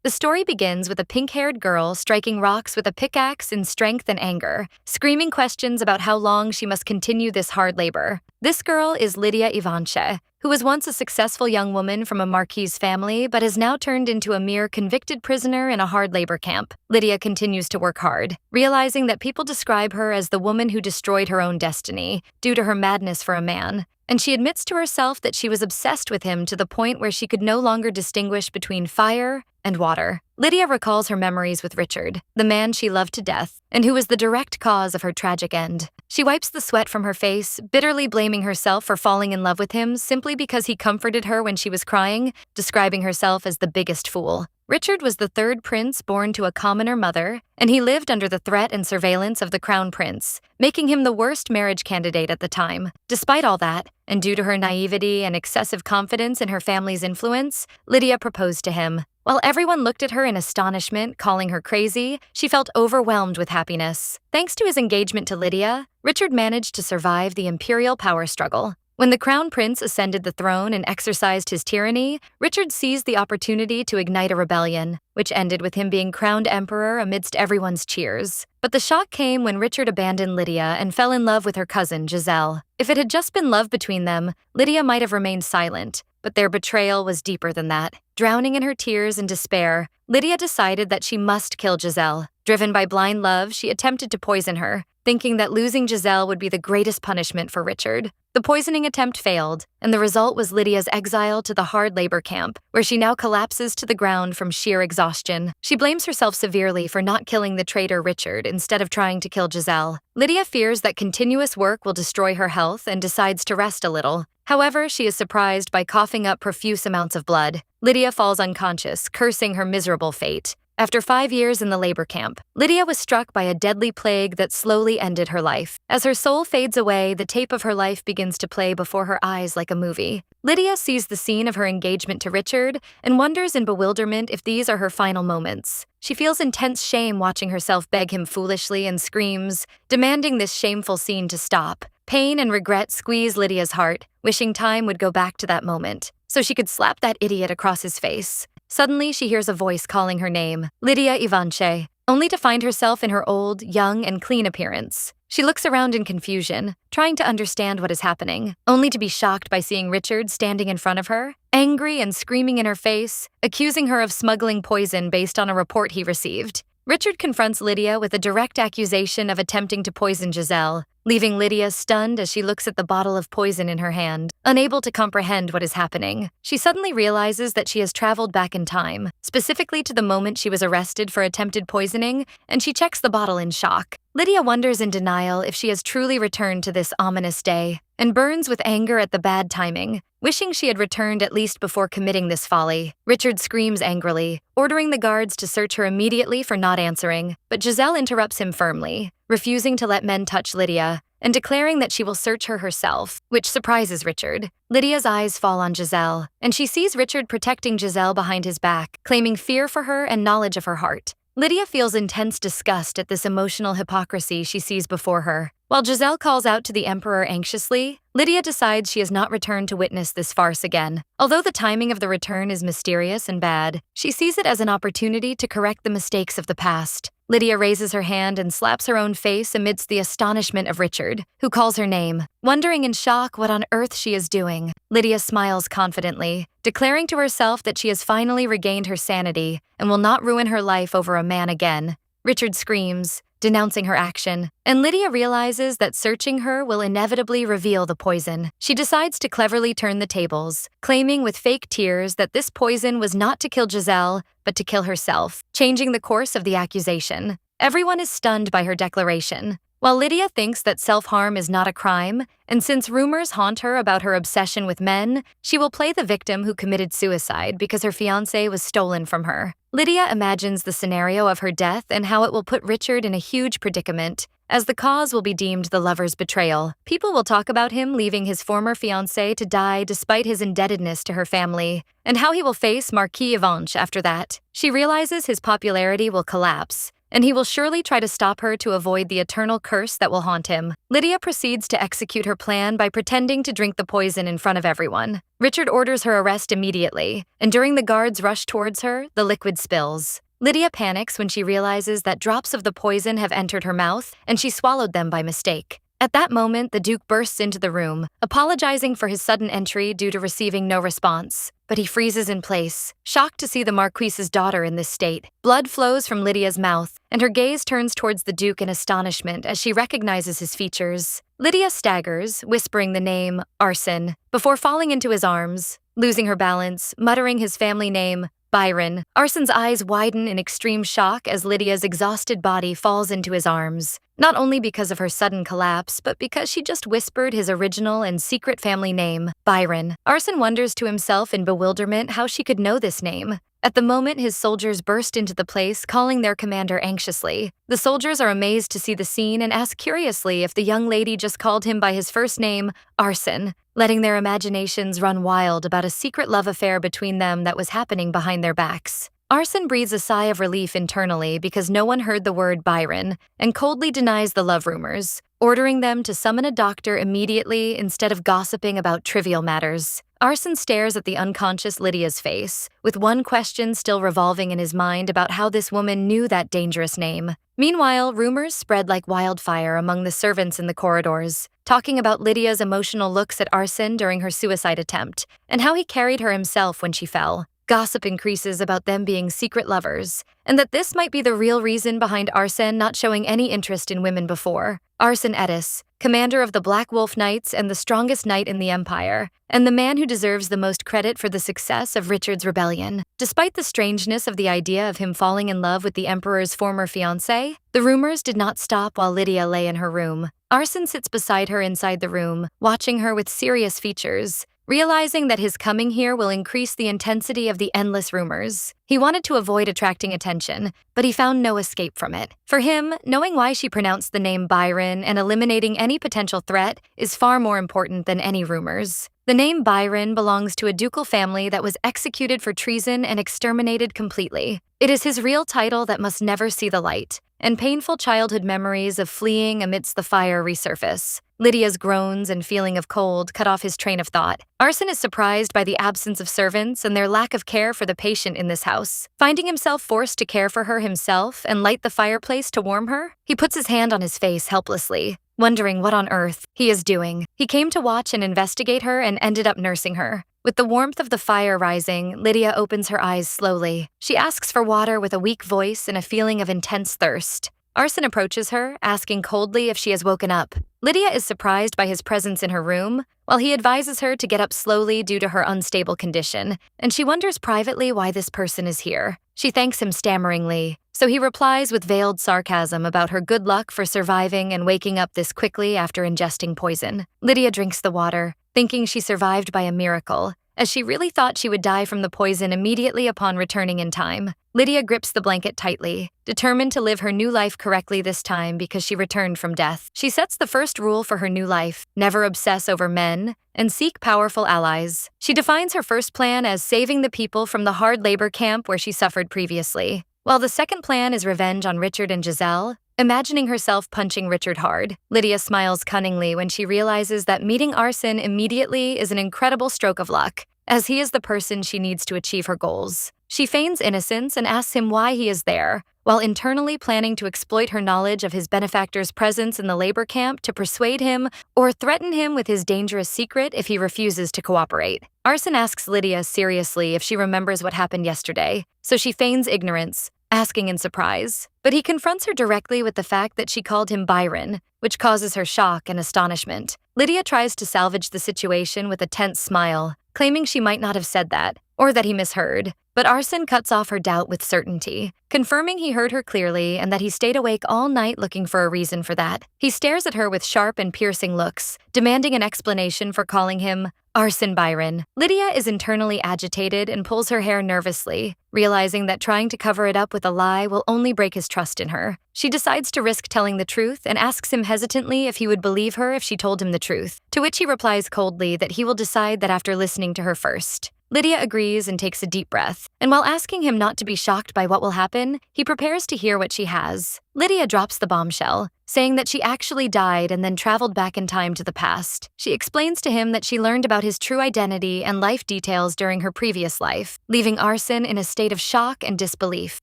The story begins with a pink-haired girl striking rocks with a pickaxe in strength and anger, screaming questions about how long she must continue this hard labor. This girl is Lydia Ivanche, who was once a successful young woman from a marquise family but has now turned into a mere convicted prisoner in a hard labor camp. Lydia continues to work hard, realizing that people describe her as the woman who destroyed her own destiny due to her madness for a man. And she admits to herself that she was obsessed with him to the point where she could no longer distinguish between fire and water. Lydia recalls her memories with Richard, the man she loved to death, and who was the direct cause of her tragic end. She wipes the sweat from her face, bitterly blaming herself for falling in love with him simply because he comforted her when she was crying, describing herself as the biggest fool. Richard was the third prince born to a commoner mother, and he lived under the threat and surveillance of the crown prince, making him the worst marriage candidate at the time. Despite all that, and due to her naivety and excessive confidence in her family's influence, Lydia proposed to him. While everyone looked at her in astonishment, calling her crazy, she felt overwhelmed with happiness. Thanks to his engagement to Lydia, Richard managed to survive the imperial power struggle. When the crown prince ascended the throne and exercised his tyranny, Richard seized the opportunity to ignite a rebellion, which ended with him being crowned emperor amidst everyone's cheers. But the shock came when Richard abandoned Lydia and fell in love with her cousin, Giselle. If it had just been love between them, Lydia might have remained silent, but their betrayal was deeper than that. Drowning in her tears and despair, Lydia decided that she must kill Giselle. Driven by blind love, she attempted to poison her, thinking that losing Giselle would be the greatest punishment for Richard. The poisoning attempt failed, and the result was Lydia's exile to the hard labor camp, where she now collapses to the ground from sheer exhaustion. She blames herself severely for not killing the traitor Richard instead of trying to kill Giselle. Lydia fears that continuous work will destroy her health and decides to rest a little. However, she is surprised by coughing up profuse amounts of blood. Lydia falls unconscious, cursing her miserable fate. After 5 years in the labor camp, Lydia was struck by a deadly plague that slowly ended her life. As her soul fades away, the tape of her life begins to play before her eyes like a movie. Lydia sees the scene of her engagement to Richard and wonders in bewilderment if these are her final moments. She feels intense shame watching herself beg him foolishly and screams, demanding this shameful scene to stop. Pain and regret squeeze Lydia's heart, wishing time would go back to that moment, so she could slap that idiot across his face. Suddenly, she hears a voice calling her name, Lydia Ivanche, only to find herself in her old, young, and clean appearance. She looks around in confusion, trying to understand what is happening, only to be shocked by seeing Richard standing in front of her, angry and screaming in her face, accusing her of smuggling poison based on a report he received. Richard confronts Lydia with a direct accusation of attempting to poison Giselle, leaving Lydia stunned as she looks at the bottle of poison in her hand, unable to comprehend what is happening. She suddenly realizes that she has traveled back in time, specifically to the moment she was arrested for attempted poisoning, and she checks the bottle in shock. Lydia wonders in denial if she has truly returned to this ominous day, and burns with anger at the bad timing, wishing she had returned at least before committing this folly. Richard screams angrily, ordering the guards to search her immediately for not answering, but Giselle interrupts him firmly, refusing to let men touch Lydia, and declaring that she will search her herself, which surprises Richard. Lydia's eyes fall on Giselle, and she sees Richard protecting Giselle behind his back, claiming fear for her and knowledge of her heart. Lydia feels intense disgust at this emotional hypocrisy she sees before her. While Giselle calls out to the Emperor anxiously, Lydia decides she has not returned to witness this farce again. Although the timing of the return is mysterious and bad, she sees it as an opportunity to correct the mistakes of the past. Lydia raises her hand and slaps her own face amidst the astonishment of Richard, who calls her name. Wondering in shock what on earth she is doing, Lydia smiles confidently, declaring to herself that she has finally regained her sanity and will not ruin her life over a man again. Richard screams, denouncing her action, and Lydia realizes that searching her will inevitably reveal the poison. She decides to cleverly turn the tables, claiming with fake tears that this poison was not to kill Giselle, but to kill herself, changing the course of the accusation. Everyone is stunned by her declaration. While Lydia thinks that self-harm is not a crime, and since rumors haunt her about her obsession with men, she will play the victim who committed suicide because her fiancé was stolen from her. Lydia imagines the scenario of her death and how it will put Richard in a huge predicament, as the cause will be deemed the lover's betrayal. People will talk about him leaving his former fiancée to die despite his indebtedness to her family, and how he will face Marquis Ivanche after that. She realizes his popularity will collapse, and he will surely try to stop her to avoid the eternal curse that will haunt him. Lydia proceeds to execute her plan by pretending to drink the poison in front of everyone. Richard orders her arrest immediately, and during the guards' rush towards her, the liquid spills. Lydia panics when she realizes that drops of the poison have entered her mouth and she swallowed them by mistake. At that moment, the Duke bursts into the room, apologizing for his sudden entry due to receiving no response. But he freezes in place, shocked to see the Marquise's daughter in this state. Blood flows from Lydia's mouth, and her gaze turns towards the Duke in astonishment as she recognizes his features. Lydia staggers, whispering the name, Arsene, before falling into his arms, losing her balance, muttering his family name, Byron. Arsene's eyes widen in extreme shock as Lydia's exhausted body falls into his arms, not only because of her sudden collapse, but because she just whispered his original and secret family name, Byron. Arsene wonders to himself in bewilderment how she could know this name. At the moment, his soldiers burst into the place, calling their commander anxiously. The soldiers are amazed to see the scene and ask curiously if the young lady just called him by his first name, Arsene, letting their imaginations run wild about a secret love affair between them that was happening behind their backs. Arsene breathes a sigh of relief internally because no one heard the word Byron and coldly denies the love rumors, ordering them to summon a doctor immediately instead of gossiping about trivial matters. Arsene stares at the unconscious Lydia's face, with one question still revolving in his mind about how this woman knew that dangerous name. Meanwhile, rumors spread like wildfire among the servants in the corridors, talking about Lydia's emotional looks at Arsene during her suicide attempt, and how he carried her himself when she fell. Gossip increases about them being secret lovers, and that this might be the real reason behind Arsene not showing any interest in women before. Arsene Edis, commander of the Black Wolf Knights and the strongest knight in the Empire, and the man who deserves the most credit for the success of Richard's rebellion. Despite the strangeness of the idea of him falling in love with the Emperor's former fiancé, the rumors did not stop while Lydia lay in her room. Arsene sits beside her inside the room, watching her with serious features, realizing that his coming here will increase the intensity of the endless rumors. He wanted to avoid attracting attention, but he found no escape from it. For him, knowing why she pronounced the name Byron and eliminating any potential threat is far more important than any rumors. The name Byron belongs to a ducal family that was executed for treason and exterminated completely. It is his real title that must never see the light, and painful childhood memories of fleeing amidst the fire resurface. Lydia's groans and feeling of cold cut off his train of thought. Arsene is surprised by the absence of servants and their lack of care for the patient in this house. Finding himself forced to care for her himself and light the fireplace to warm her, he puts his hand on his face helplessly, wondering what on earth he is doing. He came to watch and investigate her and ended up nursing her. With the warmth of the fire rising, Lydia opens her eyes slowly. She asks for water with a weak voice and a feeling of intense thirst. Arsene approaches her, asking coldly if she has woken up. Lydia is surprised by his presence in her room, while he advises her to get up slowly due to her unstable condition, and she wonders privately why this person is here. She thanks him stammeringly, so he replies with veiled sarcasm about her good luck for surviving and waking up this quickly after ingesting poison. Lydia drinks the water, thinking she survived by a miracle, as she really thought she would die from the poison immediately upon returning in time. Lydia grips the blanket tightly, determined to live her new life correctly this time because she returned from death. She sets the first rule for her new life: never obsess over men and seek powerful allies. She defines her first plan as saving the people from the hard labor camp where she suffered previously, while the second plan is revenge on Richard and Giselle. Imagining herself punching Richard hard, Lydia smiles cunningly when she realizes that meeting Arsene immediately is an incredible stroke of luck, as he is the person she needs to achieve her goals. She feigns innocence and asks him why he is there, while internally planning to exploit her knowledge of his benefactor's presence in the labor camp to persuade him or threaten him with his dangerous secret if he refuses to cooperate. Arsene asks Lydia seriously if she remembers what happened yesterday, so she feigns ignorance, asking in surprise. But he confronts her directly with the fact that she called him Byron, which causes her shock and astonishment. Lydia tries to salvage the situation with a tense smile, claiming she might not have said that, or that he misheard. But Arsene cuts off her doubt with certainty, confirming he heard her clearly and that he stayed awake all night looking for a reason for that. He stares at her with sharp and piercing looks, demanding an explanation for calling him Arsene Byron. Lydia is internally agitated and pulls her hair nervously, realizing that trying to cover it up with a lie will only break his trust in her. She decides to risk telling the truth and asks him hesitantly if he would believe her if she told him the truth, to which he replies coldly that he will decide that after listening to her first. Lydia agrees and takes a deep breath, and while asking him not to be shocked by what will happen, he prepares to hear what she has. Lydia drops the bombshell, saying that she actually died and then traveled back in time to the past. She explains to him that she learned about his true identity and life details during her previous life, leaving Arson in a state of shock and disbelief.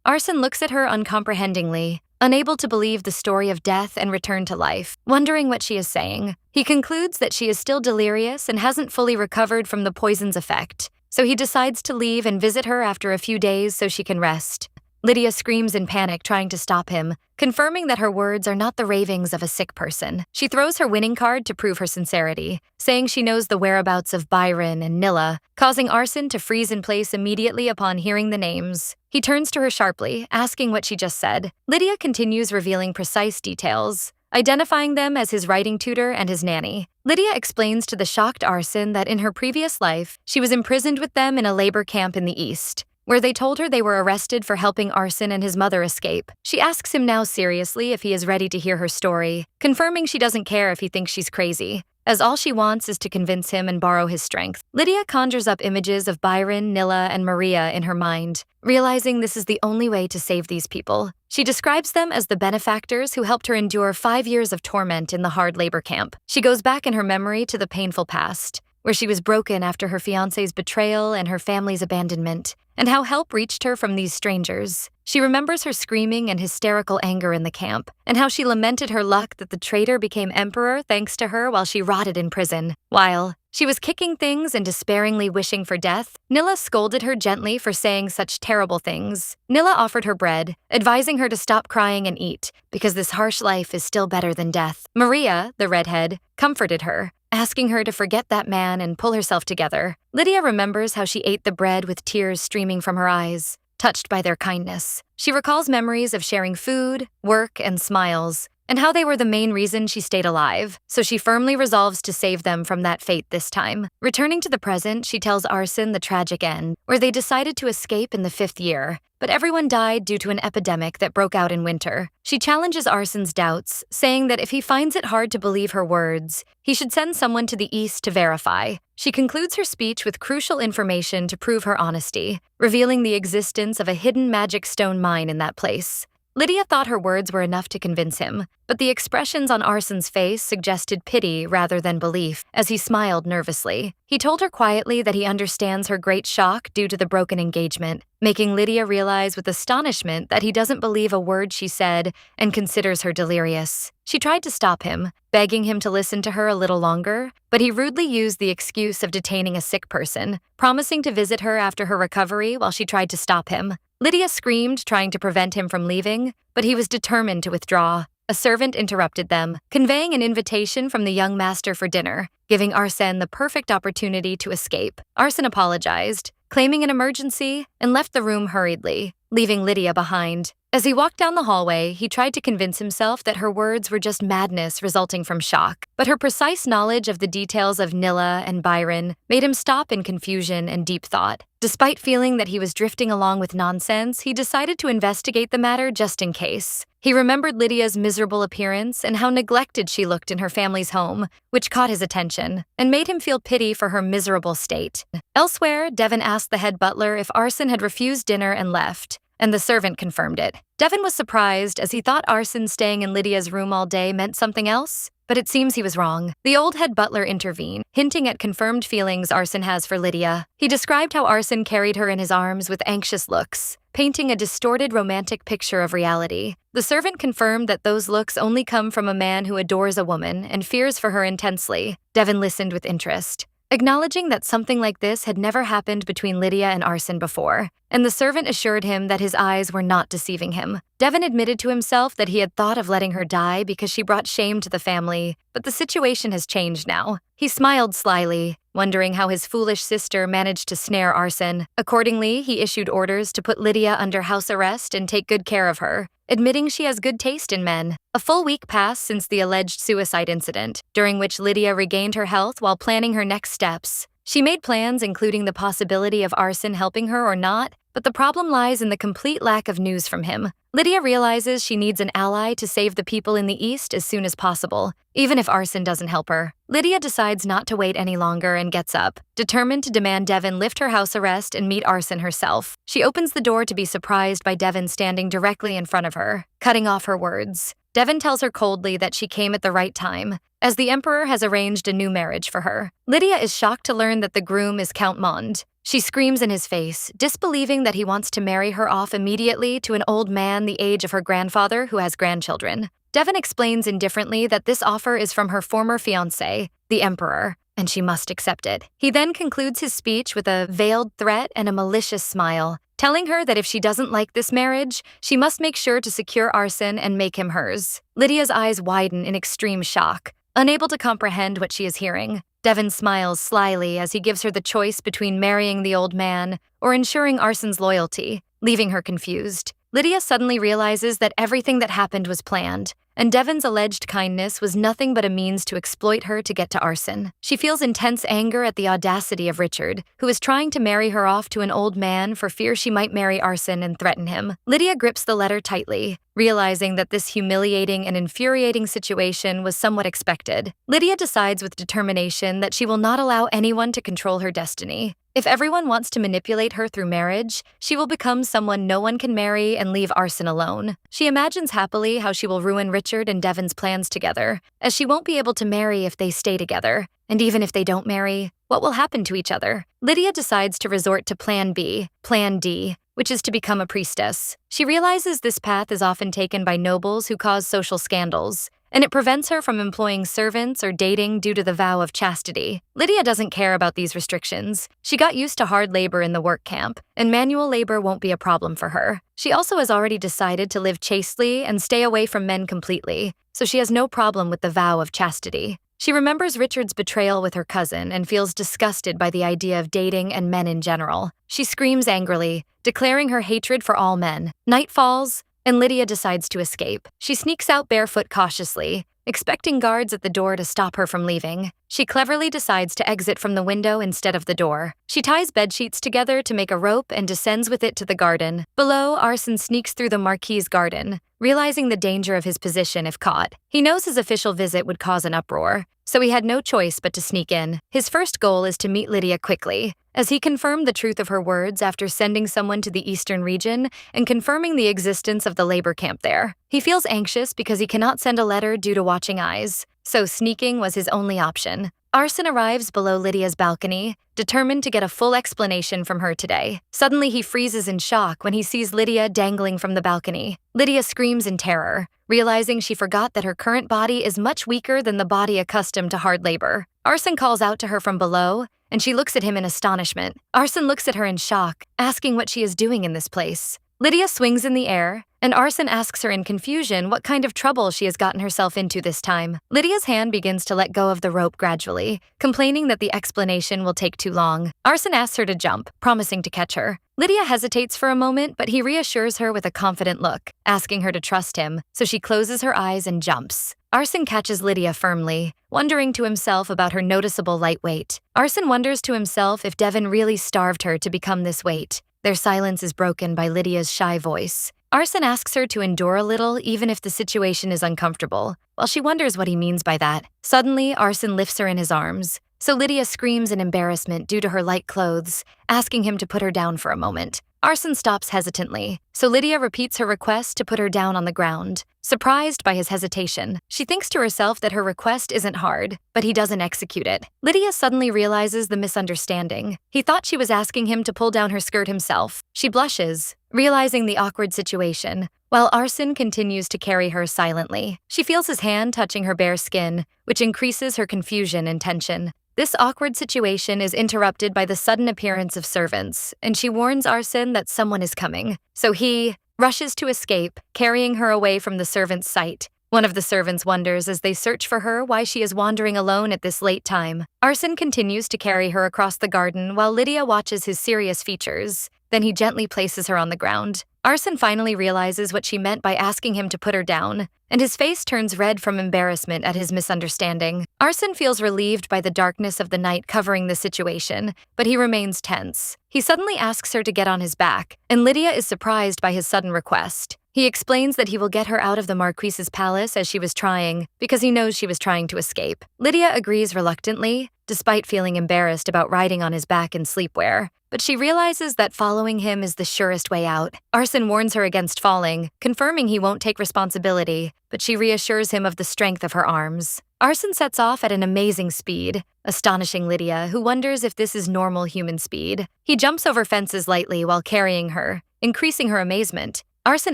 Arson looks at her uncomprehendingly, unable to believe the story of death and return to life, wondering what she is saying. He concludes that she is still delirious and hasn't fully recovered from the poison's effect, so he decides to leave and visit her after a few days so she can rest. Lydia screams in panic, trying to stop him, confirming that her words are not the ravings of a sick person. She throws her winning card to prove her sincerity, saying she knows the whereabouts of Byron and Nilla, causing Arson to freeze in place immediately upon hearing the names. He turns to her sharply, asking what she just said. Lydia continues revealing precise details, identifying them as his writing tutor and his nanny. Lydia explains to the shocked Arson that in her previous life, she was imprisoned with them in a labor camp in the East, where they told her they were arrested for helping Arson and his mother escape. She asks him now seriously if he is ready to hear her story, confirming she doesn't care if he thinks she's crazy, as all she wants is to convince him and borrow his strength. Lydia conjures up images of Byron, Nilla, and Maria in her mind, realizing this is the only way to save these people. She describes them as the benefactors who helped her endure 5 years of torment in the hard labor camp. She goes back in her memory to the painful past, where she was broken after her fiancé's betrayal and her family's abandonment, and how help reached her from these strangers. She remembers her screaming and hysterical anger in the camp, and how she lamented her luck that the traitor became emperor thanks to her while she rotted in prison. While she was kicking things and despairingly wishing for death, Nilla scolded her gently for saying such terrible things. Nilla offered her bread, advising her to stop crying and eat, because this harsh life is still better than death. Maria, the redhead, comforted her, asking her to forget that man and pull herself together. Lydia remembers how she ate the bread with tears streaming from her eyes, touched by their kindness. She recalls memories of sharing food, work, and smiles, and how they were the main reason she stayed alive, so she firmly resolves to save them from that fate this time. Returning to the present, she tells Arson the tragic end, where they decided to escape in the 5th year, but everyone died due to an epidemic that broke out in winter. She challenges Arson's doubts, saying that if he finds it hard to believe her words, he should send someone to the east to verify. She concludes her speech with crucial information to prove her honesty, revealing the existence of a hidden magic stone mine in that place. Lydia thought her words were enough to convince him, but the expressions on Arson's face suggested pity rather than belief, as he smiled nervously. He told her quietly that he understands her great shock due to the broken engagement, making Lydia realize with astonishment that he doesn't believe a word she said and considers her delirious. She tried to stop him, begging him to listen to her a little longer, but he rudely used the excuse of detaining a sick person, promising to visit her after her recovery while she tried to stop him. Lydia screamed, trying to prevent him from leaving, but he was determined to withdraw. A servant interrupted them, conveying an invitation from the young master for dinner, giving Arsen the perfect opportunity to escape. Arsen apologized, claiming an emergency, and left the room hurriedly, leaving Lydia behind. As he walked down the hallway, he tried to convince himself that her words were just madness resulting from shock, but her precise knowledge of the details of Nilla and Byron made him stop in confusion and deep thought. Despite feeling that he was drifting along with nonsense, he decided to investigate the matter just in case. He remembered Lydia's miserable appearance and how neglected she looked in her family's home, which caught his attention, and made him feel pity for her miserable state. Elsewhere, Devon asked the head butler if Arsen had refused dinner and left, and the servant confirmed it. Devon was surprised, as he thought Arsen staying in Lydia's room all day meant something else, but it seems he was wrong. The old head butler intervened, hinting at confirmed feelings Arsen has for Lydia. He described how Arsen carried her in his arms with anxious looks, painting a distorted romantic picture of reality. The servant confirmed that those looks only come from a man who adores a woman and fears for her intensely. Devon listened with interest, acknowledging that something like this had never happened between Lydia and Arsen before, and the servant assured him that his eyes were not deceiving him. Devon admitted to himself that he had thought of letting her die because she brought shame to the family, but the situation has changed now. He smiled slyly, wondering how his foolish sister managed to snare Arsen. Accordingly, he issued orders to put Lydia under house arrest and take good care of her, admitting she has good taste in men. A full week passed since the alleged suicide incident, during which Lydia regained her health while planning her next steps. She made plans including the possibility of Arsen helping her or not, but the problem lies in the complete lack of news from him. Lydia realizes she needs an ally to save the people in the East as soon as possible, even if arson doesn't help her. Lydia decides not to wait any longer and gets up, determined to demand Devon lift her house arrest and meet arson herself. She opens the door to be surprised by Devon standing directly in front of her, cutting off her words. Devon tells her coldly that she came at the right time, as the Emperor has arranged a new marriage for her. Lydia is shocked to learn that the groom is Count Mond. She screams in his face, disbelieving that he wants to marry her off immediately to an old man the age of her grandfather who has grandchildren. Devon explains indifferently that this offer is from her former fiancé, the Emperor, and she must accept it. He then concludes his speech with a veiled threat and a malicious smile, telling her that if she doesn't like this marriage, she must make sure to secure arson and make him hers. Lydia's eyes widen in extreme shock, unable to comprehend what she is hearing. Devon smiles slyly as he gives her the choice between marrying the old man or ensuring Arson's loyalty, leaving her confused. Lydia suddenly realizes that everything that happened was planned, and Devon's alleged kindness was nothing but a means to exploit her to get to arson. She feels intense anger at the audacity of Richard, who is trying to marry her off to an old man for fear she might marry arson and threaten him. Lydia grips the letter tightly, realizing that this humiliating and infuriating situation was somewhat expected. Lydia decides with determination that she will not allow anyone to control her destiny. If everyone wants to manipulate her through marriage, she will become someone no one can marry and leave arson alone. She imagines happily how she will ruin Richard and Devon's plans together, as she won't be able to marry if they stay together. And even if they don't marry, what will happen to each other? Lydia decides to resort to Plan B, Plan D, which is to become a priestess. She realizes this path is often taken by nobles who cause social scandals, and it prevents her from employing servants or dating due to the vow of chastity. Lydia doesn't care about these restrictions. She got used to hard labor in the work camp, and manual labor won't be a problem for her. She also has already decided to live chastely and stay away from men completely, so she has no problem with the vow of chastity. She remembers Richard's betrayal with her cousin and feels disgusted by the idea of dating and men in general. She screams angrily, declaring her hatred for all men. Night falls, and Lydia decides to escape. She sneaks out barefoot cautiously, expecting guards at the door to stop her from leaving. She cleverly decides to exit from the window instead of the door. She ties bedsheets together to make a rope and descends with it to the garden. Below, Arson sneaks through the Marquis's garden, realizing the danger of his position if caught. He knows his official visit would cause an uproar, so he had no choice but to sneak in. His first goal is to meet Lydia quickly, as he confirmed the truth of her words after sending someone to the eastern region and confirming the existence of the labor camp there. He feels anxious because he cannot send a letter due to watching eyes, so sneaking was his only option. Arson arrives below Lydia's balcony, determined to get a full explanation from her today. Suddenly he freezes in shock when he sees Lydia dangling from the balcony. Lydia screams in terror, realizing she forgot that her current body is much weaker than the body accustomed to hard labor. Arson calls out to her from below, and she looks at him in astonishment. Arson looks at her in shock, asking what she is doing in this place. Lydia swings in the air, and Arson asks her in confusion what kind of trouble she has gotten herself into this time. Lydia's hand begins to let go of the rope gradually, complaining that the explanation will take too long. Arson asks her to jump, promising to catch her. Lydia hesitates for a moment, but he reassures her with a confident look, asking her to trust him, so she closes her eyes and jumps. Arson catches Lydia firmly, wondering to himself about her noticeable light weight. Arson wonders to himself if Devon really starved her to become this weight. Their silence is broken by Lydia's shy voice. Arson asks her to endure a little even if the situation is uncomfortable, while she wonders what he means by that. Suddenly, Arson lifts her in his arms, so Lydia screams in embarrassment due to her light clothes, asking him to put her down for a moment. Arson stops hesitantly, so Lydia repeats her request to put her down on the ground. Surprised by his hesitation, she thinks to herself that her request isn't hard, but he doesn't execute it. Lydia suddenly realizes the misunderstanding. He thought she was asking him to pull down her skirt himself. She blushes, realizing the awkward situation, while Arson continues to carry her silently. She feels his hand touching her bare skin, which increases her confusion and tension. This awkward situation is interrupted by the sudden appearance of servants, and she warns Arson that someone is coming. So he rushes to escape, carrying her away from the servant's sight. One of the servants wonders as they search for her why she is wandering alone at this late time. Arson continues to carry her across the garden while Lydia watches his serious features. Then he gently places her on the ground. Arson finally realizes what she meant by asking him to put her down, and his face turns red from embarrassment at his misunderstanding. Arson feels relieved by the darkness of the night covering the situation, but he remains tense. He suddenly asks her to get on his back, and Lydia is surprised by his sudden request. He explains that he will get her out of the Marquise's palace as she was trying, because he knows she was trying to escape. Lydia agrees reluctantly, despite feeling embarrassed about riding on his back in sleepwear. But she realizes that following him is the surest way out. Arson warns her against falling, confirming he won't take responsibility, but she reassures him of the strength of her arms. Arson sets off at an amazing speed, astonishing Lydia, who wonders if this is normal human speed. He jumps over fences lightly while carrying her, increasing her amazement. Arson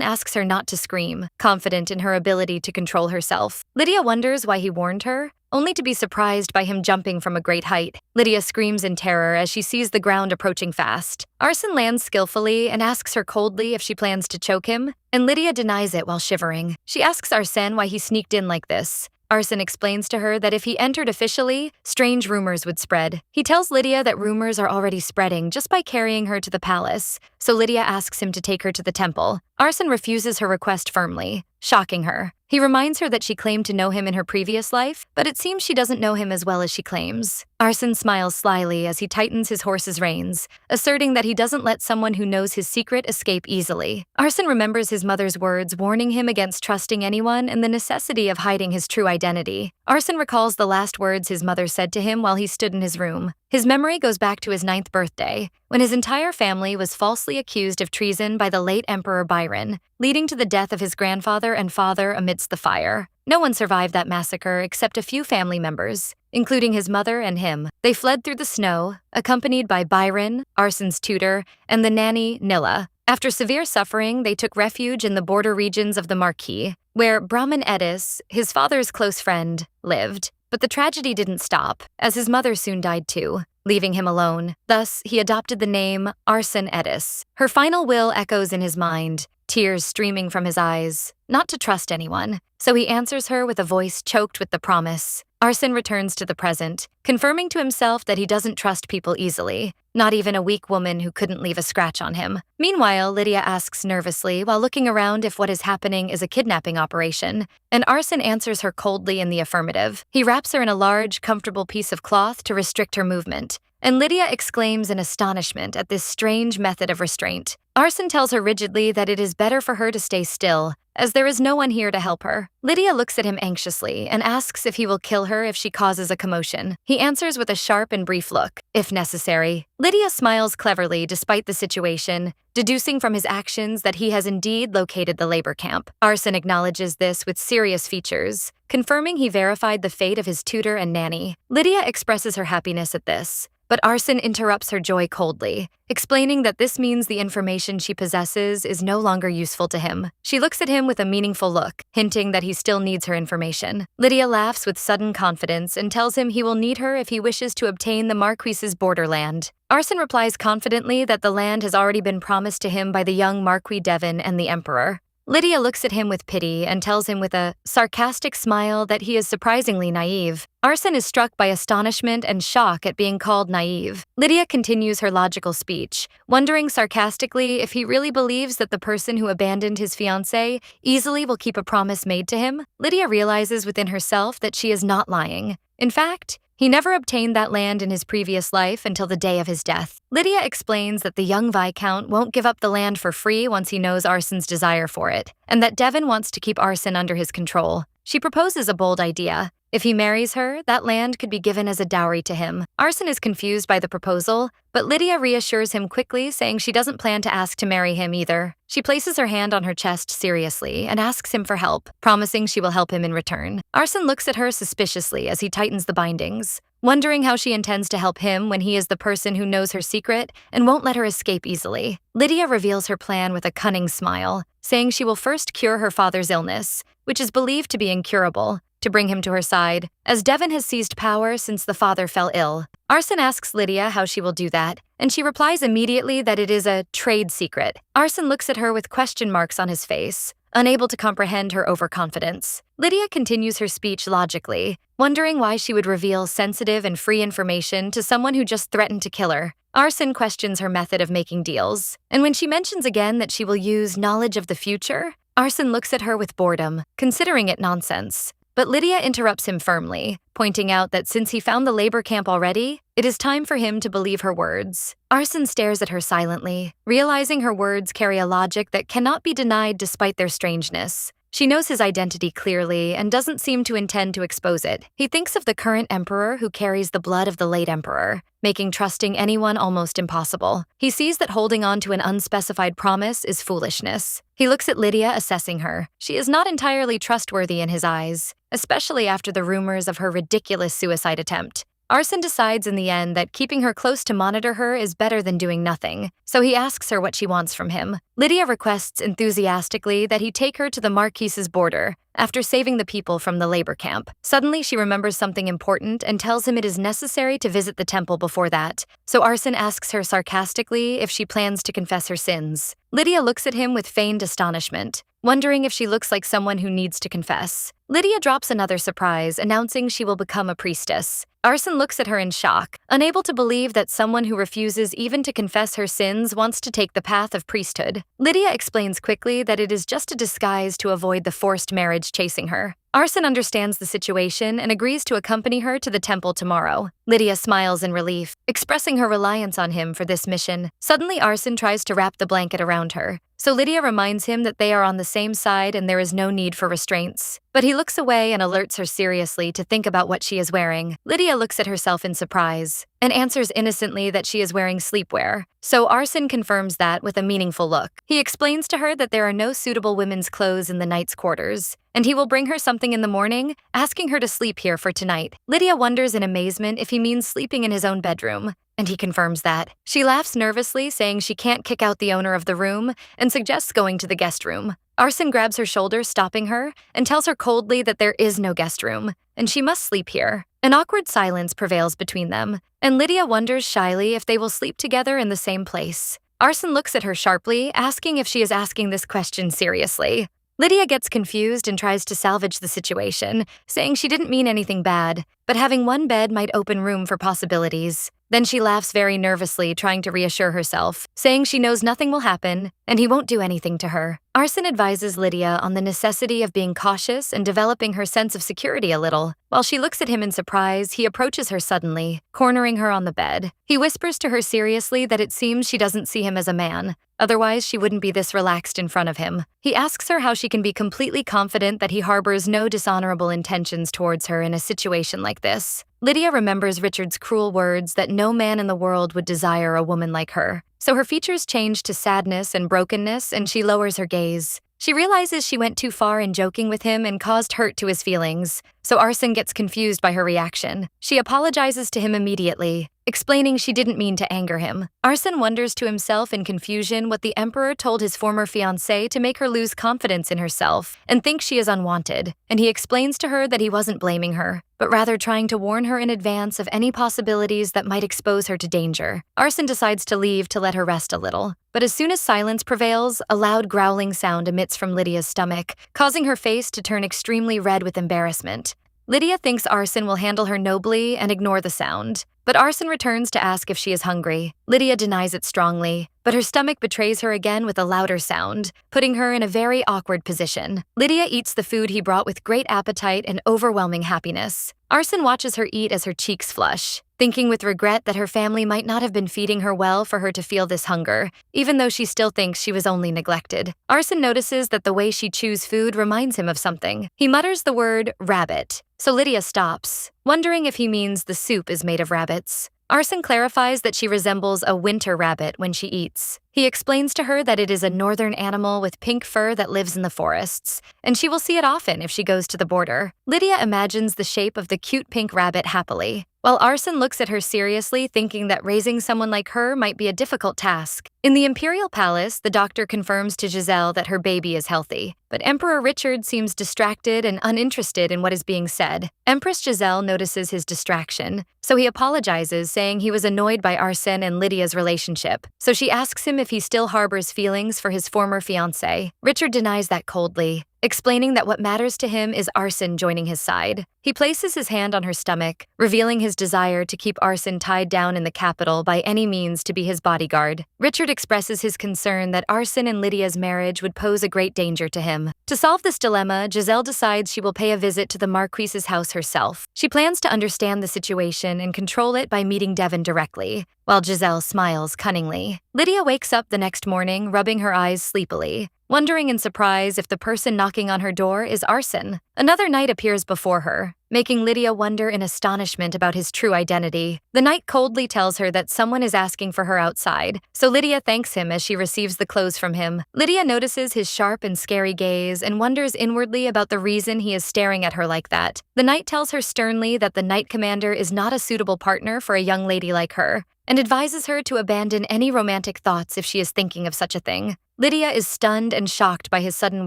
asks her not to scream, confident in her ability to control herself. Lydia wonders why he warned her, only to be surprised by him jumping from a great height. Lydia screams in terror as she sees the ground approaching fast. Arson lands skillfully and asks her coldly if she plans to choke him, and Lydia denies it while shivering. She asks Arsène why he sneaked in like this. Arson explains to her that if he entered officially, strange rumors would spread. He tells Lydia that rumors are already spreading just by carrying her to the palace, so Lydia asks him to take her to the temple. Arson refuses her request firmly, shocking her. He reminds her that she claimed to know him in her previous life, but it seems she doesn't know him as well as she claims. Arson smiles slyly as he tightens his horse's reins, asserting that he doesn't let someone who knows his secret escape easily. Arson remembers his mother's words warning him against trusting anyone and the necessity of hiding his true identity. Arson recalls the last words his mother said to him while he stood in his room. His memory goes back to his 9th birthday, when his entire family was falsely accused of treason by the late Emperor Byron, leading to the death of his grandfather and father amidst the fire. No one survived that massacre except a few family members, including his mother and him. They fled through the snow, accompanied by Byron, Arson's tutor, and the nanny, Nilla. After severe suffering, they took refuge in the border regions of the Marquis, where Brahmin Edis, his father's close friend, lived. But the tragedy didn't stop, as his mother soon died too, leaving him alone. Thus, he adopted the name Arson Edis. Her final will echoes in his mind, tears streaming from his eyes, not to trust anyone. So he answers her with a voice choked with the promise. Arson returns to the present, confirming to himself that he doesn't trust people easily, not even a weak woman who couldn't leave a scratch on him. Meanwhile, Lydia asks nervously while looking around if what is happening is a kidnapping operation, and Arson answers her coldly in the affirmative. He wraps her in a large, comfortable piece of cloth to restrict her movement, and Lydia exclaims in astonishment at this strange method of restraint. Arson tells her rigidly that it is better for her to stay still, as there is no one here to help her. Lydia looks at him anxiously and asks if he will kill her if she causes a commotion. He answers with a sharp and brief look, if necessary. Lydia smiles cleverly despite the situation, deducing from his actions that he has indeed located the labor camp. Arson acknowledges this with serious features, confirming he verified the fate of his tutor and nanny. Lydia expresses her happiness at this, but Arson interrupts her joy coldly, explaining that this means the information she possesses is no longer useful to him. She looks at him with a meaningful look, hinting that he still needs her information. Lydia laughs with sudden confidence and tells him he will need her if he wishes to obtain the Marquise's borderland. Arson replies confidently that the land has already been promised to him by the young Marquis Devon and the Emperor. Lydia looks at him with pity and tells him with a sarcastic smile that he is surprisingly naive. Arson is struck by astonishment and shock at being called naive. Lydia continues her logical speech, wondering sarcastically if he really believes that the person who abandoned his fiancée easily will keep a promise made to him. Lydia realizes within herself that she is not lying. In fact, he never obtained that land in his previous life until the day of his death. Lydia explains that the young Viscount won't give up the land for free once he knows Arson's desire for it, and that Devon wants to keep Arson under his control. She proposes a bold idea. If he marries her, that land could be given as a dowry to him. Arson is confused by the proposal, but Lydia reassures him quickly, saying she doesn't plan to ask to marry him either. She places her hand on her chest seriously and asks him for help, promising she will help him in return. Arson looks at her suspiciously as he tightens the bindings, wondering how she intends to help him when he is the person who knows her secret and won't let her escape easily. Lydia reveals her plan with a cunning smile, saying she will first cure her father's illness, which is believed to be incurable, to bring him to her side, as Devon has seized power since the father fell ill. Arson asks Lydia how she will do that, and she replies immediately that it is a trade secret. Arson looks at her with question marks on his face, unable to comprehend her overconfidence. Lydia continues her speech logically, wondering why she would reveal sensitive and free information to someone who just threatened to kill her. Arson questions her method of making deals, and when she mentions again that she will use knowledge of the future, Arson looks at her with boredom, considering it nonsense. But Lydia interrupts him firmly, pointing out that since he found the labor camp already, it is time for him to believe her words. Arson stares at her silently, realizing her words carry a logic that cannot be denied despite their strangeness. She knows his identity clearly and doesn't seem to intend to expose it. He thinks of the current emperor who carries the blood of the late emperor, making trusting anyone almost impossible. He sees that holding on to an unspecified promise is foolishness. He looks at Lydia, assessing her. She is not entirely trustworthy in his eyes, especially after the rumors of her ridiculous suicide attempt. Arson decides in the end that keeping her close to monitor her is better than doing nothing, so he asks her what she wants from him. Lydia requests enthusiastically that he take her to the Marquise's border, after saving the people from the labor camp. Suddenly, she remembers something important and tells him it is necessary to visit the temple before that, so Arson asks her sarcastically if she plans to confess her sins. Lydia looks at him with feigned astonishment, wondering if she looks like someone who needs to confess. Lydia drops another surprise, announcing she will become a priestess. Arson looks at her in shock, unable to believe that someone who refuses even to confess her sins wants to take the path of priesthood. Lydia explains quickly that it is just a disguise to avoid the forced marriage chasing her. Arson understands the situation and agrees to accompany her to the temple tomorrow. Lydia smiles in relief, expressing her reliance on him for this mission. Suddenly, Arson tries to wrap the blanket around her, so Lydia reminds him that they are on the same side and there is no need for restraints. But he looks away and alerts her seriously to think about what she is wearing. Lydia looks at herself in surprise and answers innocently that she is wearing sleepwear, so Arson confirms that with a meaningful look. He explains to her that there are no suitable women's clothes in the knight's quarters, and he will bring her something in the morning, asking her to sleep here for tonight. Lydia wonders in amazement if he means sleeping in his own bedroom, and he confirms that. She laughs nervously, saying she can't kick out the owner of the room, and suggests going to the guest room. Arson grabs her shoulder, stopping her, and tells her coldly that there is no guest room, and she must sleep here. An awkward silence prevails between them, and Lydia wonders shyly if they will sleep together in the same place. Arson looks at her sharply, asking if she is asking this question seriously. Lydia gets confused and tries to salvage the situation, saying she didn't mean anything bad, but having one bed might open room for possibilities. Then she laughs very nervously, trying to reassure herself, saying she knows nothing will happen and he won't do anything to her. Arson advises Lydia on the necessity of being cautious and developing her sense of security a little. While she looks at him in surprise, he approaches her suddenly, cornering her on the bed. He whispers to her seriously that it seems she doesn't see him as a man. Otherwise, she wouldn't be this relaxed in front of him. He asks her how she can be completely confident that he harbors no dishonorable intentions towards her in a situation like this. Lydia remembers Richard's cruel words that no man in the world would desire a woman like her. So her features change to sadness and brokenness, and she lowers her gaze. She realizes she went too far in joking with him and caused hurt to his feelings, so Arson gets confused by her reaction. She apologizes to him immediately, explaining she didn't mean to anger him. Arson wonders to himself in confusion what the Emperor told his former fiancée to make her lose confidence in herself and think she is unwanted, and he explains to her that he wasn't blaming her, but rather trying to warn her in advance of any possibilities that might expose her to danger. Arson decides to leave to let her rest a little, but as soon as silence prevails, a loud growling sound emits from Lydia's stomach, causing her face to turn extremely red with embarrassment. Lydia thinks Arson will handle her nobly and ignore the sound, but Arson returns to ask if she is hungry. Lydia denies it strongly, but her stomach betrays her again with a louder sound, putting her in a very awkward position. Lydia eats the food he brought with great appetite and overwhelming happiness. Arson watches her eat as her cheeks flush, thinking with regret that her family might not have been feeding her well for her to feel this hunger, even though she still thinks she was only neglected. Arson notices that the way she chews food reminds him of something. He mutters the word rabbit, so Lydia stops, wondering if he means the soup is made of rabbits. Arson clarifies that she resembles a winter rabbit when she eats. He explains to her that it is a northern animal with pink fur that lives in the forests, and she will see it often if she goes to the border. Lydia imagines the shape of the cute pink rabbit happily, while Arson looks at her seriously, thinking that raising someone like her might be a difficult task. In the imperial palace, the doctor confirms to Giselle that her baby is healthy, but Emperor Richard seems distracted and uninterested in what is being said. Empress Giselle notices his distraction, so he apologizes, saying he was annoyed by Arsène and Lydia's relationship. So she asks him if he still harbors feelings for his former fiancée. Richard denies that coldly, explaining that what matters to him is Arsène joining his side. He places his hand on her stomach, revealing his desire to keep Arsène tied down in the capital by any means to be his bodyguard. Richard expresses his concern that Arsène and Lydia's marriage would pose a great danger to him. To solve this dilemma, Giselle decides she will pay a visit to the Marquise's house herself. She plans to understand the situation and control it by meeting Devon directly, while Giselle smiles cunningly. Lydia wakes up the next morning, rubbing her eyes sleepily, wondering in surprise if the person knocking on her door is Arsène. Another knight appears before her, making Lydia wonder in astonishment about his true identity. The knight coldly tells her that someone is asking for her outside, so Lydia thanks him as she receives the clothes from him. Lydia notices his sharp and scary gaze and wonders inwardly about the reason he is staring at her like that. The knight tells her sternly that the knight commander is not a suitable partner for a young lady like her, and advises her to abandon any romantic thoughts if she is thinking of such a thing. Lydia is stunned and shocked by his sudden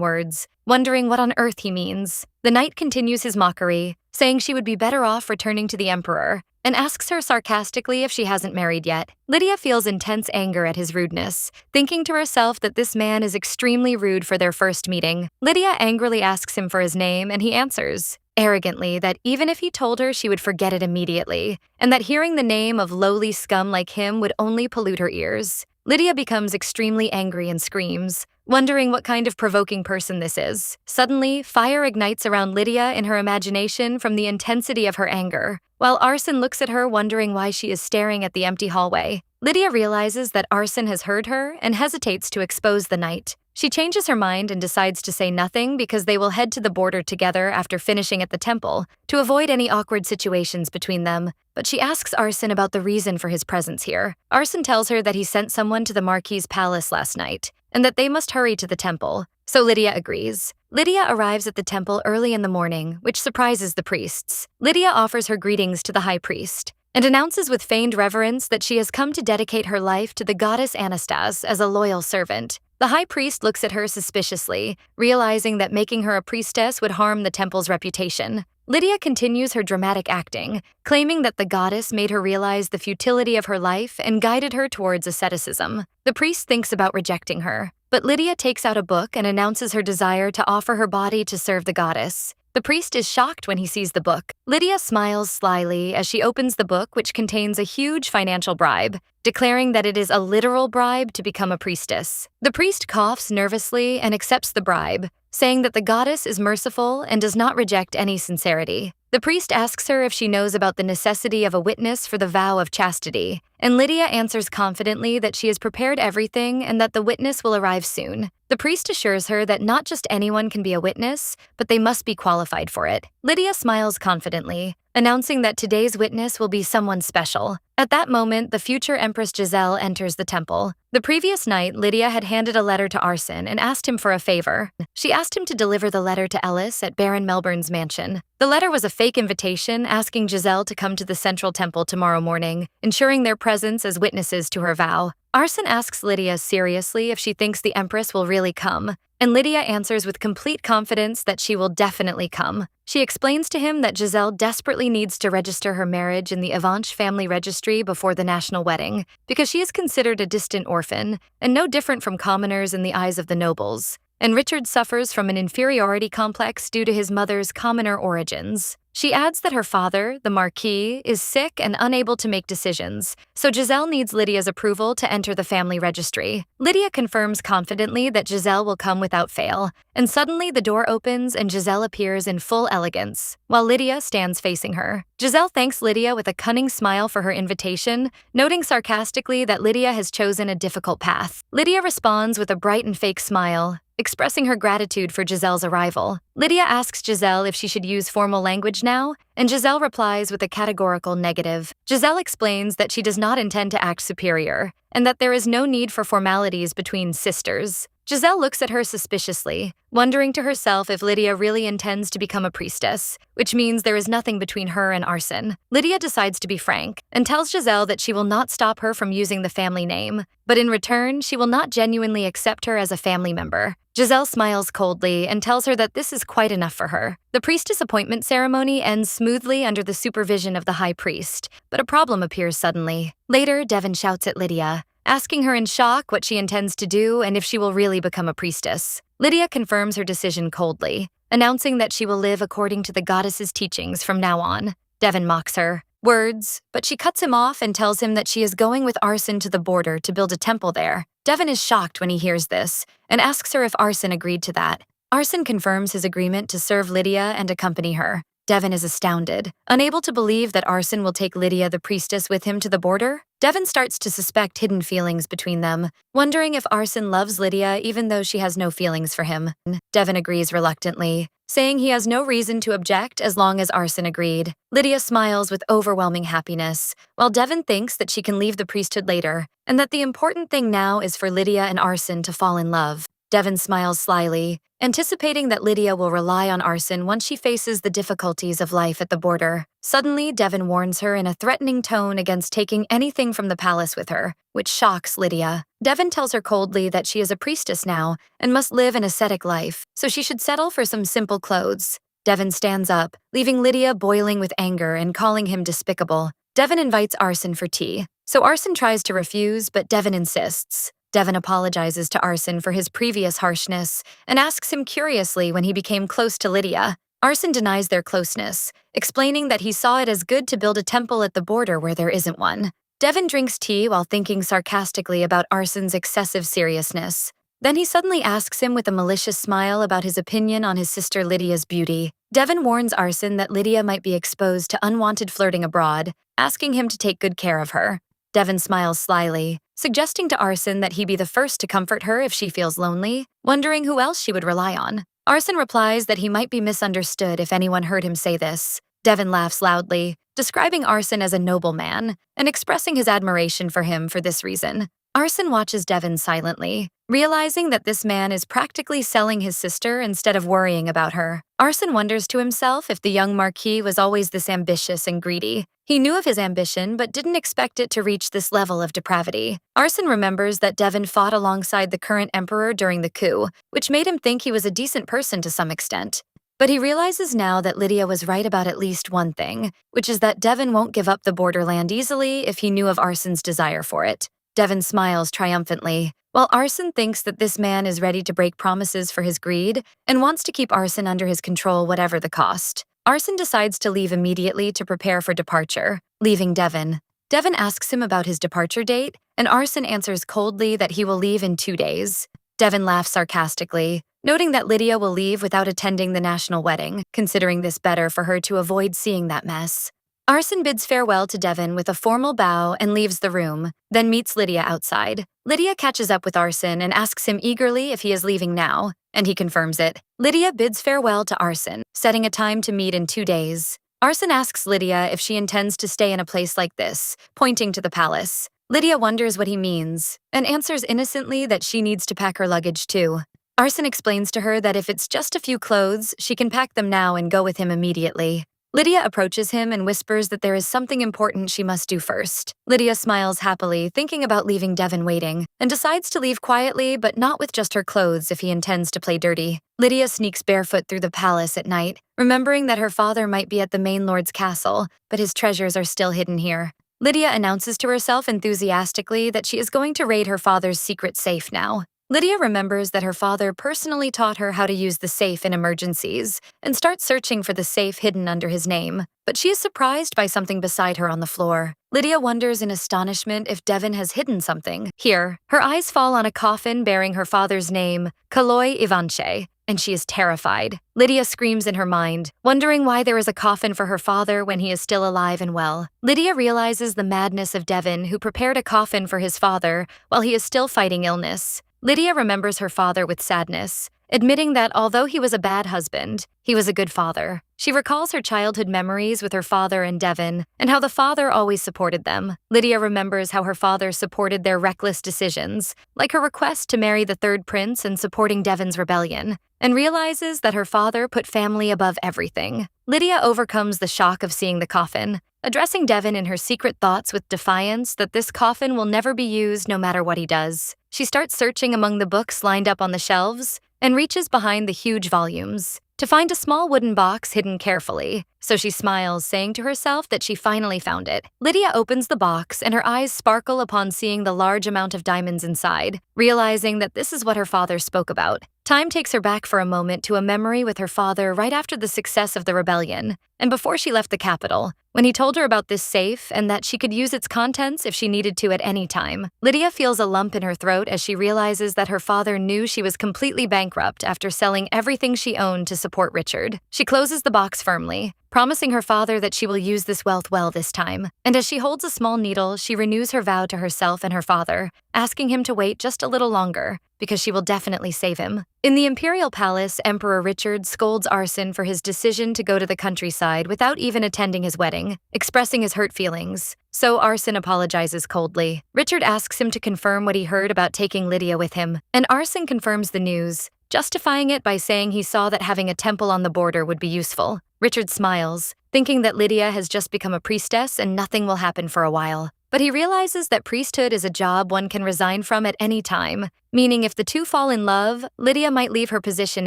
words, wondering what on earth he means. The knight continues his mockery, saying she would be better off returning to the emperor, and asks her sarcastically if she hasn't married yet. Lydia feels intense anger at his rudeness, thinking to herself that this man is extremely rude for their first meeting. Lydia angrily asks him for his name, and he answers, arrogantly, that even if he told her, she would forget it immediately, and that hearing the name of lowly scum like him would only pollute her ears. Lydia becomes extremely angry and screams, wondering what kind of provoking person this is. Suddenly, fire ignites around Lydia in her imagination from the intensity of her anger, while Arsène looks at her wondering why she is staring at the empty hallway. Lydia realizes that Arsène has heard her and hesitates to expose the knight. She changes her mind and decides to say nothing because they will head to the border together after finishing at the temple, to avoid any awkward situations between them. But she asks Arsène about the reason for his presence here. Arsène tells her that he sent someone to the Marquis's palace last night, and that they must hurry to the temple. So Lydia agrees. Lydia arrives at the temple early in the morning, which surprises the priests. Lydia offers her greetings to the high priest, and announces with feigned reverence that she has come to dedicate her life to the goddess Anastas as a loyal servant. The high priest looks at her suspiciously, realizing that making her a priestess would harm the temple's reputation. Lydia continues her dramatic acting, claiming that the goddess made her realize the futility of her life and guided her towards asceticism. The priest thinks about rejecting her, but Lydia takes out a book and announces her desire to offer her body to serve the goddess. The priest is shocked when he sees the book. Lydia smiles slyly as she opens the book, which contains a huge financial bribe, declaring that it is a literal bribe to become a priestess. The priest coughs nervously and accepts the bribe, saying that the goddess is merciful and does not reject any sincerity. The priest asks her if she knows about the necessity of a witness for the vow of chastity, and Lydia answers confidently that she has prepared everything and that the witness will arrive soon. The priest assures her that not just anyone can be a witness, but they must be qualified for it. Lydia smiles confidently, announcing that today's witness will be someone special. At that moment, the future Empress Giselle enters the temple. The previous night, Lydia had handed a letter to Arsène and asked him for a favor. She asked him to deliver the letter to Ellis at Baron Melbourne's mansion. The letter was a fake invitation asking Giselle to come to the central temple tomorrow morning, ensuring their presence as witnesses to her vow. Arsène asks Lydia seriously if she thinks the Empress will really come, and Lydia answers with complete confidence that she will definitely come. She explains to him that Giselle desperately needs to register her marriage in the Avanche family registry before the national wedding, because she is considered a distant orphan, and no different from commoners in the eyes of the nobles. And Richard suffers from an inferiority complex due to his mother's commoner origins. She adds that her father, the Marquis, is sick and unable to make decisions, so Giselle needs Lydia's approval to enter the family registry. Lydia confirms confidently that Giselle will come without fail, and suddenly the door opens and Giselle appears in full elegance, while Lydia stands facing her. Giselle thanks Lydia with a cunning smile for her invitation, noting sarcastically that Lydia has chosen a difficult path. Lydia responds with a bright and fake smile, expressing her gratitude for Giselle's arrival. Lydia asks Giselle if she should use formal language now, and Giselle replies with a categorical negative. Giselle explains that she does not intend to act superior, and that there is no need for formalities between sisters. Giselle looks at her suspiciously, wondering to herself if Lydia really intends to become a priestess, which means there is nothing between her and Arson. Lydia decides to be frank and tells Giselle that she will not stop her from using the family name, but in return, she will not genuinely accept her as a family member. Giselle smiles coldly and tells her that this is quite enough for her. The priestess appointment ceremony ends smoothly under the supervision of the high priest, but a problem appears suddenly. Later, Devon shouts at Lydia, asking her in shock what she intends to do and if she will really become a priestess. Lydia confirms her decision coldly, announcing that she will live according to the goddess's teachings from now on. Devon mocks her words, but she cuts him off and tells him that she is going with Arson to the border to build a temple there. Devon is shocked when he hears this and asks her if Arson agreed to that. Arson confirms his agreement to serve Lydia and accompany her. Devon is astounded, unable to believe that Arson will take Lydia the priestess with him to the border. Devon starts to suspect hidden feelings between them, wondering if Arson loves Lydia even though she has no feelings for him. Devon agrees reluctantly, saying he has no reason to object as long as Arson agreed. Lydia smiles with overwhelming happiness, while Devon thinks that she can leave the priesthood later, and that the important thing now is for Lydia and Arson to fall in love. Devon smiles slyly, anticipating that Lydia will rely on Arson once she faces the difficulties of life at the border. Suddenly, Devon warns her in a threatening tone against taking anything from the palace with her, which shocks Lydia. Devon tells her coldly that she is a priestess now and must live an ascetic life, so she should settle for some simple clothes. Devon stands up, leaving Lydia boiling with anger and calling him despicable. Devon invites Arson for tea, so Arson tries to refuse, but Devon insists. Devon apologizes to Arson for his previous harshness and asks him curiously when he became close to Lydia. Arson denies their closeness, explaining that he saw it as good to build a temple at the border where there isn't one. Devon drinks tea while thinking sarcastically about Arson's excessive seriousness. Then he suddenly asks him with a malicious smile about his opinion on his sister Lydia's beauty. Devon warns Arson that Lydia might be exposed to unwanted flirting abroad, asking him to take good care of her. Devon smiles slyly, suggesting to Arson that he be the first to comfort her if she feels lonely, wondering who else she would rely on. Arson replies that he might be misunderstood if anyone heard him say this. Devon laughs loudly, describing Arson as a noble man, and expressing his admiration for him for this reason. Arson watches Devon silently, realizing that this man is practically selling his sister instead of worrying about her. Arson wonders to himself if the young Marquis was always this ambitious and greedy. He knew of his ambition but didn't expect it to reach this level of depravity. Arson remembers that Devon fought alongside the current emperor during the coup, which made him think he was a decent person to some extent. But he realizes now that Lydia was right about at least one thing, which is that Devon won't give up the borderland easily if he knew of Arson's desire for it. Devon smiles triumphantly, while Arson thinks that this man is ready to break promises for his greed and wants to keep Arson under his control whatever the cost. Arson decides to leave immediately to prepare for departure, leaving Devon. Devon asks him about his departure date, and Arson answers coldly that he will leave in 2 days. Devon laughs sarcastically, noting that Lydia will leave without attending the national wedding, considering this better for her to avoid seeing that mess. Arson bids farewell to Devon with a formal bow and leaves the room, then meets Lydia outside. Lydia catches up with Arson and asks him eagerly if he is leaving now, and he confirms it. Lydia bids farewell to Arson, setting a time to meet in 2 days. Arson asks Lydia if she intends to stay in a place like this, pointing to the palace. Lydia wonders what he means, and answers innocently that she needs to pack her luggage too. Arson explains to her that if it's just a few clothes, she can pack them now and go with him immediately. Lydia approaches him and whispers that there is something important she must do first. Lydia smiles happily, thinking about leaving Devon waiting, and decides to leave quietly but not with just her clothes if he intends to play dirty. Lydia sneaks barefoot through the palace at night, remembering that her father might be at the main lord's castle, but his treasures are still hidden here. Lydia announces to herself enthusiastically that she is going to raid her father's secret safe now. Lydia remembers that her father personally taught her how to use the safe in emergencies and starts searching for the safe hidden under his name, but she is surprised by something beside her on the floor. Lydia wonders in astonishment if Devon has hidden something. Here, her eyes fall on a coffin bearing her father's name, Kaloi Ivanche, and she is terrified. Lydia screams in her mind, wondering why there is a coffin for her father when he is still alive and well. Lydia realizes the madness of Devon, who prepared a coffin for his father while he is still fighting illness. Lydia remembers her father with sadness, admitting that although he was a bad husband, he was a good father. She recalls her childhood memories with her father and Devon, and how the father always supported them. Lydia remembers how her father supported their reckless decisions, like her request to marry the third prince and supporting Devon's rebellion, and realizes that her father put family above everything. Lydia overcomes the shock of seeing the coffin, addressing Devon in her secret thoughts with defiance that this coffin will never be used no matter what he does. She starts searching among the books lined up on the shelves and reaches behind the huge volumes to find a small wooden box hidden carefully. So she smiles, saying to herself that she finally found it. Lydia opens the box and her eyes sparkle upon seeing the large amount of diamonds inside, realizing that this is what her father spoke about. Time takes her back for a moment to a memory with her father right after the success of the rebellion, and before she left the capital, when he told her about this safe and that she could use its contents if she needed to at any time. Lydia feels a lump in her throat as she realizes that her father knew she was completely bankrupt after selling everything she owned to support Richard. She closes the box firmly, promising her father that she will use this wealth well this time. And as she holds a small needle, she renews her vow to herself and her father, asking him to wait just a little longer, because she will definitely save him. In the Imperial Palace, Emperor Richard scolds Arsene for his decision to go to the countryside without even attending his wedding, expressing his hurt feelings. So Arsene apologizes coldly. Richard asks him to confirm what he heard about taking Lydia with him, and Arsene confirms the news, justifying it by saying he saw that having a temple on the border would be useful. Richard smiles, thinking that Lydia has just become a priestess and nothing will happen for a while. But he realizes that priesthood is a job one can resign from at any time, meaning if the two fall in love, Lydia might leave her position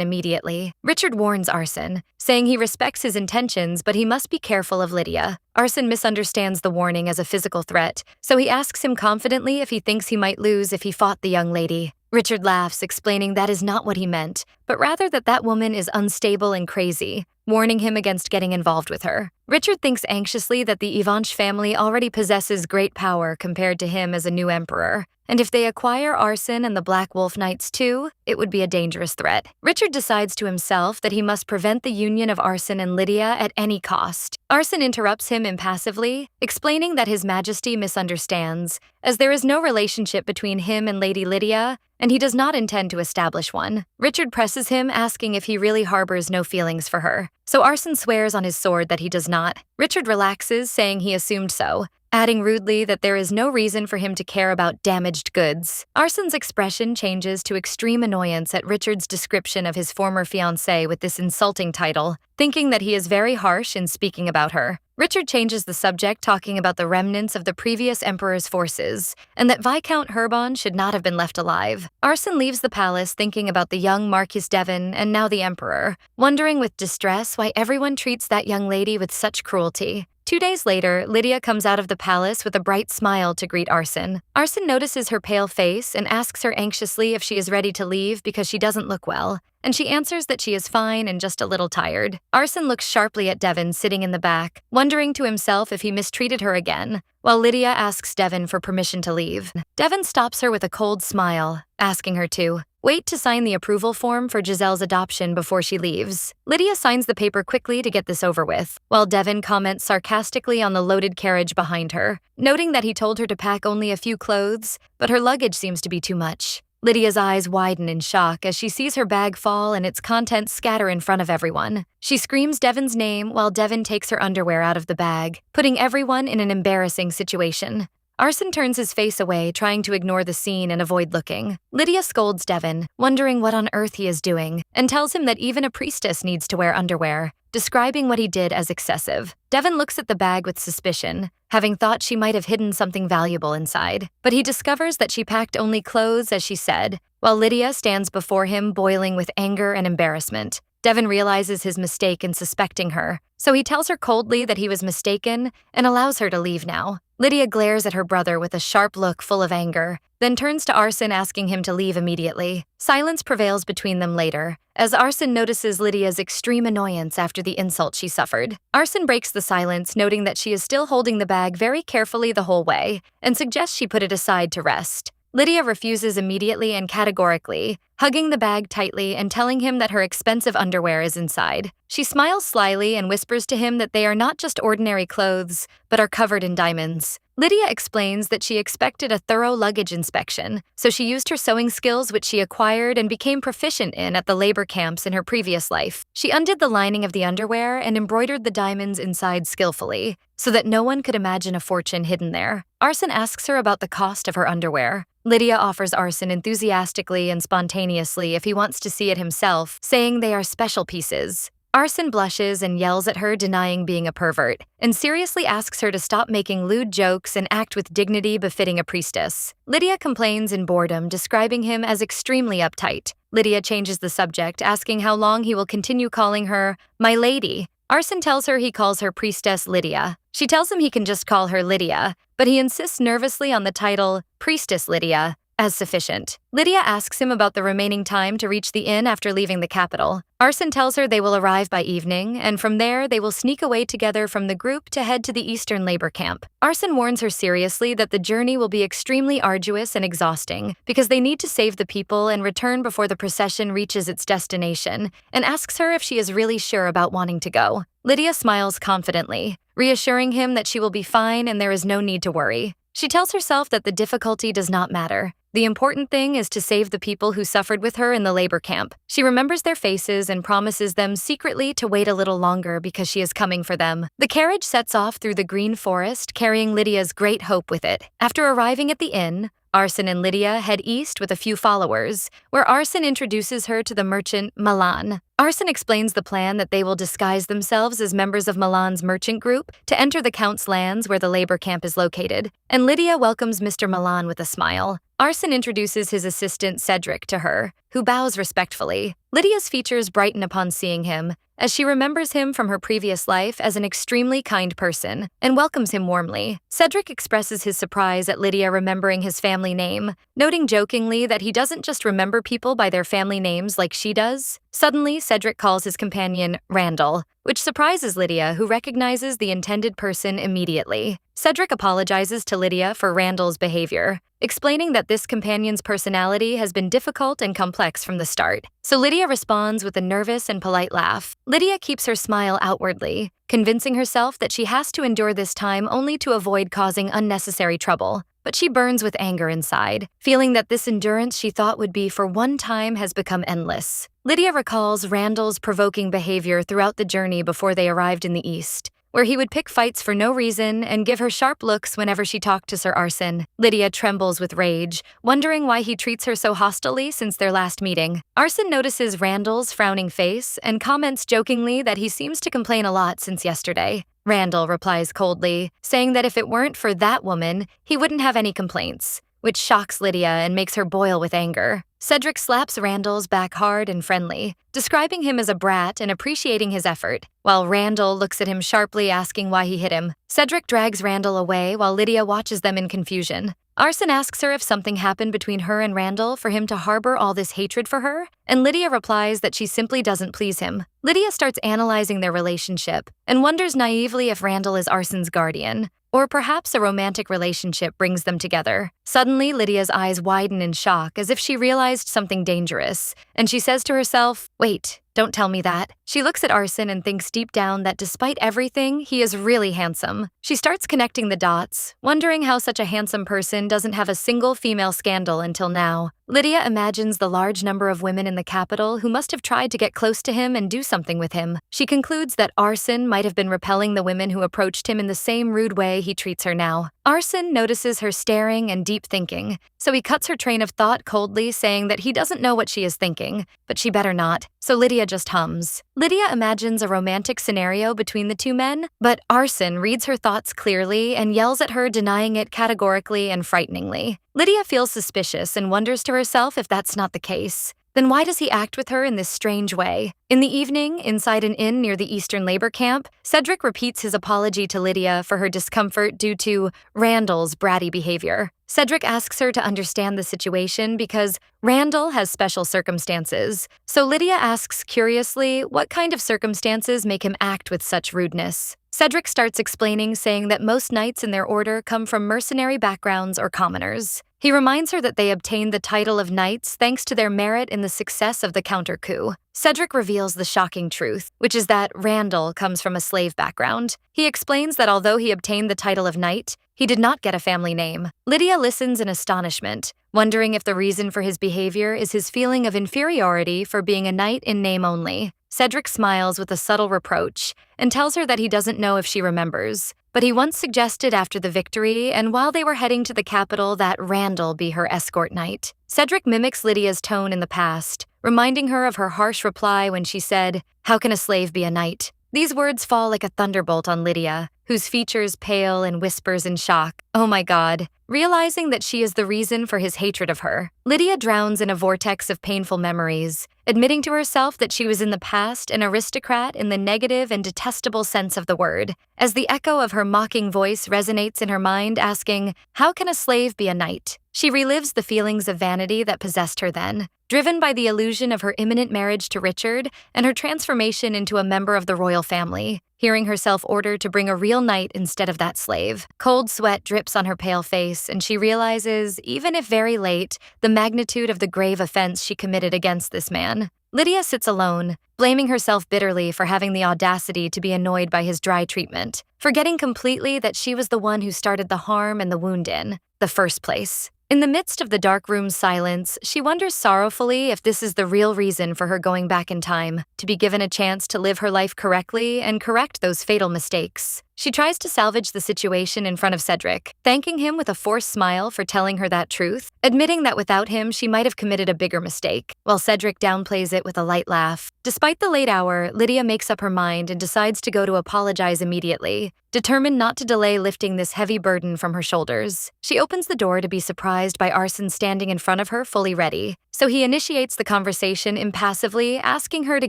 immediately. Richard warns Arsene, saying he respects his intentions, but he must be careful of Lydia. Arsene misunderstands the warning as a physical threat, so he asks him confidently if he thinks he might lose if he fought the young lady. Richard laughs, explaining that is not what he meant, but rather that woman is unstable and crazy, warning him against getting involved with her. Richard thinks anxiously that the Ivanche family already possesses great power compared to him as a new emperor, and if they acquire Arsene and the Black Wolf Knights too, it would be a dangerous threat. Richard decides to himself that he must prevent the union of Arsene and Lydia at any cost. Arsene interrupts him impassively, explaining that His Majesty misunderstands, as there is no relationship between him and Lady Lydia, and he does not intend to establish one. Richard presses him, asking if he really harbors no feelings for her. So Arsene swears on his sword that he does not. Richard relaxes, saying he assumed so, adding rudely that there is no reason for him to care about damaged goods. Arsene's expression changes to extreme annoyance at Richard's description of his former fiancée with this insulting title, thinking that he is very harsh in speaking about her. Richard changes the subject, talking about the remnants of the previous emperor's forces, and that Viscount Herbon should not have been left alive. Arsene leaves the palace thinking about the young Marquis Devon and now the emperor, wondering with distress why everyone treats that young lady with such cruelty. 2 days later, Lydia comes out of the palace with a bright smile to greet Arsene. Arsene notices her pale face and asks her anxiously if she is ready to leave because she doesn't look well, and she answers that she is fine and just a little tired. Arsene looks sharply at Devon sitting in the back, wondering to himself if he mistreated her again, while Lydia asks Devon for permission to leave. Devon stops her with a cold smile, asking her to wait to sign the approval form for Giselle's adoption before she leaves. Lydia signs the paper quickly to get this over with, while Devon comments sarcastically on the loaded carriage behind her, noting that he told her to pack only a few clothes, but her luggage seems to be too much. Lydia's eyes widen in shock as she sees her bag fall and its contents scatter in front of everyone. She screams Devon's name while Devon takes her underwear out of the bag, putting everyone in an embarrassing situation. Arsene turns his face away, trying to ignore the scene and avoid looking. Lydia scolds Devon, wondering what on earth he is doing, and tells him that even a priestess needs to wear underwear, describing what he did as excessive. Devon looks at the bag with suspicion, having thought she might have hidden something valuable inside, but he discovers that she packed only clothes as she said, while Lydia stands before him boiling with anger and embarrassment. Devon realizes his mistake in suspecting her, so he tells her coldly that he was mistaken and allows her to leave now. Lydia glares at her brother with a sharp look full of anger, then turns to Arsene asking him to leave immediately. Silence prevails between them later, as Arsene notices Lydia's extreme annoyance after the insult she suffered. Arsene breaks the silence, noting that she is still holding the bag very carefully the whole way, and suggests she put it aside to rest. Lydia refuses immediately and categorically, hugging the bag tightly and telling him that her expensive underwear is inside. She smiles slyly and whispers to him that they are not just ordinary clothes, but are covered in diamonds. Lydia explains that she expected a thorough luggage inspection, so she used her sewing skills which she acquired and became proficient in at the labor camps in her previous life. She undid the lining of the underwear and embroidered the diamonds inside skillfully, so that no one could imagine a fortune hidden there. Arson asks her about the cost of her underwear. Lydia offers Arson enthusiastically and spontaneously if he wants to see it himself, saying they are special pieces. Arson blushes and yells at her, denying being a pervert, and seriously asks her to stop making lewd jokes and act with dignity befitting a priestess. Lydia complains in boredom, describing him as extremely uptight. Lydia changes the subject, asking how long he will continue calling her "my lady." Arson tells her he calls her Priestess Lydia. She tells him he can just call her Lydia, but he insists nervously on the title Priestess Lydia as sufficient. Lydia asks him about the remaining time to reach the inn after leaving the capital. Arson tells her they will arrive by evening, and from there they will sneak away together from the group to head to the Eastern labor camp. Arson warns her seriously that the journey will be extremely arduous and exhausting because they need to save the people and return before the procession reaches its destination, and asks her if she is really sure about wanting to go. Lydia smiles confidently, reassuring him that she will be fine and there is no need to worry. She tells herself that the difficulty does not matter. The important thing is to save the people who suffered with her in the labor camp. She remembers their faces and promises them secretly to wait a little longer because she is coming for them. The carriage sets off through the green forest, carrying Lydia's great hope with it. After arriving at the inn, Arson and Lydia head east with a few followers, where Arson introduces her to the merchant Milan. Arson explains the plan that they will disguise themselves as members of Milan's merchant group to enter the Count's lands where the labor camp is located, and Lydia welcomes Mr. Milan with a smile. Arson introduces his assistant Cedric to her, who bows respectfully. Lydia's features brighten upon seeing him, as she remembers him from her previous life as an extremely kind person, and welcomes him warmly. Cedric expresses his surprise at Lydia remembering his family name, noting jokingly that he doesn't just remember people by their family names like she does. Suddenly, Cedric calls his companion Randall, which surprises Lydia, who recognizes the intended person immediately. Cedric apologizes to Lydia for Randall's behavior, explaining that this companion's personality has been difficult and complex from the start. So Lydia responds with a nervous and polite laugh. Lydia keeps her smile outwardly, convincing herself that she has to endure this time only to avoid causing unnecessary trouble. But she burns with anger inside, feeling that this endurance she thought would be for one time has become endless. Lydia recalls Randall's provoking behavior throughout the journey before they arrived in the East, where he would pick fights for no reason and give her sharp looks whenever she talked to Sir Arson. Lydia trembles with rage, wondering why he treats her so hostilely since their last meeting. Arson notices Randall's frowning face and comments jokingly that he seems to complain a lot since yesterday. Randall replies coldly, saying that if it weren't for that woman, he wouldn't have any complaints, which shocks Lydia and makes her boil with anger. Cedric slaps Randall's back hard and friendly, describing him as a brat and appreciating his effort, while Randall looks at him sharply, asking why he hit him. Cedric drags Randall away while Lydia watches them in confusion. Arson asks her if something happened between her and Randall for him to harbor all this hatred for her, and Lydia replies that she simply doesn't please him. Lydia starts analyzing their relationship and wonders naively if Randall is Arson's guardian, or perhaps a romantic relationship brings them together. Suddenly, Lydia's eyes widen in shock as if she realized something dangerous, and she says to herself, "Wait, don't tell me that." She looks at Arson and thinks deep down that despite everything, he is really handsome. She starts connecting the dots, wondering how such a handsome person doesn't have a single female scandal until now. Lydia imagines the large number of women in the capital who must have tried to get close to him and do something with him. She concludes that Arson might have been repelling the women who approached him in the same rude way he treats her now. Arson notices her staring and deep thinking, so he cuts her train of thought coldly, saying that he doesn't know what she is thinking, but she better not, so Lydia just hums. Lydia imagines a romantic scenario between the two men, but Arson reads her thoughts clearly and yells at her, denying it categorically and frighteningly. Lydia feels suspicious and wonders to herself if that's not the case. Then why does he act with her in this strange way? In the evening, inside an inn near the Eastern labor camp, Cedric repeats his apology to Lydia for her discomfort due to Randall's bratty behavior. Cedric asks her to understand the situation because Randall has special circumstances. So Lydia asks curiously what kind of circumstances make him act with such rudeness. Cedric starts explaining, saying that most knights in their order come from mercenary backgrounds or commoners. He reminds her that they obtained the title of knights thanks to their merit in the success of the counter-coup. Cedric reveals the shocking truth, which is that Randall comes from a slave background. He explains that although he obtained the title of knight, he did not get a family name. Lydia listens in astonishment, wondering if the reason for his behavior is his feeling of inferiority for being a knight in name only. Cedric smiles with a subtle reproach and tells her that he doesn't know if she remembers, but he once suggested after the victory and while they were heading to the capital that Randall be her escort knight. Cedric mimics Lydia's tone in the past, reminding her of her harsh reply when she said, "How can a slave be a knight?" These words fall like a thunderbolt on Lydia, whose features pale and whispers in shock, "Oh my God." Realizing that she is the reason for his hatred of her, Lydia drowns in a vortex of painful memories, admitting to herself that she was in the past an aristocrat in the negative and detestable sense of the word, as the echo of her mocking voice resonates in her mind asking, "How can a slave be a knight?" She relives the feelings of vanity that possessed her then, driven by the illusion of her imminent marriage to Richard and her transformation into a member of the royal family. Hearing herself ordered to bring a real knight instead of that slave, cold sweat drips on her pale face, and she realizes, even if very late, the magnitude of the grave offense she committed against this man. Lydia sits alone, blaming herself bitterly for having the audacity to be annoyed by his dry treatment, forgetting completely that she was the one who started the harm and the wound in the first place. In the midst of the dark room's silence, she wonders sorrowfully if this is the real reason for her going back in time, to be given a chance to live her life correctly and correct those fatal mistakes. She tries to salvage the situation in front of Cedric, thanking him with a forced smile for telling her that truth, admitting that without him she might have committed a bigger mistake, while Cedric downplays it with a light laugh. Despite the late hour, Lydia makes up her mind and decides to go to apologize immediately, determined not to delay lifting this heavy burden from her shoulders. She opens the door to be surprised by Arson standing in front of her fully ready, so he initiates the conversation impassively, asking her to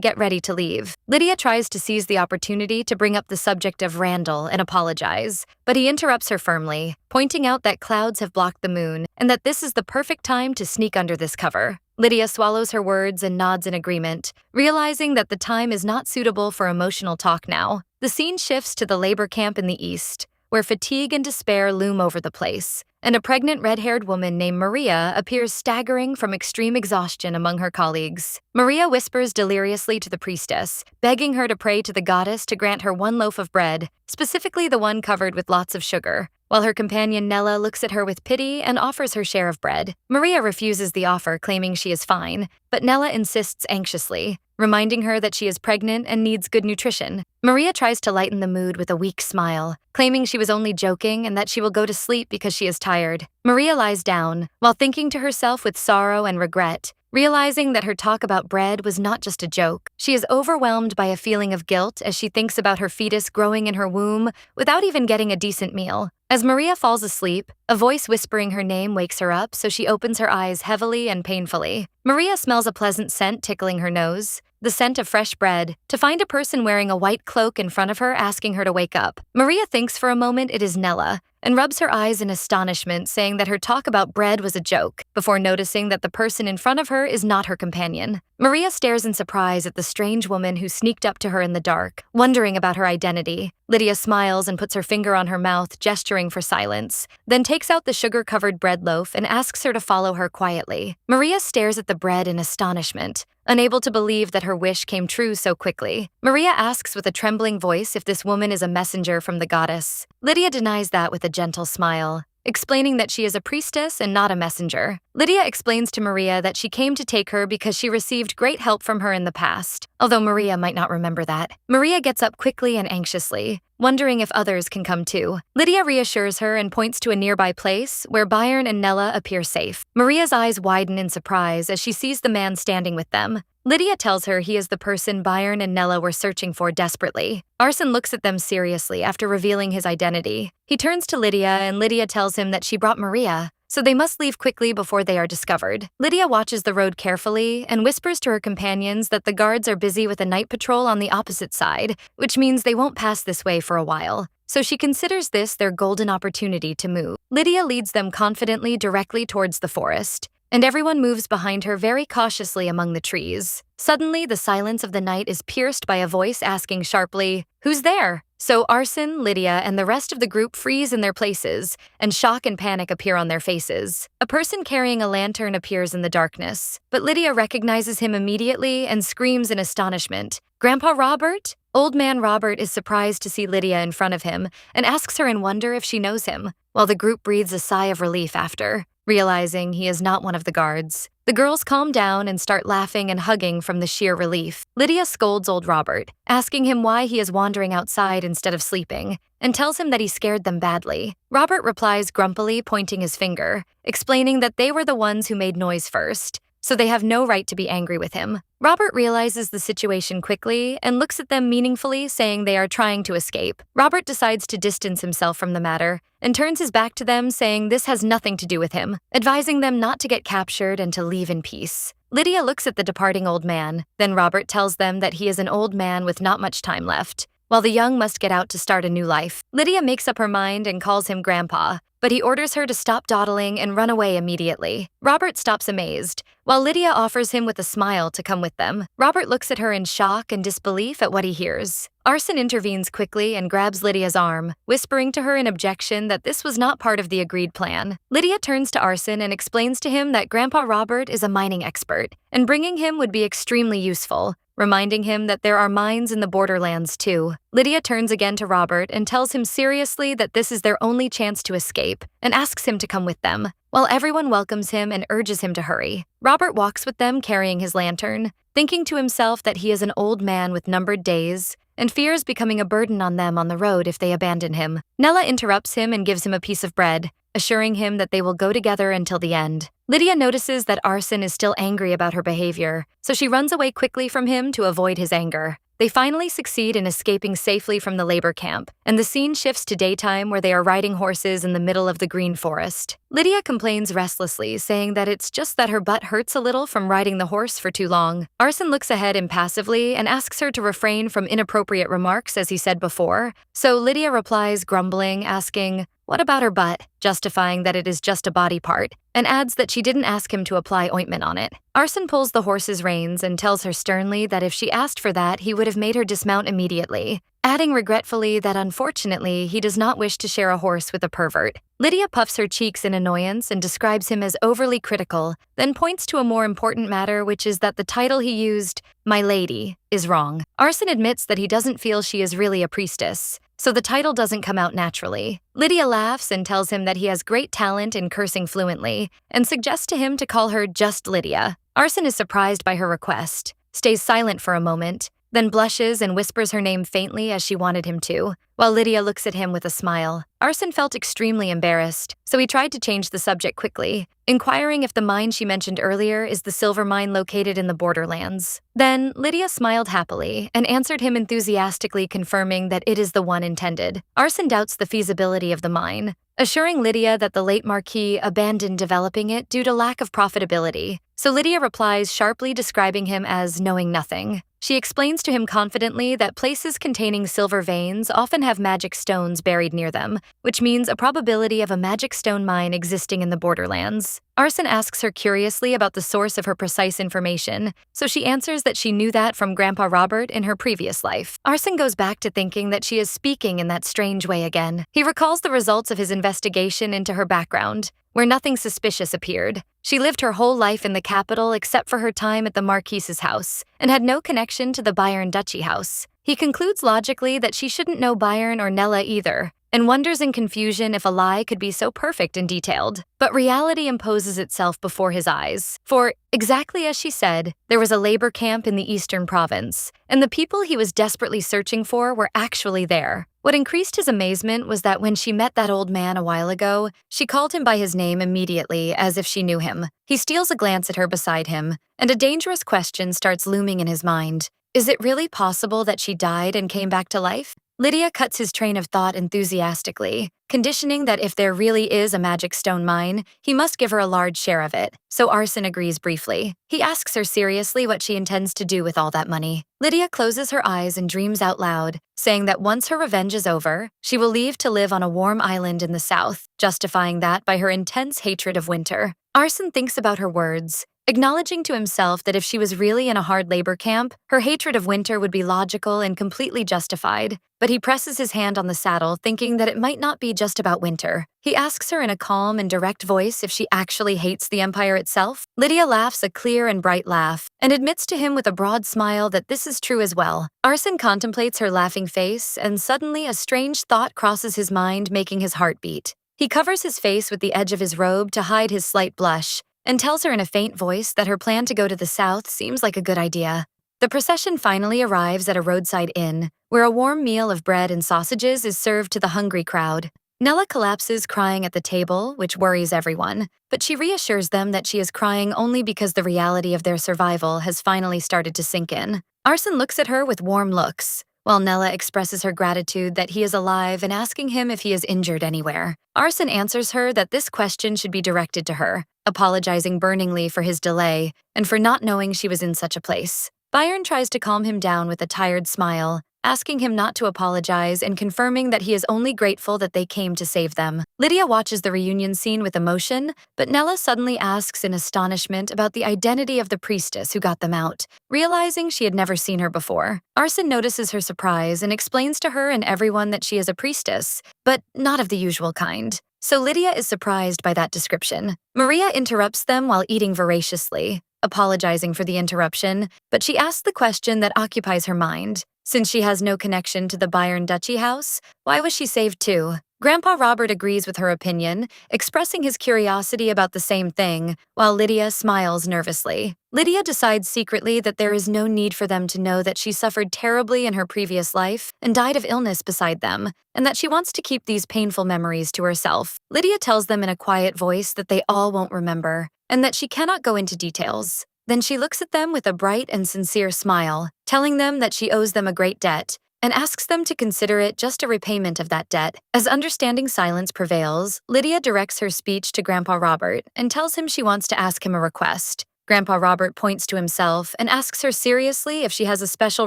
get ready to leave. Lydia tries to seize the opportunity to bring up the subject of Randall and apologize, but he interrupts her firmly, pointing out that clouds have blocked the moon and that this is the perfect time to sneak under this cover. Lydia swallows her words and nods in agreement, realizing that the time is not suitable for emotional talk now. The scene shifts to the labor camp in the east, where fatigue and despair loom over the place, and a pregnant red-haired woman named Maria appears staggering from extreme exhaustion among her colleagues. Maria whispers deliriously to the priestess, begging her to pray to the goddess to grant her one loaf of bread, specifically the one covered with lots of sugar, while her companion Nella looks at her with pity and offers her share of bread. Maria refuses the offer, claiming she is fine, but Nella insists anxiously, reminding her that she is pregnant and needs good nutrition. Maria tries to lighten the mood with a weak smile, claiming she was only joking and that she will go to sleep because she is tired. Maria lies down, while thinking to herself with sorrow and regret, realizing that her talk about bread was not just a joke. She is overwhelmed by a feeling of guilt as she thinks about her fetus growing in her womb without even getting a decent meal. As Maria falls asleep, a voice whispering her name wakes her up, so she opens her eyes heavily and painfully. Maria smells a pleasant scent tickling her nose, the scent of fresh bread, to find a person wearing a white cloak in front of her asking her to wake up. Maria thinks for a moment it is Nella, and rubs her eyes in astonishment, saying that her talk about bread was a joke, before noticing that the person in front of her is not her companion. Maria stares in surprise at the strange woman who sneaked up to her in the dark, wondering about her identity. Lydia smiles and puts her finger on her mouth, gesturing for silence, then takes out the sugar-covered bread loaf and asks her to follow her quietly. Maria stares at the bread in astonishment, unable to believe that her wish came true so quickly. Maria asks with a trembling voice if this woman is a messenger from the goddess. Lydia denies that with a gentle smile, explaining that she is a priestess and not a messenger. Lydia explains to Maria that she came to take her because she received great help from her in the past, although Maria might not remember that. Maria gets up quickly and anxiously, wondering if others can come too. Lydia reassures her and points to a nearby place where Byron and Nella appear safe. Maria's eyes widen in surprise as she sees the man standing with them. Lydia tells her he is the person Byron and Nella were searching for desperately. Arson looks at them seriously after revealing his identity. He turns to Lydia and Lydia tells him that she brought Maria, so they must leave quickly before they are discovered. Lydia watches the road carefully and whispers to her companions that the guards are busy with a night patrol on the opposite side, which means they won't pass this way for a while. So she considers this their golden opportunity to move. Lydia leads them confidently directly towards the forest, and everyone moves behind her very cautiously among the trees. Suddenly, the silence of the night is pierced by a voice asking sharply, "Who's there?" So Arson, Lydia, and the rest of the group freeze in their places, and shock and panic appear on their faces. A person carrying a lantern appears in the darkness, but Lydia recognizes him immediately and screams in astonishment. Grandpa Robert? Old man Robert is surprised to see Lydia in front of him and asks her in wonder if she knows him, while the group breathes a sigh of relief after, realizing he is not one of the guards. The girls calm down and start laughing and hugging from the sheer relief. Lydia scolds old Robert, asking him why he is wandering outside instead of sleeping, and tells him that he scared them badly. Robert replies grumpily, pointing his finger, explaining that they were the ones who made noise first, so they have no right to be angry with him. Robert realizes the situation quickly and looks at them meaningfully, saying they are trying to escape. Robert decides to distance himself from the matter and turns his back to them, saying this has nothing to do with him, advising them not to get captured and to leave in peace. Lydia looks at the departing old man, then Robert tells them that he is an old man with not much time left, while the young must get out to start a new life. Lydia makes up her mind and calls him Grandpa, but he orders her to stop dawdling and run away immediately. Robert stops amazed, while Lydia offers him with a smile to come with them. Robert looks at her in shock and disbelief at what he hears. Arson intervenes quickly and grabs Lydia's arm, whispering to her in objection that this was not part of the agreed plan. Lydia turns to Arson and explains to him that Grandpa Robert is a mining expert, and bringing him would be extremely useful, reminding him that there are mines in the borderlands too. Lydia turns again to Robert and tells him seriously that this is their only chance to escape, and asks him to come with them, while everyone welcomes him and urges him to hurry. Robert walks with them carrying his lantern, thinking to himself that he is an old man with numbered days, and fears becoming a burden on them on the road if they abandon him. Nella interrupts him and gives him a piece of bread, assuring him that they will go together until the end. Lydia notices that Arson is still angry about her behavior, so she runs away quickly from him to avoid his anger. They finally succeed in escaping safely from the labor camp, and the scene shifts to daytime where they are riding horses in the middle of the green forest. Lydia complains restlessly, saying that it's just that her butt hurts a little from riding the horse for too long. Arson looks ahead impassively and asks her to refrain from inappropriate remarks as he said before, so Lydia replies grumbling, asking, "What about her butt?" justifying that it is just a body part, and adds that she didn't ask him to apply ointment on it. Arson pulls the horse's reins and tells her sternly that if she asked for that, he would have made her dismount immediately, adding regretfully that unfortunately he does not wish to share a horse with a pervert. Lydia puffs her cheeks in annoyance and describes him as overly critical, then points to a more important matter, which is that the title he used, "My Lady," is wrong. Arson admits that he doesn't feel she is really a priestess, so the title doesn't come out naturally. Lydia laughs and tells him that he has great talent in cursing fluently, and suggests to him to call her just Lydia. Arson is surprised by her request, stays silent for a moment, then blushes and whispers her name faintly as she wanted him to, while Lydia looks at him with a smile. Arson felt extremely embarrassed, so he tried to change the subject quickly, inquiring if the mine she mentioned earlier is the silver mine located in the borderlands. Then, Lydia smiled happily and answered him enthusiastically, confirming that it is the one intended. Arson doubts the feasibility of the mine, assuring Lydia that the late Marquis abandoned developing it due to lack of profitability, so Lydia replies sharply, describing him as knowing nothing. She explains to him confidently that places containing silver veins often have magic stones buried near them, which means a probability of a magic stone mine existing in the borderlands. Arson asks her curiously about the source of her precise information, so she answers that she knew that from Grandpa Robert in her previous life. Arson goes back to thinking that she is speaking in that strange way again. He recalls the results of his investigation into her background, where nothing suspicious appeared. She lived her whole life in the capital except for her time at the Marquise's house, and had no connection to the Bayern Duchy house. He concludes logically that she shouldn't know Bayern or Nella either, and wonders in confusion if a lie could be so perfect and detailed. But reality imposes itself before his eyes. For, exactly as she said, there was a labor camp in the eastern province, and the people he was desperately searching for were actually there. What increased his amazement was that when she met that old man a while ago, she called him by his name immediately, as if she knew him. He steals a glance at her beside him, and a dangerous question starts looming in his mind. Is it really possible that she died and came back to life? Lydia cuts his train of thought enthusiastically, conditioning that if there really is a magic stone mine, he must give her a large share of it, so Arson agrees briefly. He asks her seriously what she intends to do with all that money. Lydia closes her eyes and dreams out loud, saying that once her revenge is over, she will leave to live on a warm island in the south, justifying that by her intense hatred of winter. Arson thinks about her words, acknowledging to himself that if she was really in a hard labor camp, her hatred of winter would be logical and completely justified. But he presses his hand on the saddle, thinking that it might not be just about winter. He asks her in a calm and direct voice if she actually hates the empire itself. Lydia laughs a clear and bright laugh, and admits to him with a broad smile that this is true as well. Arson contemplates her laughing face, and suddenly a strange thought crosses his mind, making his heart beat. He covers his face with the edge of his robe to hide his slight blush, and tells her in a faint voice that her plan to go to the south seems like a good idea. The procession finally arrives at a roadside inn, where a warm meal of bread and sausages is served to the hungry crowd. Nella collapses crying at the table, which worries everyone, but she reassures them that she is crying only because the reality of their survival has finally started to sink in. Arson looks at her with warm looks, while Nella expresses her gratitude that he is alive and asking him if he is injured anywhere. Arson answers her that this question should be directed to her, apologizing burningly for his delay and for not knowing she was in such a place. Byron tries to calm him down with a tired smile, asking him not to apologize and confirming that he is only grateful that they came to save them. Lydia watches the reunion scene with emotion, but Nella suddenly asks in astonishment about the identity of the priestess who got them out, realizing she had never seen her before. Arson notices her surprise and explains to her and everyone that she is a priestess, but not of the usual kind. So Lydia is surprised by that description. Maria interrupts them while eating voraciously, apologizing for the interruption, but she asks the question that occupies her mind. Since she has no connection to the Byron Duchy house, why was she saved too? Grandpa Robert agrees with her opinion, expressing his curiosity about the same thing, while Lydia smiles nervously. Lydia decides secretly that there is no need for them to know that she suffered terribly in her previous life and died of illness beside them, and that she wants to keep these painful memories to herself. Lydia tells them in a quiet voice that they all won't remember, and that she cannot go into details. Then she looks at them with a bright and sincere smile, telling them that she owes them a great debt, and asks them to consider it just a repayment of that debt. As understanding silence prevails, Lydia directs her speech to Grandpa Robert and tells him she wants to ask him a request. Grandpa Robert points to himself and asks her seriously if she has a special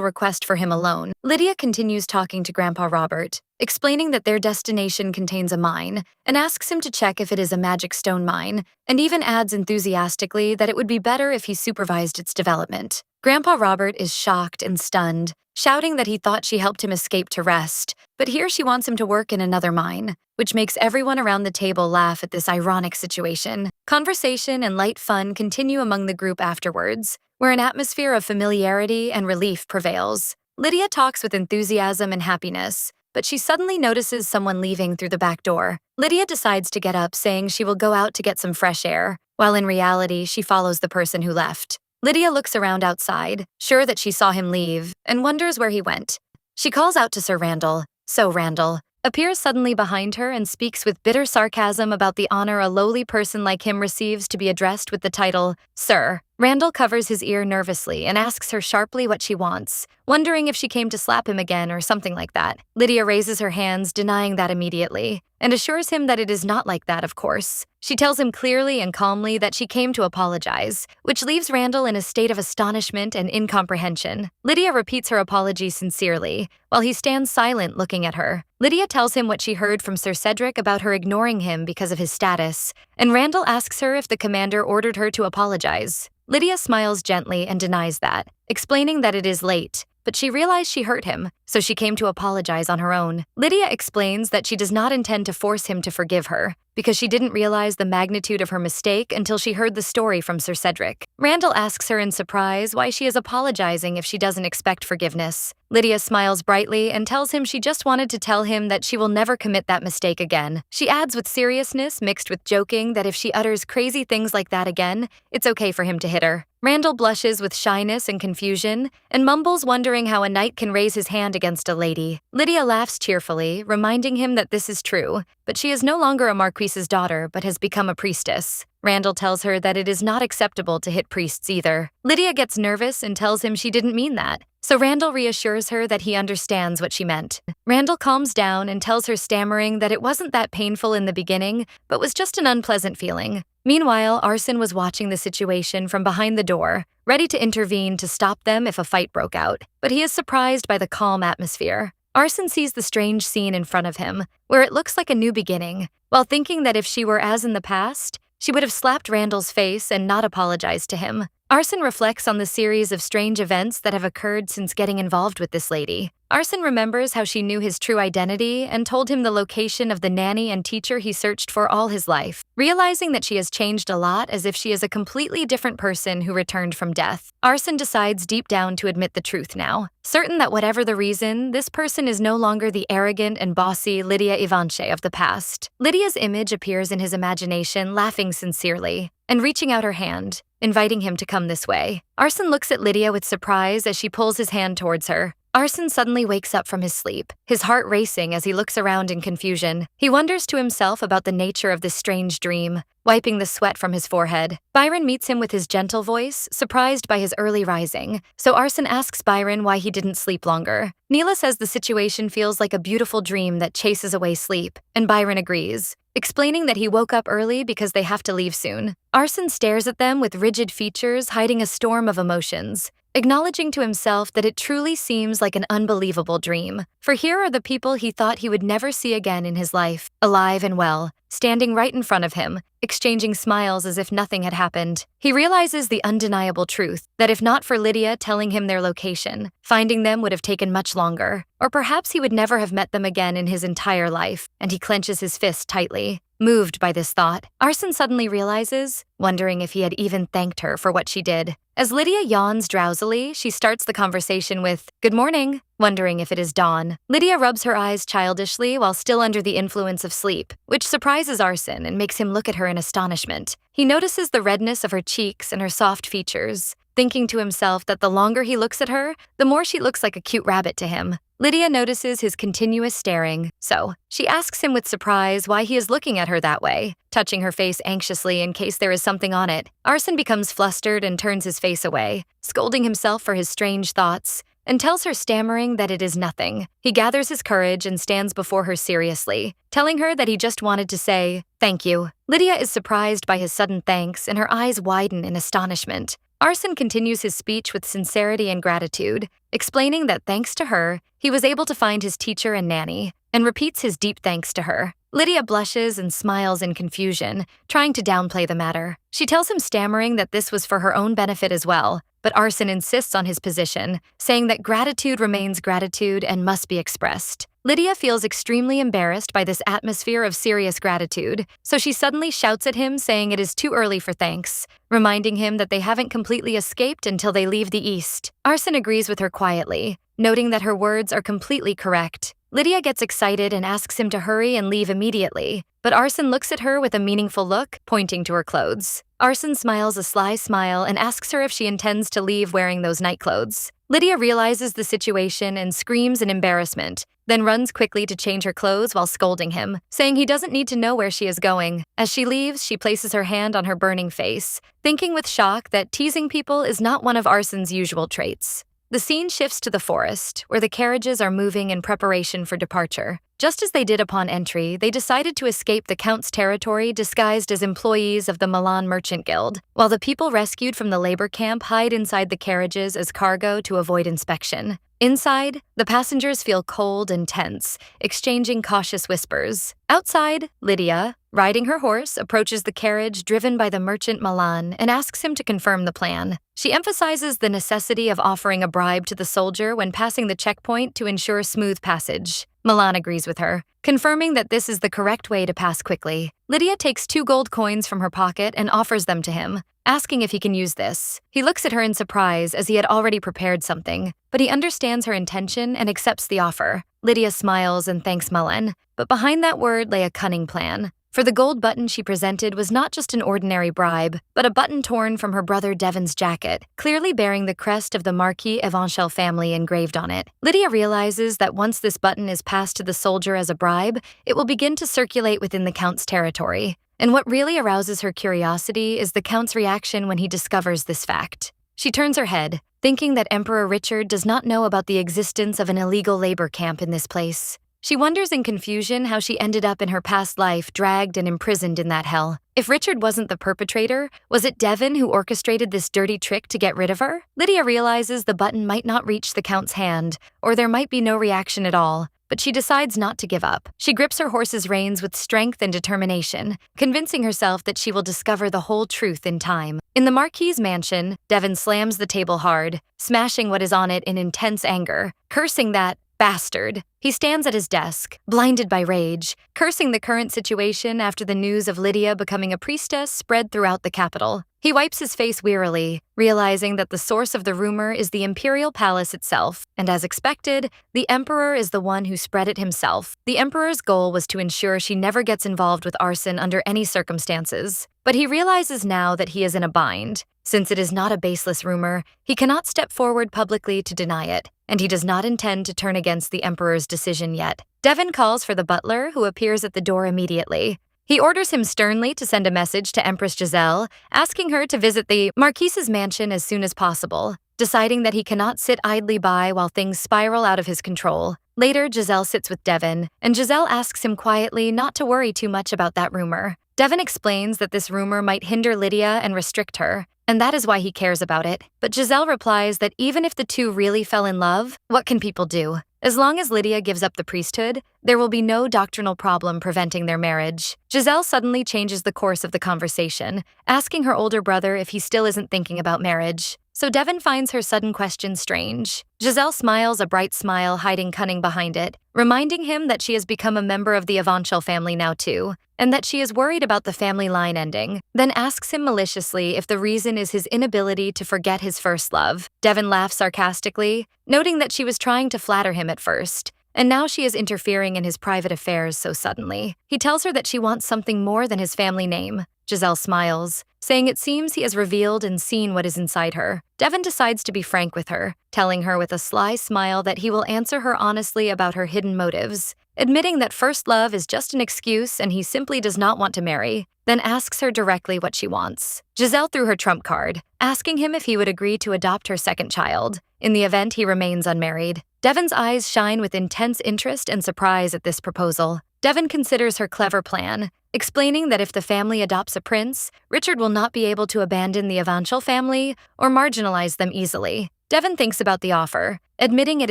request for him alone. Lydia continues talking to Grandpa Robert, explaining that their destination contains a mine, and asks him to check if it is a magic stone mine, and even adds enthusiastically that it would be better if he supervised its development. Grandpa Robert is shocked and stunned, shouting that he thought she helped him escape to rest, but here she wants him to work in another mine, which makes everyone around the table laugh at this ironic situation. Conversation and light fun continue among the group afterwards, where an atmosphere of familiarity and relief prevails. Lydia talks with enthusiasm and happiness, but she suddenly notices someone leaving through the back door. Lydia decides to get up, saying she will go out to get some fresh air, while in reality she follows the person who left. Lydia looks around outside, sure that she saw him leave, and wonders where he went. She calls out to Sir Randall, so Randall appears suddenly behind her and speaks with bitter sarcasm about the honor a lowly person like him receives to be addressed with the title, Sir. Randall covers his ear nervously and asks her sharply what she wants, wondering if she came to slap him again or something like that. Lydia raises her hands, denying that immediately, and assures him that it is not like that, of course. She tells him clearly and calmly that she came to apologize, which leaves Randall in a state of astonishment and incomprehension. Lydia repeats her apology sincerely, while he stands silent looking at her. Lydia tells him what she heard from Sir Cedric about her ignoring him because of his status, and Randall asks her if the commander ordered her to apologize. Lydia smiles gently and denies that, explaining that it is late, but she realized she hurt him, so she came to apologize on her own. Lydia explains that she does not intend to force him to forgive her, because she didn't realize the magnitude of her mistake until she heard the story from Sir Cedric. Randall asks her in surprise why she is apologizing if she doesn't expect forgiveness. Lydia smiles brightly and tells him she just wanted to tell him that she will never commit that mistake again. She adds with seriousness mixed with joking that if she utters crazy things like that again, it's okay for him to hit her. Randall blushes with shyness and confusion and mumbles, wondering how a knight can raise his hand against a lady. Lydia laughs cheerfully, reminding him that this is true, but she is no longer a marquise's daughter but has become a priestess. Randall tells her that it is not acceptable to hit priests either. Lydia gets nervous and tells him she didn't mean that, so Randall reassures her that he understands what she meant. Randall calms down and tells her, stammering, that it wasn't that painful in the beginning, but was just an unpleasant feeling. Meanwhile, Arson was watching the situation from behind the door, ready to intervene to stop them if a fight broke out, but he is surprised by the calm atmosphere. Arson sees the strange scene in front of him, where it looks like a new beginning, while thinking that if she were as in the past, she would have slapped Randall's face and not apologized to him. Arson reflects on the series of strange events that have occurred since getting involved with this lady. Arson remembers how she knew his true identity and told him the location of the nanny and teacher he searched for all his life, realizing that she has changed a lot as if she is a completely different person who returned from death. Arson decides deep down to admit the truth now, certain that whatever the reason, this person is no longer the arrogant and bossy Lydia Ivanche of the past. Lydia's image appears in his imagination, laughing sincerely and reaching out her hand, inviting him to come this way. Arson looks at Lydia with surprise as she pulls his hand towards her. Arson suddenly wakes up from his sleep, his heart racing as he looks around in confusion. He wonders to himself about the nature of this strange dream, wiping the sweat from his forehead. Byron meets him with his gentle voice, surprised by his early rising, so Arson asks Byron why he didn't sleep longer. Neela says the situation feels like a beautiful dream that chases away sleep, and Byron agrees, explaining that he woke up early because they have to leave soon. Arson stares at them with rigid features hiding a storm of emotions, acknowledging to himself that it truly seems like an unbelievable dream. For here are the people he thought he would never see again in his life, alive and well, standing right in front of him, exchanging smiles as if nothing had happened. He realizes the undeniable truth, that if not for Lydia telling him their location, finding them would have taken much longer, or perhaps he would never have met them again in his entire life, and he clenches his fist tightly. Moved by this thought, Arson suddenly realizes, wondering if he had even thanked her for what she did. As Lydia yawns drowsily, she starts the conversation with, "Good morning," wondering if it is dawn. Lydia rubs her eyes childishly while still under the influence of sleep, which surprises Arson and makes him look at her in astonishment. He notices the redness of her cheeks and her soft features, thinking to himself that the longer he looks at her, the more she looks like a cute rabbit to him. Lydia notices his continuous staring, so she asks him with surprise why he is looking at her that way, touching her face anxiously in case there is something on it. Arson becomes flustered and turns his face away, scolding himself for his strange thoughts, and tells her stammering that it is nothing. He gathers his courage and stands before her seriously, telling her that he just wanted to say, "Thank you." Lydia is surprised by his sudden thanks and her eyes widen in astonishment. Arson continues his speech with sincerity and gratitude, explaining that thanks to her, he was able to find his teacher and nanny, and repeats his deep thanks to her. Lydia blushes and smiles in confusion, trying to downplay the matter. She tells him stammering that this was for her own benefit as well, but Arson insists on his position, saying that gratitude remains gratitude and must be expressed. Lydia feels extremely embarrassed by this atmosphere of serious gratitude, so she suddenly shouts at him saying it is too early for thanks, reminding him that they haven't completely escaped until they leave the East. Arson agrees with her quietly, noting that her words are completely correct. Lydia gets excited and asks him to hurry and leave immediately, but Arson looks at her with a meaningful look, pointing to her clothes. Arson smiles a sly smile and asks her if she intends to leave wearing those night clothes. Lydia realizes the situation and screams in embarrassment, then runs quickly to change her clothes while scolding him, saying he doesn't need to know where she is going. As she leaves, she places her hand on her burning face, thinking with shock that teasing people is not one of Arson's usual traits. The scene shifts to the forest, where the carriages are moving in preparation for departure. Just as they did upon entry, they decided to escape the Count's territory disguised as employees of the Milan Merchant Guild, while the people rescued from the labor camp hide inside the carriages as cargo to avoid inspection. Inside, the passengers feel cold and tense, exchanging cautious whispers. Outside, Lydia, riding her horse, approaches the carriage driven by the merchant Milan and asks him to confirm the plan. She emphasizes the necessity of offering a bribe to the soldier when passing the checkpoint to ensure smooth passage. Milan agrees with her, confirming that this is the correct way to pass quickly. Lydia takes 2 gold coins from her pocket and offers them to him, asking if he can use this. He looks at her in surprise as he had already prepared something, but he understands her intention and accepts the offer. Lydia smiles and thanks Milan, but behind that word lay a cunning plan. For the gold button she presented was not just an ordinary bribe, but a button torn from her brother Devon's jacket, clearly bearing the crest of the Marquis Evanchel family engraved on it. Lydia realizes that once this button is passed to the soldier as a bribe, it will begin to circulate within the Count's territory. And what really arouses her curiosity is the Count's reaction when he discovers this fact. She turns her head, thinking that Emperor Richard does not know about the existence of an illegal labor camp in this place. She wonders in confusion how she ended up in her past life dragged and imprisoned in that hell. If Richard wasn't the perpetrator, was it Devon who orchestrated this dirty trick to get rid of her? Lydia realizes the button might not reach the Count's hand, or there might be no reaction at all, but she decides not to give up. She grips her horse's reins with strength and determination, convincing herself that she will discover the whole truth in time. In the Marquis's mansion, Devon slams the table hard, smashing what is on it in intense anger, cursing that bastard. He stands at his desk, blinded by rage, cursing the current situation after the news of Lydia becoming a priestess spread throughout the capital. He wipes his face wearily, realizing that the source of the rumor is the imperial palace itself, and as expected, the emperor is the one who spread it himself. The emperor's goal was to ensure she never gets involved with arson under any circumstances, but he realizes now that he is in a bind. Since it is not a baseless rumor, he cannot step forward publicly to deny it, and he does not intend to turn against the emperor's decision yet. Devon calls for the butler, who appears at the door immediately. He orders him sternly to send a message to Empress Giselle, asking her to visit the Marquis's mansion as soon as possible, deciding that he cannot sit idly by while things spiral out of his control. Later, Giselle sits with Devon, and Giselle asks him quietly not to worry too much about that rumor. Devon explains that this rumor might hinder Lydia and restrict her, and that is why he cares about it. But Giselle replies that even if the two really fell in love, what can people do? As long as Lydia gives up the priesthood, there will be no doctrinal problem preventing their marriage. Giselle suddenly changes the course of the conversation, asking her older brother if he still isn't thinking about marriage. So Devon finds her sudden question strange. Giselle smiles a bright smile hiding cunning behind it, reminding him that she has become a member of the Avanchel family now too, and that she is worried about the family line ending, then asks him maliciously if the reason is his inability to forget his first love. Devon laughs sarcastically, noting that she was trying to flatter him at first, and now she is interfering in his private affairs so suddenly. He tells her that she wants something more than his family name. Giselle smiles, saying it seems he has revealed and seen what is inside her. Devon decides to be frank with her, telling her with a sly smile that he will answer her honestly about her hidden motives, admitting that first love is just an excuse and he simply does not want to marry, then asks her directly what she wants. Giselle threw her trump card, asking him if he would agree to adopt her second child, in the event he remains unmarried. Devon's eyes shine with intense interest and surprise at this proposal. Devon considers her clever plan, explaining that if the family adopts a prince, Richard will not be able to abandon the Avanchel family or marginalize them easily. Devon thinks about the offer, admitting it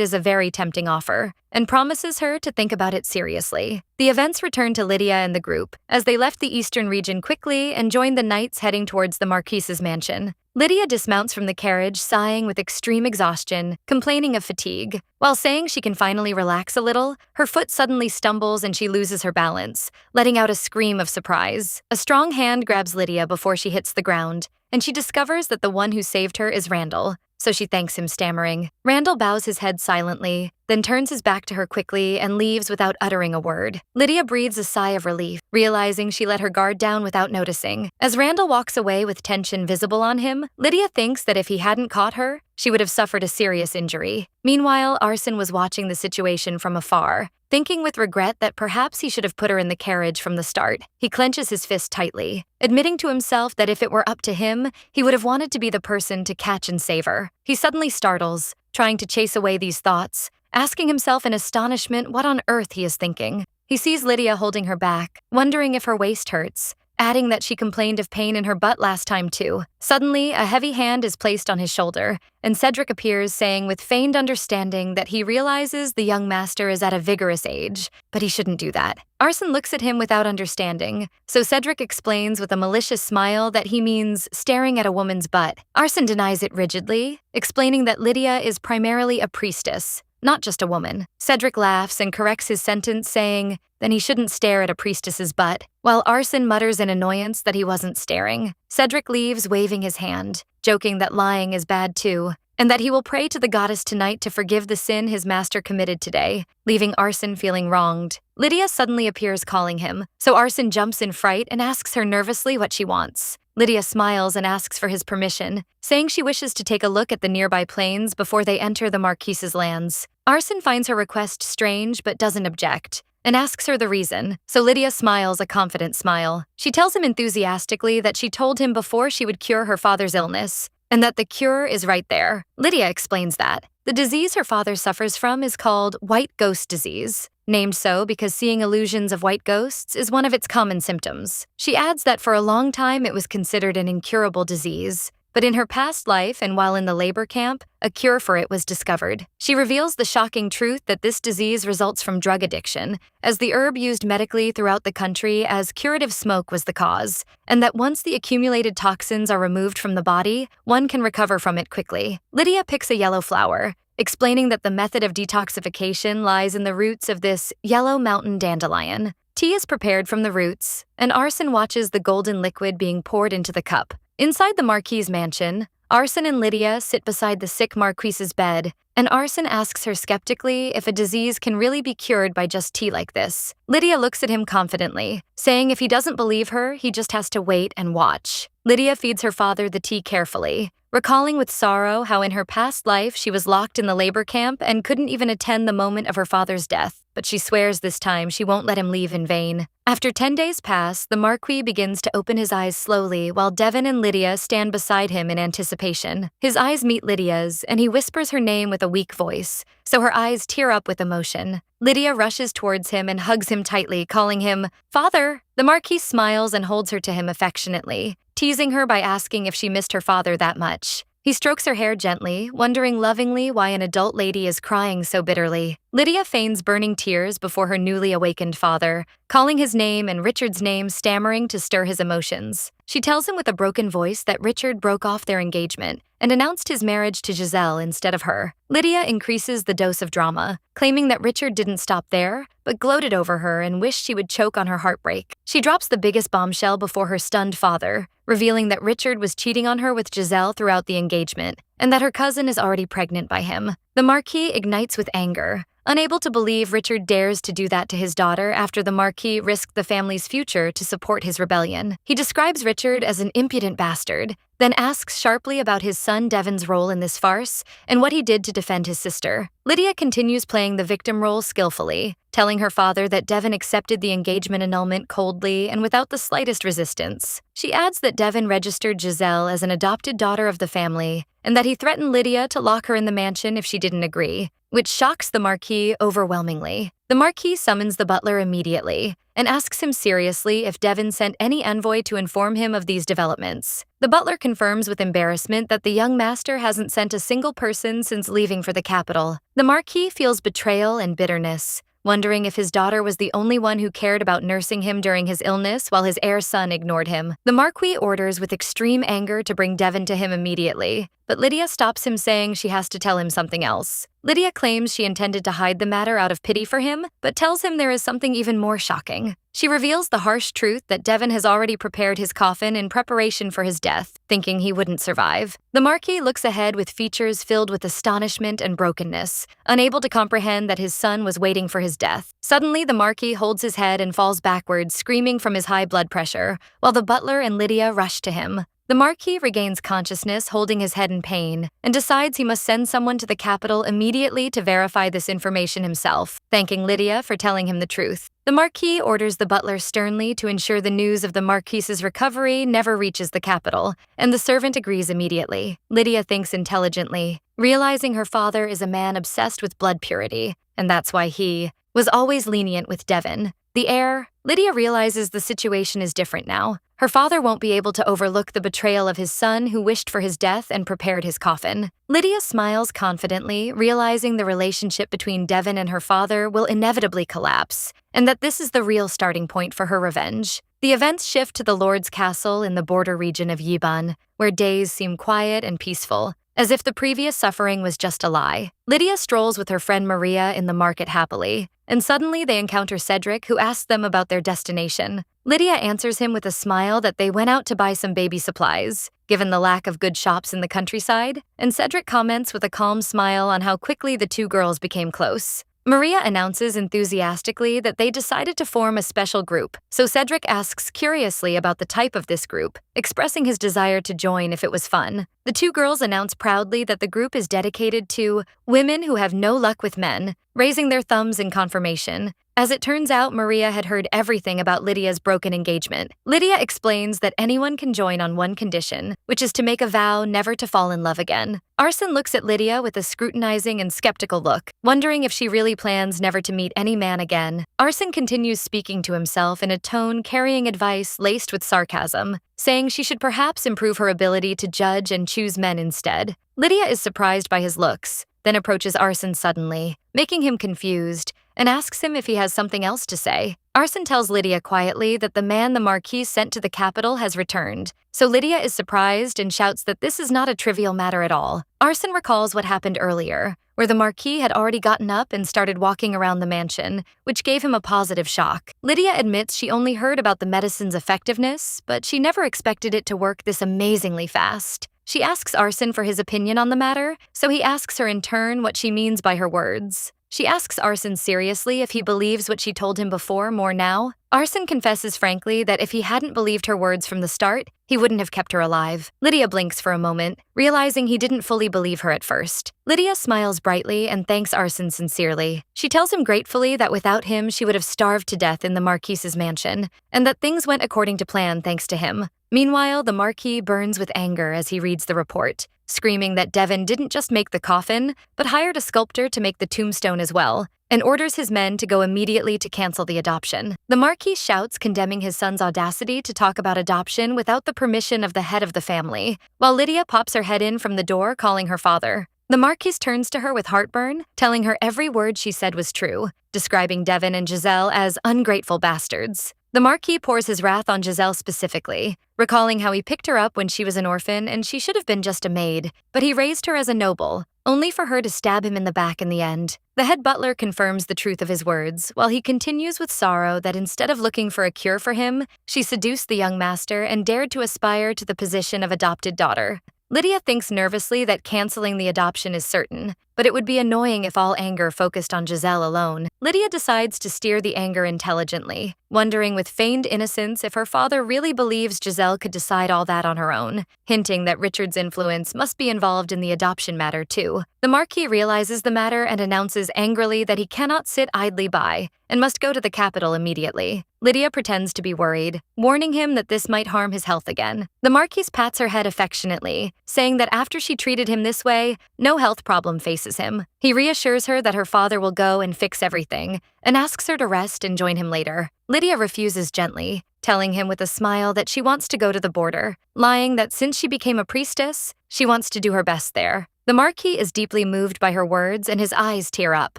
is a very tempting offer, and promises her to think about it seriously. The events return to Lydia and the group, as they left the eastern region quickly and joined the knights heading towards the Marquis's mansion. Lydia dismounts from the carriage, sighing with extreme exhaustion, complaining of fatigue. While saying she can finally relax a little, her foot suddenly stumbles and she loses her balance, letting out a scream of surprise. A strong hand grabs Lydia before she hits the ground, and she discovers that the one who saved her is Randall. So she thanks him, stammering. Randall bows his head silently, then turns his back to her quickly and leaves without uttering a word. Lydia breathes a sigh of relief, realizing she let her guard down without noticing. As Randall walks away with tension visible on him, Lydia thinks that if he hadn't caught her, she would have suffered a serious injury. Meanwhile, Arson was watching the situation from afar, thinking with regret that perhaps he should have put her in the carriage from the start. He clenches his fist tightly, admitting to himself that if it were up to him, he would have wanted to be the person to catch and save her. He suddenly startles, trying to chase away these thoughts, asking himself in astonishment what on earth he is thinking. He sees Lydia holding her back, wondering if her waist hurts, adding that she complained of pain in her butt last time too. Suddenly, a heavy hand is placed on his shoulder, and Cedric appears, saying with feigned understanding that he realizes the young master is at a vigorous age, but he shouldn't do that. Arson looks at him without understanding, so Cedric explains with a malicious smile that he means staring at a woman's butt. Arson denies it rigidly, explaining that Lydia is primarily a priestess, not just a woman. Cedric laughs and corrects his sentence, saying, then he shouldn't stare at a priestess's butt, while Arson mutters in annoyance that he wasn't staring. Cedric leaves, waving his hand, joking that lying is bad too, and that he will pray to the goddess tonight to forgive the sin his master committed today, leaving Arson feeling wronged. Lydia suddenly appears calling him, so Arson jumps in fright and asks her nervously what she wants. Lydia smiles and asks for his permission, saying she wishes to take a look at the nearby plains before they enter the Marquis's lands. Arson finds her request strange but doesn't object, and asks her the reason, so Lydia smiles a confident smile. She tells him enthusiastically that she told him before she would cure her father's illness, and that the cure is right there. Lydia explains that the disease her father suffers from is called white ghost disease, named so because seeing illusions of white ghosts is one of its common symptoms. She adds that for a long time it was considered an incurable disease, But in her past life and while in the labor camp, a cure for it was discovered. She reveals the shocking truth that this disease results from drug addiction, as the herb used medically throughout the country as curative smoke was the cause, and that once the accumulated toxins are removed from the body, one can recover from it quickly. Lydia picks a yellow flower, explaining that the method of detoxification lies in the roots of this yellow mountain dandelion. Tea is prepared from the roots, and Arson watches the golden liquid being poured into the cup. Inside the Marquis's mansion, Arson and Lydia sit beside the sick Marquise's bed, and Arson asks her skeptically if a disease can really be cured by just tea like this. Lydia looks at him confidently, saying if he doesn't believe her, he just has to wait and watch. Lydia feeds her father the tea carefully, recalling with sorrow how in her past life she was locked in the labor camp and couldn't even attend the moment of her father's death. But she swears this time she won't let him leave in vain. After 10 days pass, the Marquis begins to open his eyes slowly while Devon and Lydia stand beside him in anticipation. His eyes meet Lydia's, and he whispers her name with a weak voice, so her eyes tear up with emotion. Lydia rushes towards him and hugs him tightly, calling him, "Father!" The Marquis smiles and holds her to him affectionately, teasing her by asking if she missed her father that much. He strokes her hair gently, wondering lovingly why an adult lady is crying so bitterly. Lydia feigns burning tears before her newly awakened father, calling his name and Richard's name, stammering to stir his emotions. She tells him with a broken voice that Richard broke off their engagement and announced his marriage to Giselle instead of her. Lydia increases the dose of drama, claiming that Richard didn't stop there, but gloated over her and wished she would choke on her heartbreak. She drops the biggest bombshell before her stunned father, revealing that Richard was cheating on her with Giselle throughout the engagement, and that her cousin is already pregnant by him. The Marquis ignites with anger, unable to believe Richard dares to do that to his daughter after the Marquis risked the family's future to support his rebellion. He describes Richard as an impudent bastard, then asks sharply about his son Devon's role in this farce and what he did to defend his sister. Lydia continues playing the victim role skillfully, telling her father that Devon accepted the engagement annulment coldly and without the slightest resistance. She adds that Devon registered Giselle as an adopted daughter of the family, and that he threatened Lydia to lock her in the mansion if she didn't agree, which shocks the Marquis overwhelmingly. The Marquis summons the butler immediately and asks him seriously if Devon sent any envoy to inform him of these developments. The butler confirms with embarrassment that the young master hasn't sent a single person since leaving for the capital. The Marquis feels betrayal and bitterness, wondering if his daughter was the only one who cared about nursing him during his illness while his heir son ignored him. The Marquis orders with extreme anger to bring Devon to him immediately, but Lydia stops him, saying she has to tell him something else. Lydia claims she intended to hide the matter out of pity for him, but tells him there is something even more shocking. She reveals the harsh truth that Devon has already prepared his coffin in preparation for his death, thinking he wouldn't survive. The Marquis looks ahead with features filled with astonishment and brokenness, unable to comprehend that his son was waiting for his death. Suddenly, the Marquis holds his head and falls backwards, screaming from his high blood pressure, while the butler and Lydia rush to him. The Marquis regains consciousness, holding his head in pain, and decides he must send someone to the capital immediately to verify this information himself, thanking Lydia for telling him the truth. The Marquis orders the butler sternly to ensure the news of the Marquis's recovery never reaches the capital, and the servant agrees immediately. Lydia thinks intelligently, realizing her father is a man obsessed with blood purity, and that's why he was always lenient with Devon, the heir. Lydia realizes the situation is different now. Her father won't be able to overlook the betrayal of his son who wished for his death and prepared his coffin. Lydia smiles confidently, realizing the relationship between Devon and her father will inevitably collapse, and that this is the real starting point for her revenge. The events shift to the Lord's castle in the border region of Yiban, where days seem quiet and peaceful, as if the previous suffering was just a lie. Lydia strolls with her friend Maria in the market happily, and suddenly they encounter Cedric, who asks them about their destination. Lydia answers him with a smile that they went out to buy some baby supplies, given the lack of good shops in the countryside, and Cedric comments with a calm smile on how quickly the two girls became close. Maria announces enthusiastically that they decided to form a special group, so Cedric asks curiously about the type of this group, expressing his desire to join if it was fun. The two girls announce proudly that the group is dedicated to women who have no luck with men, raising their thumbs in confirmation. As it turns out, Maria had heard everything about Lydia's broken engagement. Lydia explains that anyone can join on one condition, which is to make a vow never to fall in love again. Arson looks at Lydia with a scrutinizing and skeptical look, wondering if she really plans never to meet any man again. Arson continues speaking to himself in a tone carrying advice laced with sarcasm, saying she should perhaps improve her ability to judge and choose men instead. Lydia is surprised by his looks, then approaches Arson suddenly, making him confused, and asks him if he has something else to say. Arson tells Lydia quietly that the man the Marquis sent to the capital has returned, so Lydia is surprised and shouts that this is not a trivial matter at all. Arson recalls what happened earlier, where the Marquis had already gotten up and started walking around the mansion, which gave him a positive shock. Lydia admits she only heard about the medicine's effectiveness, but she never expected it to work this amazingly fast. She asks Arson for his opinion on the matter, so he asks her in turn what she means by her words. She asks Arson seriously if he believes what she told him before more now. Arson confesses frankly that if he hadn't believed her words from the start, he wouldn't have kept her alive. Lydia blinks for a moment, realizing he didn't fully believe her at first. Lydia smiles brightly and thanks Arson sincerely. She tells him gratefully that without him, she would have starved to death in the Marquis's mansion, and that things went according to plan thanks to him. Meanwhile, the Marquis burns with anger as he reads the report, screaming that Devon didn't just make the coffin, but hired a sculptor to make the tombstone as well, and orders his men to go immediately to cancel the adoption. The Marquis shouts, condemning his son's audacity to talk about adoption without the permission of the head of the family, while Lydia pops her head in from the door, calling her father. The Marquis turns to her with heartburn, telling her every word she said was true, describing Devon and Giselle as ungrateful bastards. The Marquis pours his wrath on Giselle specifically, recalling how he picked her up when she was an orphan and she should have been just a maid, but he raised her as a noble, only for her to stab him in the back in the end. The head butler confirms the truth of his words, while he continues with sorrow that instead of looking for a cure for him, she seduced the young master and dared to aspire to the position of adopted daughter. Lydia thinks nervously that canceling the adoption is certain, but it would be annoying if all anger focused on Giselle alone. Lydia decides to steer the anger intelligently, wondering with feigned innocence if her father really believes Giselle could decide all that on her own, hinting that Richard's influence must be involved in the adoption matter too. The Marquis realizes the matter and announces angrily that he cannot sit idly by and must go to the capital immediately. Lydia pretends to be worried, warning him that this might harm his health again. The Marquis pats her head affectionately, saying that after she treated him this way, no health problem faces him. He reassures her that her father will go and fix everything, and asks her to rest and join him later. Lydia refuses gently, telling him with a smile that she wants to go to the border, lying that since she became a priestess, she wants to do her best there. The Marquis is deeply moved by her words and his eyes tear up.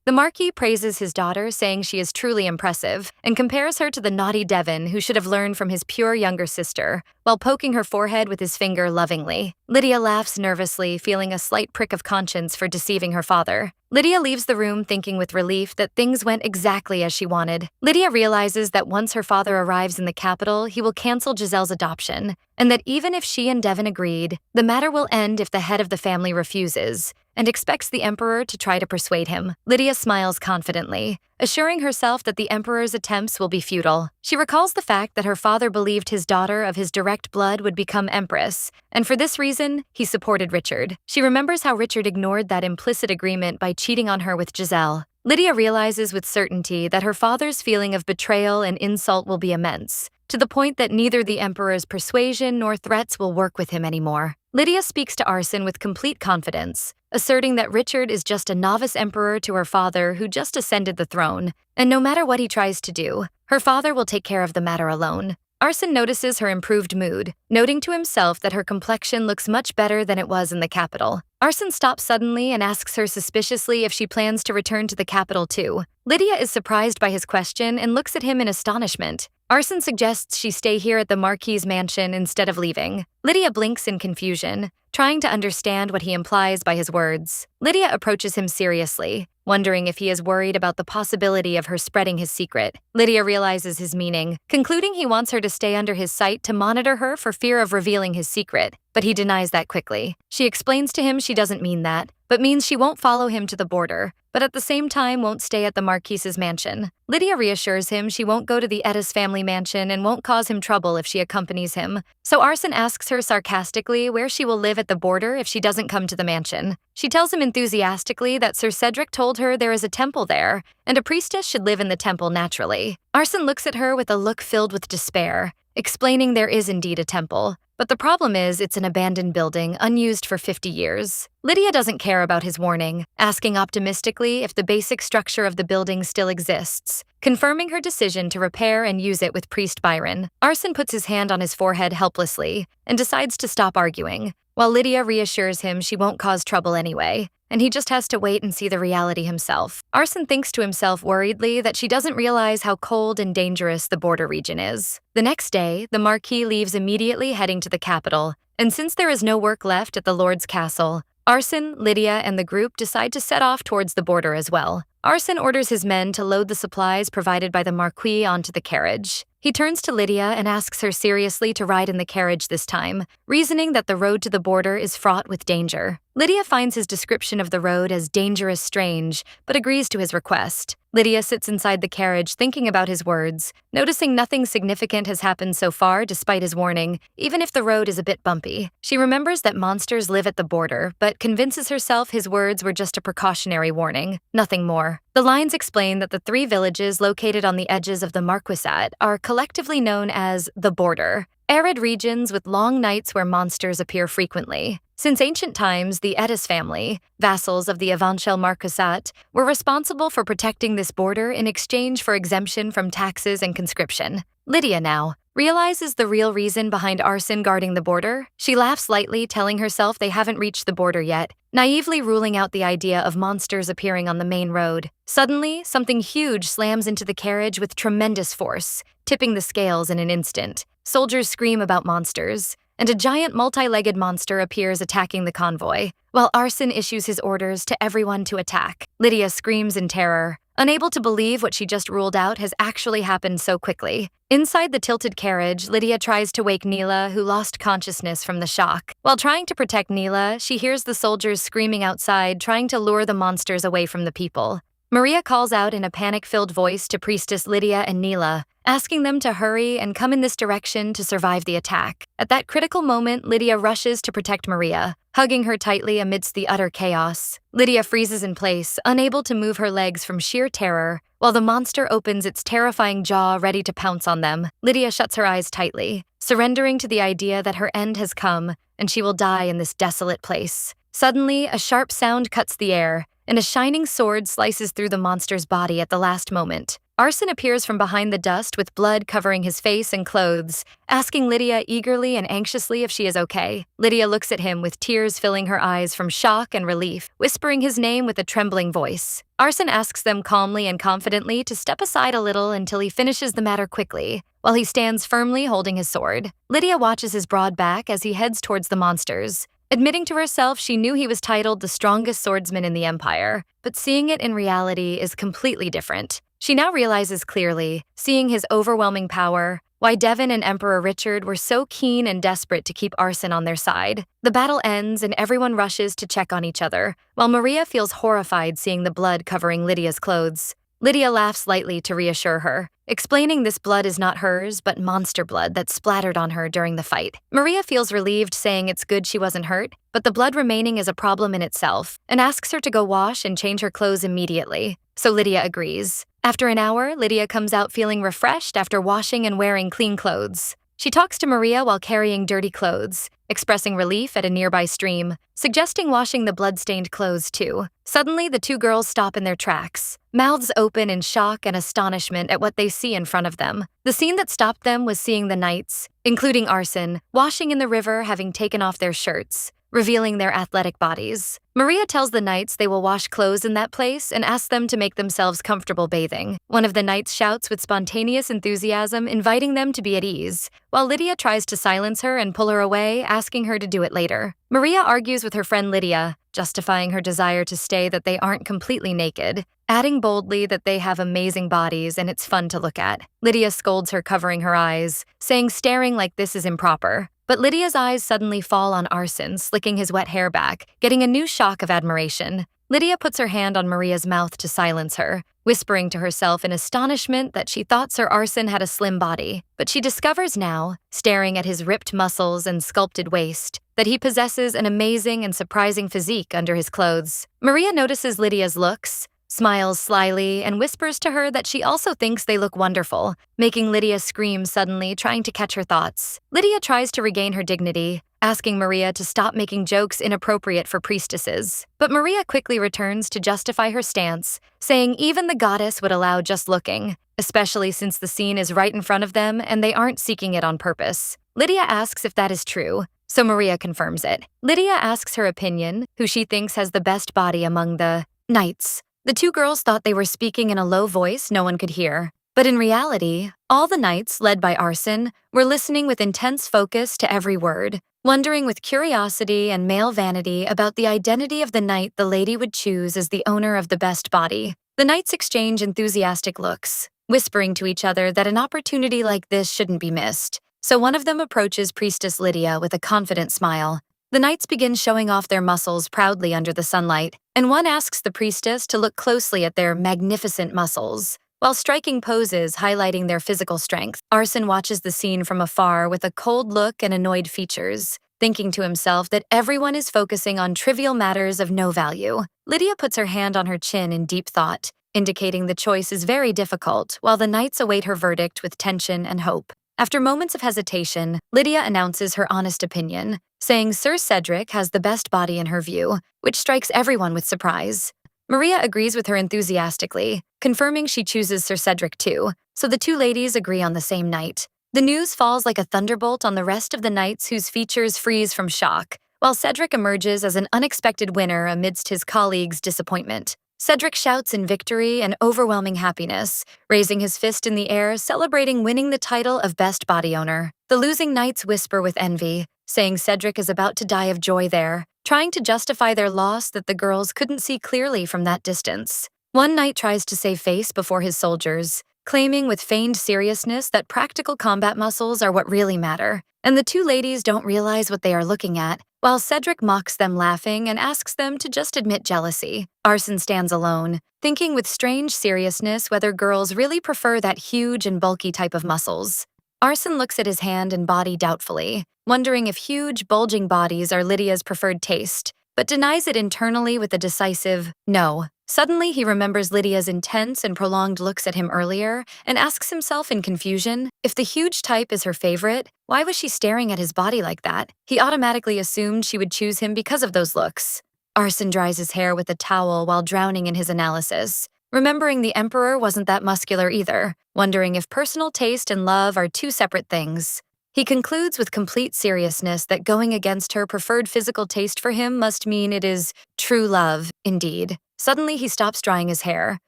The Marquis praises his daughter, saying she is truly impressive, and compares her to the naughty Devon who should have learned from his pure younger sister, while poking her forehead with his finger lovingly. Lydia laughs nervously, feeling a slight prick of conscience for deceiving her father. Lydia leaves the room thinking with relief that things went exactly as she wanted. Lydia realizes that once her father arrives in the capital, he will cancel Giselle's adoption, and that even if she and Devon agreed, the matter will end if the head of the family refuses, and expects the Emperor to try to persuade him. Lydia smiles confidently, assuring herself that the Emperor's attempts will be futile. She recalls the fact that her father believed his daughter of his direct blood would become Empress, and for this reason, he supported Richard. She remembers how Richard ignored that implicit agreement by cheating on her with Giselle. Lydia realizes with certainty that her father's feeling of betrayal and insult will be immense, to the point that neither the Emperor's persuasion nor threats will work with him anymore. Lydia speaks to Arson with complete confidence, asserting that Richard is just a novice emperor to her father who just ascended the throne, and no matter what he tries to do, her father will take care of the matter alone. Arson notices her improved mood, noting to himself that her complexion looks much better than it was in the capital. Arson stops suddenly and asks her suspiciously if she plans to return to the capital too. Lydia is surprised by his question and looks at him in astonishment. Arson suggests she stay here at the Marquis's mansion instead of leaving. Lydia blinks in confusion, trying to understand what he implies by his words. Lydia approaches him seriously, wondering if he is worried about the possibility of her spreading his secret. Lydia realizes his meaning, concluding he wants her to stay under his sight to monitor her for fear of revealing his secret, but he denies that quickly. She explains to him she doesn't mean that, but means she won't follow him to the border, but at the same time won't stay at the Marquis's mansion. Lydia reassures him she won't go to the Edis family mansion and won't cause him trouble if she accompanies him, so Arson asks her sarcastically where she will live at the border if she doesn't come to the mansion. She tells him enthusiastically that Sir Cedric told her there is a temple there, and a priestess should live in the temple naturally. Arson looks at her with a look filled with despair, explaining there is indeed a temple, But the problem is it's an abandoned building, unused for 50 years. Lydia doesn't care about his warning, asking optimistically if the basic structure of the building still exists. Confirming her decision to repair and use it with Priest Byron, Arson puts his hand on his forehead helplessly and decides to stop arguing, while Lydia reassures him she won't cause trouble anyway, and he just has to wait and see the reality himself. Arson thinks to himself worriedly that she doesn't realize how cold and dangerous the border region is. The next day, the Marquis leaves immediately heading to the capital, and since there is no work left at the Lord's castle, Arson, Lydia, and the group decide to set off towards the border as well. Arson orders his men to load the supplies provided by the Marquis onto the carriage. He turns to Lydia and asks her seriously to ride in the carriage this time, reasoning that the road to the border is fraught with danger. Lydia finds his description of the road as dangerous strange, but agrees to his request. Lydia sits inside the carriage thinking about his words, noticing nothing significant has happened so far despite his warning, even if the road is a bit bumpy. She remembers that monsters live at the border, but convinces herself his words were just a precautionary warning, nothing more. The lines explain that the 3 villages located on the edges of the Marquisate are collectively known as the Border, arid regions with long nights where monsters appear frequently. Since ancient times, the Edis family, vassals of the Avanchel Marquisate, were responsible for protecting this border in exchange for exemption from taxes and conscription. Lydia now realizes the real reason behind Arson guarding the border. She laughs lightly, telling herself they haven't reached the border yet, naively ruling out the idea of monsters appearing on the main road. Suddenly, something huge slams into the carriage with tremendous force, tipping the scales in an instant. Soldiers scream about monsters, and a giant multi-legged monster appears attacking the convoy, while Arson issues his orders to everyone to attack. Lydia screams in terror, unable to believe what she just ruled out has actually happened so quickly. Inside the tilted carriage, Lydia tries to wake Neela, who lost consciousness from the shock. While trying to protect Neela, she hears the soldiers screaming outside, trying to lure the monsters away from the people. Maria calls out in a panic-filled voice to Priestess Lydia and Neela, asking them to hurry and come in this direction to survive the attack. At that critical moment, Lydia rushes to protect Maria, hugging her tightly amidst the utter chaos. Lydia freezes in place, unable to move her legs from sheer terror, while the monster opens its terrifying jaw ready to pounce on them. Lydia shuts her eyes tightly, surrendering to the idea that her end has come and she will die in this desolate place. Suddenly, a sharp sound cuts the air, and a shining sword slices through the monster's body at the last moment. Arson appears from behind the dust with blood covering his face and clothes, asking Lydia eagerly and anxiously if she is okay. Lydia looks at him with tears filling her eyes from shock and relief, whispering his name with a trembling voice. Arson asks them calmly and confidently to step aside a little until he finishes the matter quickly, while he stands firmly holding his sword. Lydia watches his broad back as he heads towards the monsters, admitting to herself she knew he was titled the strongest swordsman in the Empire, but seeing it in reality is completely different. She now realizes clearly, seeing his overwhelming power, why Devon and Emperor Richard were so keen and desperate to keep Arson on their side. The battle ends and everyone rushes to check on each other, while Maria feels horrified seeing the blood covering Lydia's clothes. Lydia laughs lightly to reassure her, explaining this blood is not hers, but monster blood that splattered on her during the fight. Maria feels relieved, saying it's good she wasn't hurt, but the blood remaining is a problem in itself, and asks her to go wash and change her clothes immediately. So Lydia agrees. After an hour, Lydia comes out feeling refreshed after washing and wearing clean clothes. She talks to Maria while carrying dirty clothes, expressing relief at a nearby stream, suggesting washing the blood-stained clothes too. Suddenly, the 2 girls stop in their tracks, mouths open in shock and astonishment at what they see in front of them. The scene that stopped them was seeing the knights, including Arson, washing in the river having taken off their shirts, revealing their athletic bodies. Maria tells the knights they will wash clothes in that place and asks them to make themselves comfortable bathing. One of the knights shouts with spontaneous enthusiasm, inviting them to be at ease, while Lydia tries to silence her and pull her away, asking her to do it later. Maria argues with her friend Lydia, justifying her desire to stay that they aren't completely naked, adding boldly that they have amazing bodies and it's fun to look at. Lydia scolds her, covering her eyes, saying staring like this is improper. But Lydia's eyes suddenly fall on Arson, slicking his wet hair back, getting a new shock of admiration. Lydia puts her hand on Maria's mouth to silence her, whispering to herself in astonishment that she thought Sir Arson had a slim body, but she discovers now, staring at his ripped muscles and sculpted waist, that he possesses an amazing and surprising physique under his clothes. Maria notices Lydia's looks, smiles slyly, and whispers to her that she also thinks they look wonderful, making Lydia scream suddenly, trying to catch her thoughts. Lydia tries to regain her dignity, asking Maria to stop making jokes inappropriate for priestesses. But Maria quickly returns to justify her stance, saying even the goddess would allow just looking, especially since the scene is right in front of them and they aren't seeking it on purpose. Lydia asks if that is true, so Maria confirms it. Lydia asks her opinion, who she thinks has the best body among the knights. The two girls thought they were speaking in a low voice no one could hear. But in reality, all the knights, led by Arson, were listening with intense focus to every word, wondering with curiosity and male vanity about the identity of the knight the lady would choose as the owner of the best body. The knights exchange enthusiastic looks, whispering to each other that an opportunity like this shouldn't be missed. So one of them approaches Priestess Lydia with a confident smile. The knights begin showing off their muscles proudly under the sunlight, and one asks the priestess to look closely at their magnificent muscles. While striking poses highlighting their physical strength, Arson watches the scene from afar with a cold look and annoyed features, thinking to himself that everyone is focusing on trivial matters of no value. Lydia puts her hand on her chin in deep thought, indicating the choice is very difficult, while the knights await her verdict with tension and hope. After moments of hesitation, Lydia announces her honest opinion, saying Sir Cedric has the best body in her view, which strikes everyone with surprise. Maria agrees with her enthusiastically, confirming she chooses Sir Cedric too, so the two ladies agree on the same night. The news falls like a thunderbolt on the rest of the knights whose features freeze from shock, while Cedric emerges as an unexpected winner amidst his colleagues' disappointment. Cedric shouts in victory and overwhelming happiness, raising his fist in the air, celebrating winning the title of Best Body Owner. The losing knights whisper with envy, saying Cedric is about to die of joy there, trying to justify their loss that the girls couldn't see clearly from that distance. One knight tries to save face before his soldiers, claiming with feigned seriousness that practical combat muscles are what really matter, and the two ladies don't realize what they are looking at, while Cedric mocks them laughing and asks them to just admit jealousy. Arson stands alone, thinking with strange seriousness whether girls really prefer that huge and bulky type of muscles. Arson looks at his hand and body doubtfully, wondering if huge, bulging bodies are Lydia's preferred taste, but denies it internally with a decisive no. Suddenly, he remembers Lydia's intense and prolonged looks at him earlier and asks himself in confusion, if the huge type is her favorite, why was she staring at his body like that? He automatically assumed she would choose him because of those looks. Arson dries his hair with a towel while drowning in his analysis, remembering the Emperor wasn't that muscular either, wondering if personal taste and love are two separate things. He concludes with complete seriousness that going against her preferred physical taste for him must mean it is true love, indeed. Suddenly, he stops drying his hair,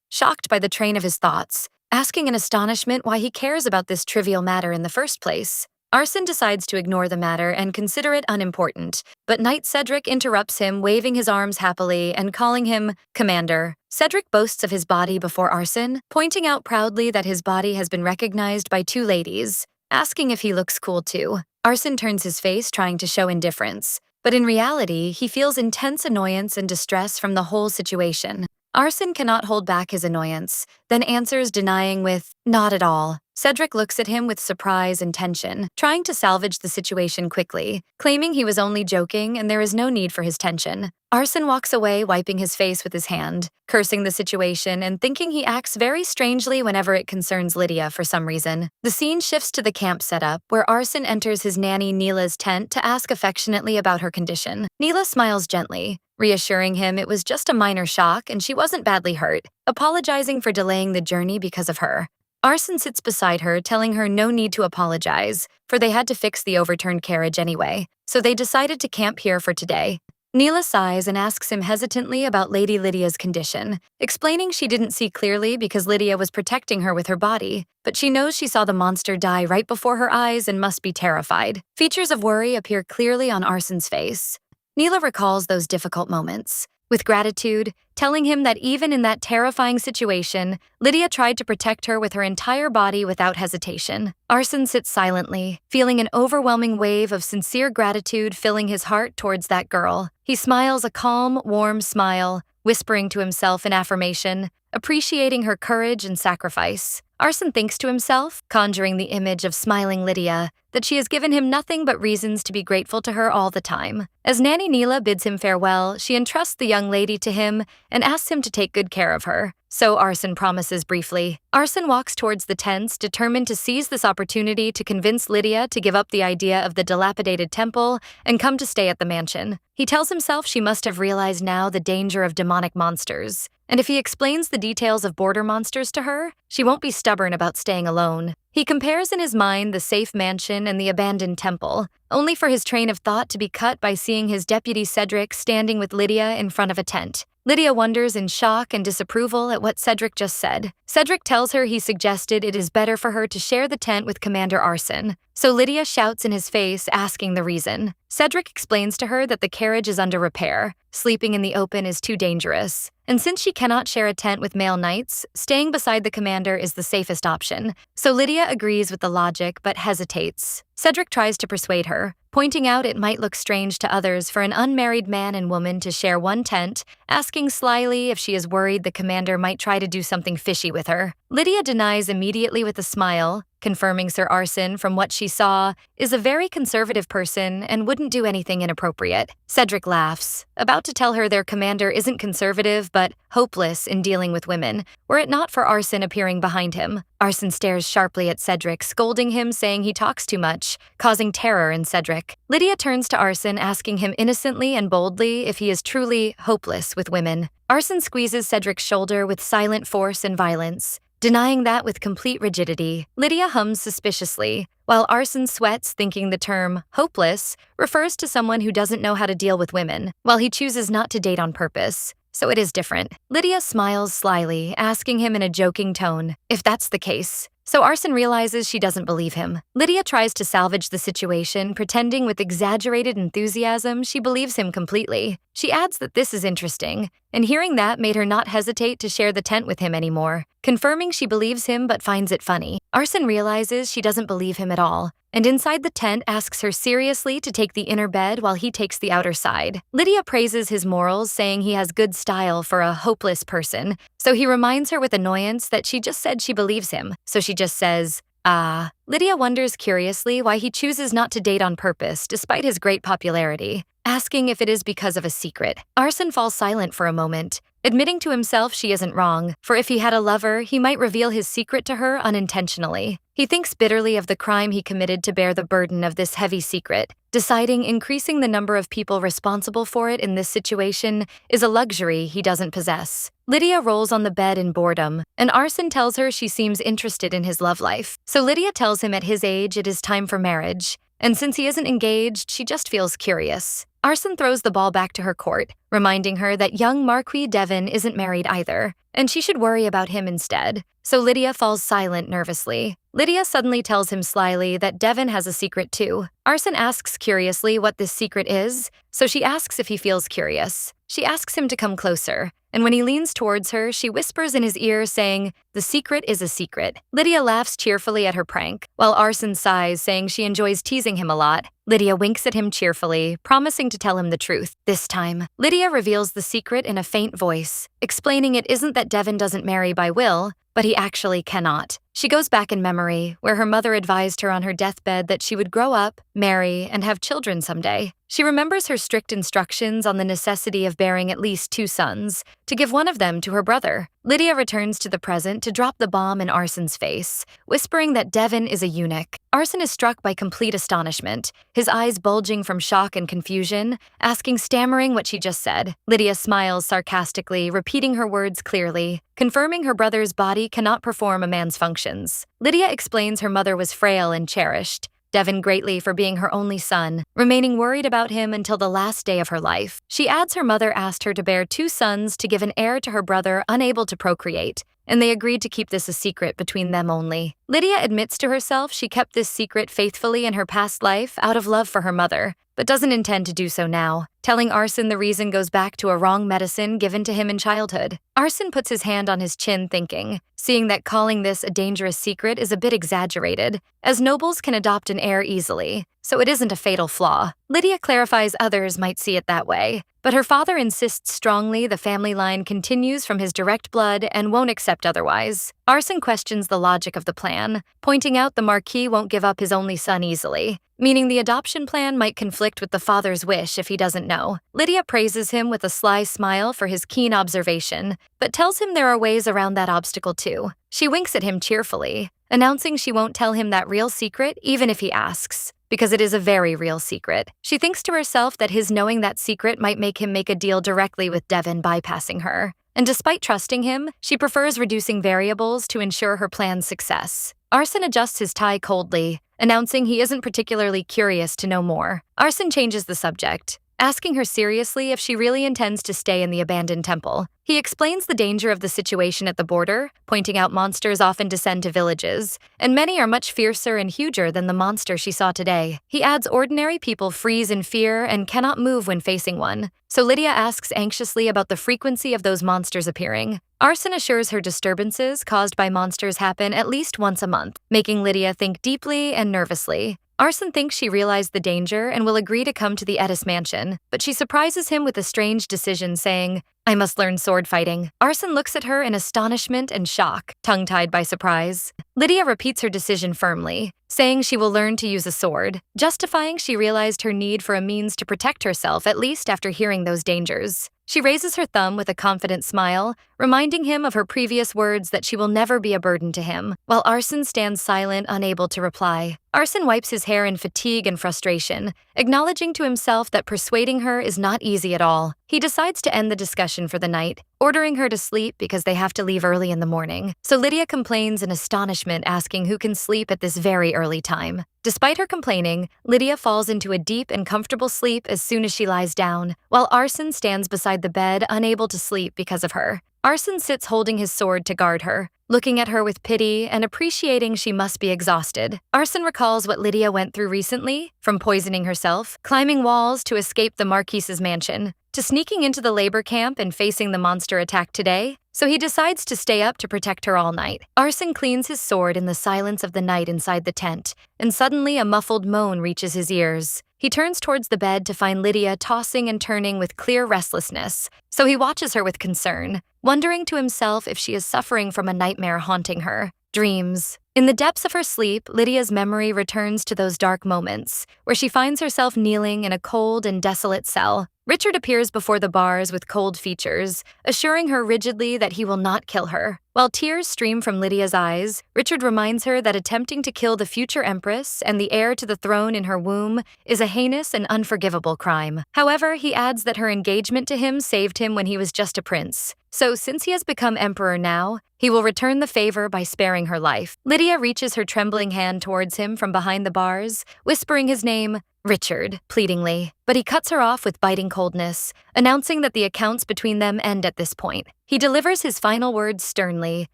shocked by the train of his thoughts, asking in astonishment why he cares about this trivial matter in the first place. Arson decides to ignore the matter and consider it unimportant, but Knight Cedric interrupts him, waving his arms happily and calling him Commander. Cedric boasts of his body before Arson, pointing out proudly that his body has been recognized by two ladies, asking if he looks cool too. Arson turns his face, trying to show indifference, but in reality, he feels intense annoyance and distress from the whole situation. Arson cannot hold back his annoyance, then answers denying with, not at all. Cedric looks at him with surprise and tension, trying to salvage the situation quickly, claiming he was only joking and there is no need for his tension. Arson walks away, wiping his face with his hand, cursing the situation and thinking he acts very strangely whenever it concerns Lydia for some reason. The scene shifts to the camp setup, where Arson enters his nanny Neela's tent to ask affectionately about her condition. Neela smiles gently, reassuring him it was just a minor shock and she wasn't badly hurt, apologizing for delaying the journey because of her. Arson sits beside her, telling her no need to apologize, for they had to fix the overturned carriage anyway, so they decided to camp here for today. Neela sighs and asks him hesitantly about Lady Lydia's condition, explaining she didn't see clearly because Lydia was protecting her with her body, but she knows she saw the monster die right before her eyes and must be terrified. Features of worry appear clearly on Arson's face. Neela recalls those difficult moments, with gratitude, telling him that even in that terrifying situation, Lydia tried to protect her with her entire body without hesitation. Arson sits silently, feeling an overwhelming wave of sincere gratitude filling his heart towards that girl. He smiles a calm, warm smile, whispering to himself in affirmation, appreciating her courage and sacrifice. Arson thinks to himself, conjuring the image of smiling Lydia, that she has given him nothing but reasons to be grateful to her all the time. As Nanny Neela bids him farewell, she entrusts the young lady to him and asks him to take good care of her. So Arson promises briefly. Arson walks towards the tents, determined to seize this opportunity to convince Lydia to give up the idea of the dilapidated temple and come to stay at the mansion. He tells himself she must have realized now the danger of demonic monsters, and if he explains the details of border monsters to her, she won't be stubborn about staying alone. He compares in his mind the safe mansion and the abandoned temple, only for his train of thought to be cut by seeing his deputy Cedric standing with Lydia in front of a tent. Lydia wonders in shock and disapproval at what Cedric just said. Cedric tells her he suggested it is better for her to share the tent with Commander Arson, so Lydia shouts in his face, asking the reason. Cedric explains to her that the carriage is under repair. Sleeping in the open is too dangerous. And since she cannot share a tent with male knights, staying beside the commander is the safest option. So Lydia agrees with the logic but hesitates. Cedric tries to persuade her, pointing out it might look strange to others for an unmarried man and woman to share one tent, asking slyly if she is worried the commander might try to do something fishy with her. Lydia denies immediately with a smile, confirming Sir Arson, from what she saw, is a very conservative person and wouldn't do anything inappropriate. Cedric laughs, about to tell her their commander isn't conservative but hopeless in dealing with women, were it not for Arson appearing behind him. Arson stares sharply at Cedric, scolding him, saying he talks too much, causing terror in Cedric. Lydia turns to Arson, asking him innocently and boldly if he is truly hopeless with women. Arson squeezes Cedric's shoulder with silent force and violence, denying that with complete rigidity. Lydia hums suspiciously, while Arson sweats, thinking the term hopeless refers to someone who doesn't know how to deal with women, while he chooses not to date on purpose. So it is different. Lydia smiles slyly, asking him in a joking tone if that's the case. So Arson realizes she doesn't believe him. Lydia tries to salvage the situation, pretending with exaggerated enthusiasm she believes him completely. She adds that this is interesting, and hearing that made her not hesitate to share the tent with him anymore, confirming she believes him but finds it funny. Arson realizes she doesn't believe him at all, and inside the tent asks her seriously to take the inner bed while he takes the outer side. Lydia praises his morals, saying he has good style for a hopeless person, so he reminds her with annoyance that she just said she believes him, so she just says, "Ah." Lydia wonders curiously why he chooses not to date on purpose despite his great popularity, asking if it is because of a secret. Arson falls silent for a moment, admitting to himself she isn't wrong, for if he had a lover, he might reveal his secret to her unintentionally. He thinks bitterly of the crime he committed to bear the burden of this heavy secret, deciding increasing the number of people responsible for it in this situation is a luxury he doesn't possess. Lydia rolls on the bed in boredom, and Arson tells her she seems interested in his love life. So Lydia tells him at his age it is time for marriage, and since he isn't engaged, she just feels curious. Arson throws the ball back to her court, reminding her that young Marquis Devon isn't married either, and she should worry about him instead. So Lydia falls silent nervously. Lydia suddenly tells him slyly that Devon has a secret too. Arson asks curiously what this secret is, so she asks if he feels curious. She asks him to come closer, and when he leans towards her, she whispers in his ear, saying, "The secret is a secret." Lydia laughs cheerfully at her prank, while Arson sighs, saying she enjoys teasing him a lot. Lydia winks at him cheerfully, promising to tell him the truth this time. Lydia reveals the secret in a faint voice, explaining it isn't that Devon doesn't marry by will, but he actually cannot. She goes back in memory, where her mother advised her on her deathbed that she would grow up, marry, and have children someday. She remembers her strict instructions on the necessity of bearing at least 2 sons, to give one of them to her brother. Lydia returns to the present to drop the bomb in Arson's face, whispering that Devon is a eunuch. Arson is struck by complete astonishment, his eyes bulging from shock and confusion, asking stammering what she just said. Lydia smiles sarcastically, repeating her words clearly, confirming her brother's body cannot perform a man's functions. Lydia explains her mother was frail and cherished Devon greatly for being her only son, remaining worried about him until the last day of her life. She adds her mother asked her to bear 2 sons to give an heir to her brother unable to procreate, and they agreed to keep this a secret between them only. Lydia admits to herself she kept this secret faithfully in her past life out of love for her mother, but doesn't intend to do so now. Telling Arson the reason goes back to a wrong medicine given to him in childhood. Arson puts his hand on his chin, thinking, seeing that calling this a dangerous secret is a bit exaggerated, as nobles can adopt an heir easily, so it isn't a fatal flaw. Lydia clarifies others might see it that way, but her father insists strongly the family line continues from his direct blood and won't accept otherwise. Arson questions the logic of the plan, pointing out the Marquis won't give up his only son easily, meaning the adoption plan might conflict with the father's wish if he doesn't know. Lydia praises him with a sly smile for his keen observation, but tells him there are ways around that obstacle too. She winks at him cheerfully, announcing she won't tell him that real secret even if he asks, because it is a very real secret. She thinks to herself that his knowing that secret might make him make a deal directly with Devon bypassing her. And despite trusting him, she prefers reducing variables to ensure her plan's success. Arson adjusts his tie coldly, announcing he isn't particularly curious to know more. Arson changes the subject, asking her seriously if she really intends to stay in the abandoned temple. He explains the danger of the situation at the border, pointing out monsters often descend to villages, and many are much fiercer and huger than the monster she saw today. He adds ordinary people freeze in fear and cannot move when facing one, so Lydia asks anxiously about the frequency of those monsters appearing. Arson assures her disturbances caused by monsters happen at least once a month, making Lydia think deeply and nervously. Arson thinks she realized the danger and will agree to come to the Edis mansion, but she surprises him with a strange decision saying, "I must learn sword fighting." Arson looks at her in astonishment and shock, tongue-tied by surprise. Lydia repeats her decision firmly, saying she will learn to use a sword, justifying she realized her need for a means to protect herself at least after hearing those dangers. She raises her thumb with a confident smile, reminding him of her previous words that she will never be a burden to him, while Arson stands silent, unable to reply. Arson wipes his hair in fatigue and frustration, acknowledging to himself that persuading her is not easy at all. He decides to end the discussion for the night, ordering her to sleep because they have to leave early in the morning. So Lydia complains in astonishment, asking who can sleep at this very early time. Despite her complaining, Lydia falls into a deep and comfortable sleep as soon as she lies down, while Arson stands beside the bed, unable to sleep because of her. Arson sits holding his sword to guard her, looking at her with pity and appreciating she must be exhausted. Arson recalls what Lydia went through recently, from poisoning herself, climbing walls to escape the Marquise's mansion, to sneaking into the labor camp and facing the monster attack today, so he decides to stay up to protect her all night. Arson cleans his sword in the silence of the night inside the tent, and suddenly a muffled moan reaches his ears. He turns towards the bed to find Lydia tossing and turning with clear restlessness, so he watches her with concern, wondering to himself if she is suffering from a nightmare haunting her. Dreams. In the depths of her sleep, Lydia's memory returns to those dark moments, where she finds herself kneeling in a cold and desolate cell. Richard appears before the bars with cold features, assuring her rigidly that he will not kill her. While tears stream from Lydia's eyes, Richard reminds her that attempting to kill the future empress and the heir to the throne in her womb is a heinous and unforgivable crime. However, he adds that her engagement to him saved him when he was just a prince. So, since he has become emperor now, he will return the favor by sparing her life. Lydia reaches her trembling hand towards him from behind the bars, whispering his name, Richard, pleadingly, but he cuts her off with biting coldness, announcing that the accounts between them end at this point. He delivers his final words sternly,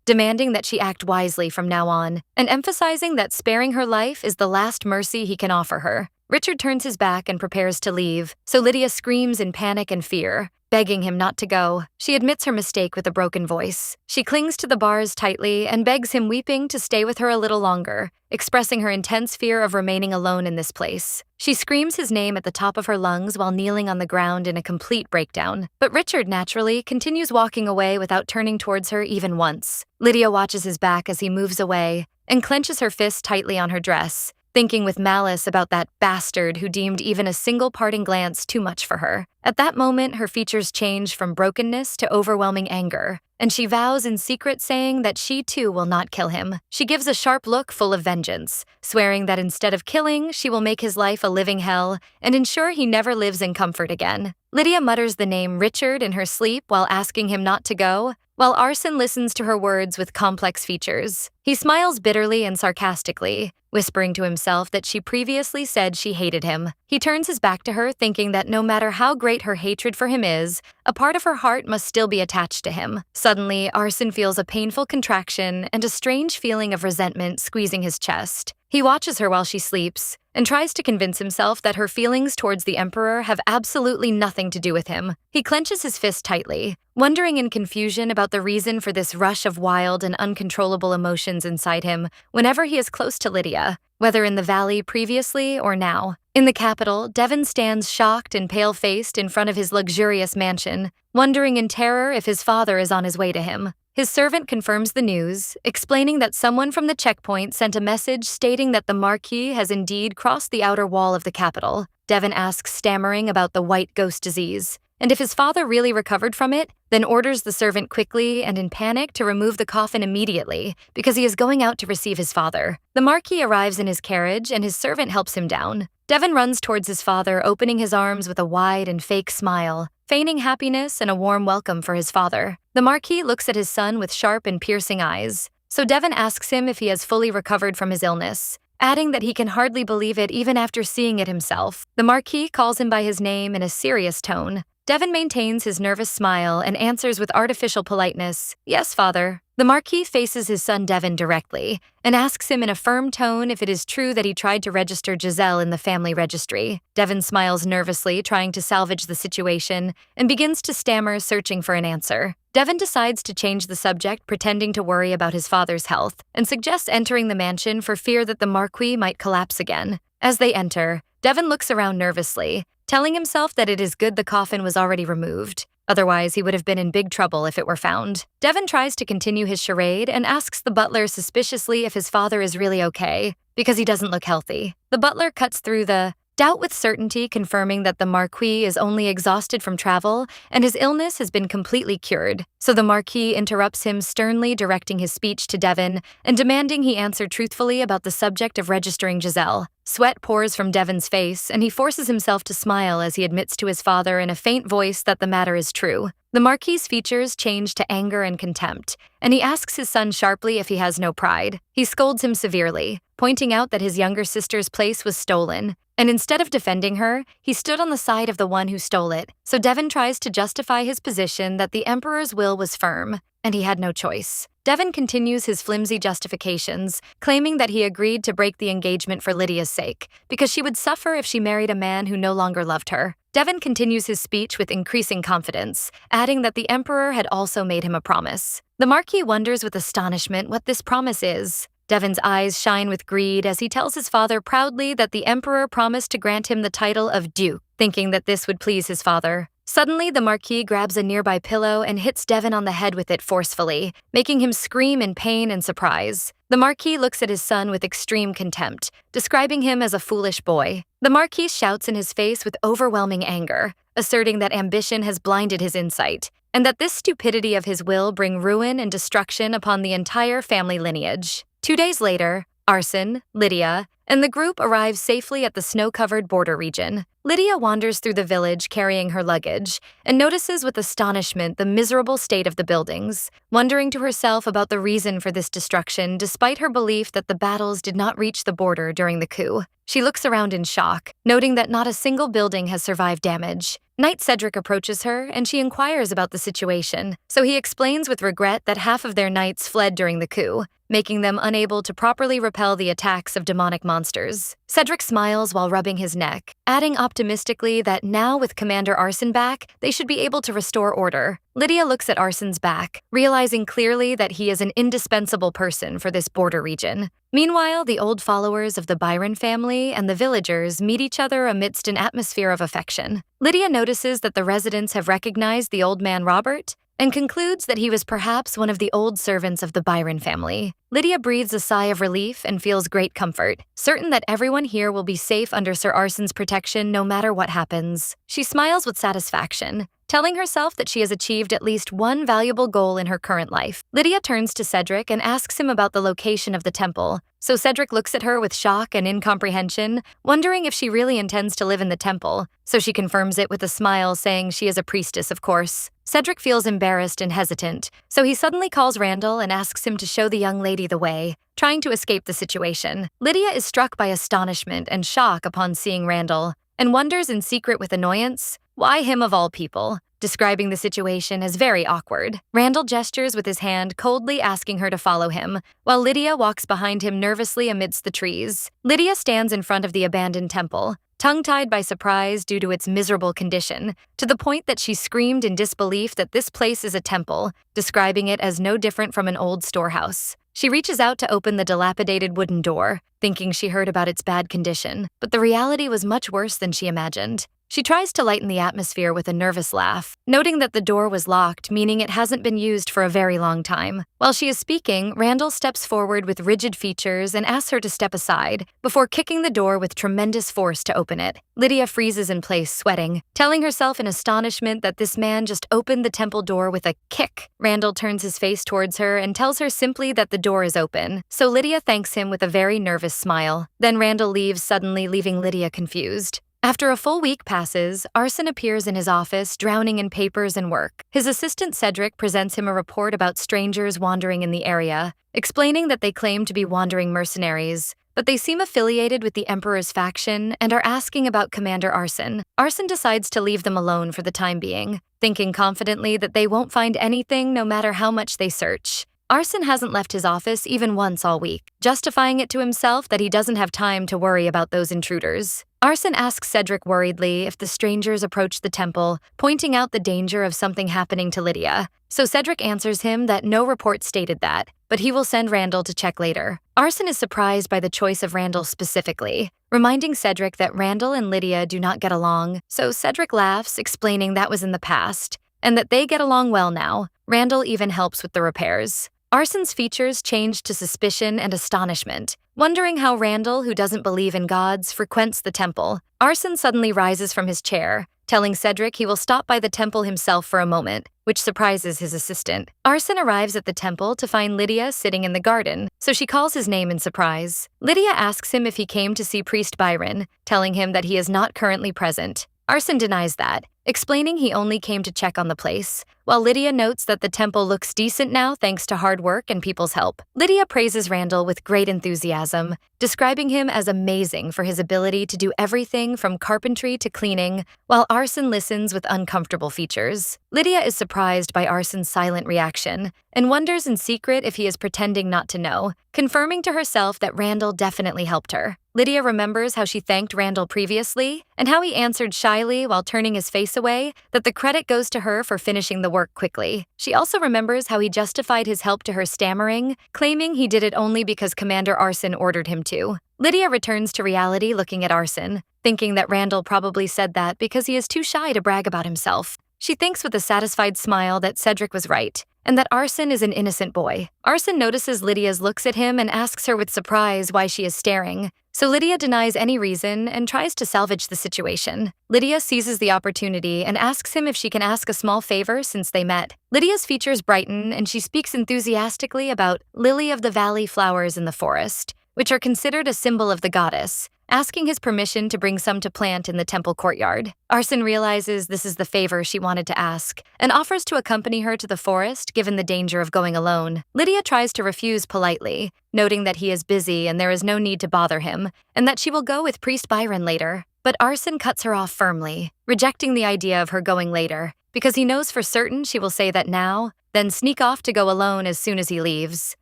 demanding that she act wisely from now on, and emphasizing that sparing her life is the last mercy he can offer her. Richard turns his back and prepares to leave, so Lydia screams in panic and fear, begging him not to go. She admits her mistake with a broken voice. She clings to the bars tightly and begs him, weeping, to stay with her a little longer, expressing her intense fear of remaining alone in this place. She screams his name at the top of her lungs while kneeling on the ground in a complete breakdown. But Richard, naturally, continues walking away without turning towards her even once. Lydia watches his back as he moves away and clenches her fist tightly on her dress, thinking with malice about that bastard who deemed even a single parting glance too much for her. At that moment, her features change from brokenness to overwhelming anger, and she vows in secret, saying that she too will not kill him. She gives a sharp look full of vengeance, swearing that instead of killing, she will make his life a living hell and ensure he never lives in comfort again. Lydia mutters the name Richard in her sleep while asking him not to go, while Arson listens to her words with complex features. He smiles bitterly and sarcastically, whispering to himself that she previously said she hated him. He turns his back to her, thinking that no matter how great her hatred for him is, a part of her heart must still be attached to him. Suddenly, Arson feels a painful contraction and a strange feeling of resentment squeezing his chest. He watches her while she sleeps and tries to convince himself that her feelings towards the Emperor have absolutely nothing to do with him. He clenches his fist tightly, wondering in confusion about the reason for this rush of wild and uncontrollable emotions inside him whenever he is close to Lydia, whether in the valley previously or now. In the capital, Devon stands shocked and pale-faced in front of his luxurious mansion, wondering in terror if his father is on his way to him. His servant confirms the news, explaining that someone from the checkpoint sent a message stating that the Marquis has indeed crossed the outer wall of the capital. Devon asks, stammering, about the white ghost disease, and if his father really recovered from it, then orders the servant quickly and in panic to remove the coffin immediately because he is going out to receive his father. The Marquis arrives in his carriage and his servant helps him down. Devon runs towards his father, opening his arms with a wide and fake smile, feigning happiness and a warm welcome for his father. The Marquis looks at his son with sharp and piercing eyes, so Devon asks him if he has fully recovered from his illness, adding that he can hardly believe it even after seeing it himself. The Marquis calls him by his name in a serious tone. Devon maintains his nervous smile and answers with artificial politeness, "Yes, father." The Marquis faces his son Devon directly and asks him in a firm tone if it is true that he tried to register Giselle in the family registry. Devon smiles nervously, trying to salvage the situation, and begins to stammer, searching for an answer. Devon decides to change the subject, pretending to worry about his father's health, and suggests entering the mansion for fear that the Marquis might collapse again. As they enter, Devon looks around nervously, telling himself that it is good the coffin was already removed. Otherwise, he would have been in big trouble if it were found. Devon tries to continue his charade and asks the butler suspiciously if his father is really okay, because he doesn't look healthy. The butler cuts through the doubt with certainty, confirming that the Marquis is only exhausted from travel and his illness has been completely cured. So the Marquis interrupts him, sternly directing his speech to Devon and demanding he answer truthfully about the subject of registering Giselle. Sweat pours from Devon's face, and he forces himself to smile as he admits to his father in a faint voice that the matter is true. The Marquis's features change to anger and contempt, and he asks his son sharply if he has no pride. He scolds him severely, pointing out that his younger sister's place was stolen, and instead of defending her, he stood on the side of the one who stole it. So Devon tries to justify his position that the Emperor's will was firm, and he had no choice. Devon continues his flimsy justifications, claiming that he agreed to break the engagement for Lydia's sake, because she would suffer if she married a man who no longer loved her. Devon continues his speech with increasing confidence, adding that the Emperor had also made him a promise. The Marquis wonders with astonishment what this promise is. Devon's eyes shine with greed as he tells his father proudly that the Emperor promised to grant him the title of Duke, thinking that this would please his father. Suddenly, the Marquis grabs a nearby pillow and hits Devon on the head with it forcefully, making him scream in pain and surprise. The Marquis looks at his son with extreme contempt, describing him as a foolish boy. The Marquis shouts in his face with overwhelming anger, asserting that ambition has blinded his insight, and that this stupidity of his will bring ruin and destruction upon the entire family lineage. 2 days later, Arsène, Lydia, and the group arrive safely at the snow-covered border region. Lydia wanders through the village carrying her luggage and notices with astonishment the miserable state of the buildings, wondering to herself about the reason for this destruction despite her belief that the battles did not reach the border during the coup. She looks around in shock, noting that not a single building has survived damage. Knight Cedric approaches her, and she inquires about the situation, so he explains with regret that half of their knights fled during the coup, making them unable to properly repel the attacks of demonic monsters. Cedric smiles while rubbing his neck, adding optimistically that now with Commander Arsène back, they should be able to restore order. Lydia looks at Arsène's back, realizing clearly that he is an indispensable person for this border region. Meanwhile, the old followers of the Byron family and the villagers meet each other amidst an atmosphere of affection. Lydia notices that the residents have recognized the old man Robert and concludes that he was perhaps one of the old servants of the Byron family. Lydia breathes a sigh of relief and feels great comfort, certain that everyone here will be safe under Sir Arsène's protection no matter what happens. She smiles with satisfaction, telling herself that she has achieved at least one valuable goal in her current life. Lydia turns to Cedric and asks him about the location of the temple, so Cedric looks at her with shock and incomprehension, wondering if she really intends to live in the temple, so she confirms it with a smile, saying she is a priestess, of course. Cedric feels embarrassed and hesitant, so he suddenly calls Randall and asks him to show the young lady the way, trying to escape the situation. Lydia is struck by astonishment and shock upon seeing Randall, and wonders in secret with annoyance, why him of all people, describing the situation as very awkward. Randall gestures with his hand, coldly asking her to follow him, while Lydia walks behind him nervously amidst the trees. Lydia stands in front of the abandoned temple, tongue-tied by surprise due to its miserable condition, to the point that she screamed in disbelief that this place is a temple, describing it as no different from an old storehouse. She reaches out to open the dilapidated wooden door, thinking she heard about its bad condition, but the reality was much worse than she imagined. She tries to lighten the atmosphere with a nervous laugh, noting that the door was locked, meaning it hasn't been used for a very long time. While she is speaking, Randall steps forward with rigid features and asks her to step aside, before kicking the door with tremendous force to open it. Lydia freezes in place, sweating, telling herself in astonishment that this man just opened the temple door with a kick. Randall turns his face towards her and tells her simply that the door is open, so Lydia thanks him with a very nervous smile. Then Randall leaves suddenly, leaving Lydia confused. After a full week passes, Arson appears in his office, drowning in papers and work. His assistant Cedric presents him a report about strangers wandering in the area, explaining that they claim to be wandering mercenaries, but they seem affiliated with the Emperor's faction and are asking about Commander Arson. Arson decides to leave them alone for the time being, thinking confidently that they won't find anything no matter how much they search. Arson hasn't left his office even once all week, justifying it to himself that he doesn't have time to worry about those intruders. Arson asks Cedric worriedly if the strangers approach the temple, pointing out the danger of something happening to Lydia. So Cedric answers him that no report stated that, but he will send Randall to check later. Arson is surprised by the choice of Randall specifically, reminding Cedric that Randall and Lydia do not get along, so Cedric laughs, explaining that was in the past, and that they get along well now. Randall even helps with the repairs. Arson's features change to suspicion and astonishment, wondering how Randall, who doesn't believe in gods, frequents the temple. Arson suddenly rises from his chair, telling Cedric he will stop by the temple himself for a moment, which surprises his assistant. Arson arrives at the temple to find Lydia sitting in the garden, so she calls his name in surprise. Lydia asks him if he came to see Priest Byron, telling him that he is not currently present. Arson denies that, explaining he only came to check on the place, while Lydia notes that the temple looks decent now thanks to hard work and people's help. Lydia praises Randall with great enthusiasm, describing him as amazing for his ability to do everything from carpentry to cleaning, while Arson listens with uncomfortable features. Lydia is surprised by Arson's silent reaction, and wonders in secret if he is pretending not to know, confirming to herself that Randall definitely helped her. Lydia remembers how she thanked Randall previously, and how he answered shyly while turning his face away that the credit goes to her for finishing the work quickly. She also remembers how he justified his help to her stammering, claiming he did it only because Commander Arson ordered him to. Lydia returns to reality looking at Arson, thinking that Randall probably said that because he is too shy to brag about himself. She thinks with a satisfied smile that Cedric was right, and that Arson is an innocent boy. Arson notices Lydia's looks at him and asks her with surprise why she is staring, so Lydia denies any reason and tries to salvage the situation. Lydia seizes the opportunity and asks him if she can ask a small favor since they met. Lydia's features brighten and she speaks enthusiastically about lily of the valley flowers in the forest, which are considered a symbol of the goddess, asking his permission to bring some to plant in the temple courtyard. Arson realizes this is the favor she wanted to ask, and offers to accompany her to the forest given the danger of going alone. Lydia tries to refuse politely, noting that he is busy and there is no need to bother him, and that she will go with Priest Byron later. But Arson cuts her off firmly, rejecting the idea of her going later, because he knows for certain she will say that now, then sneak off to go alone as soon as he leaves.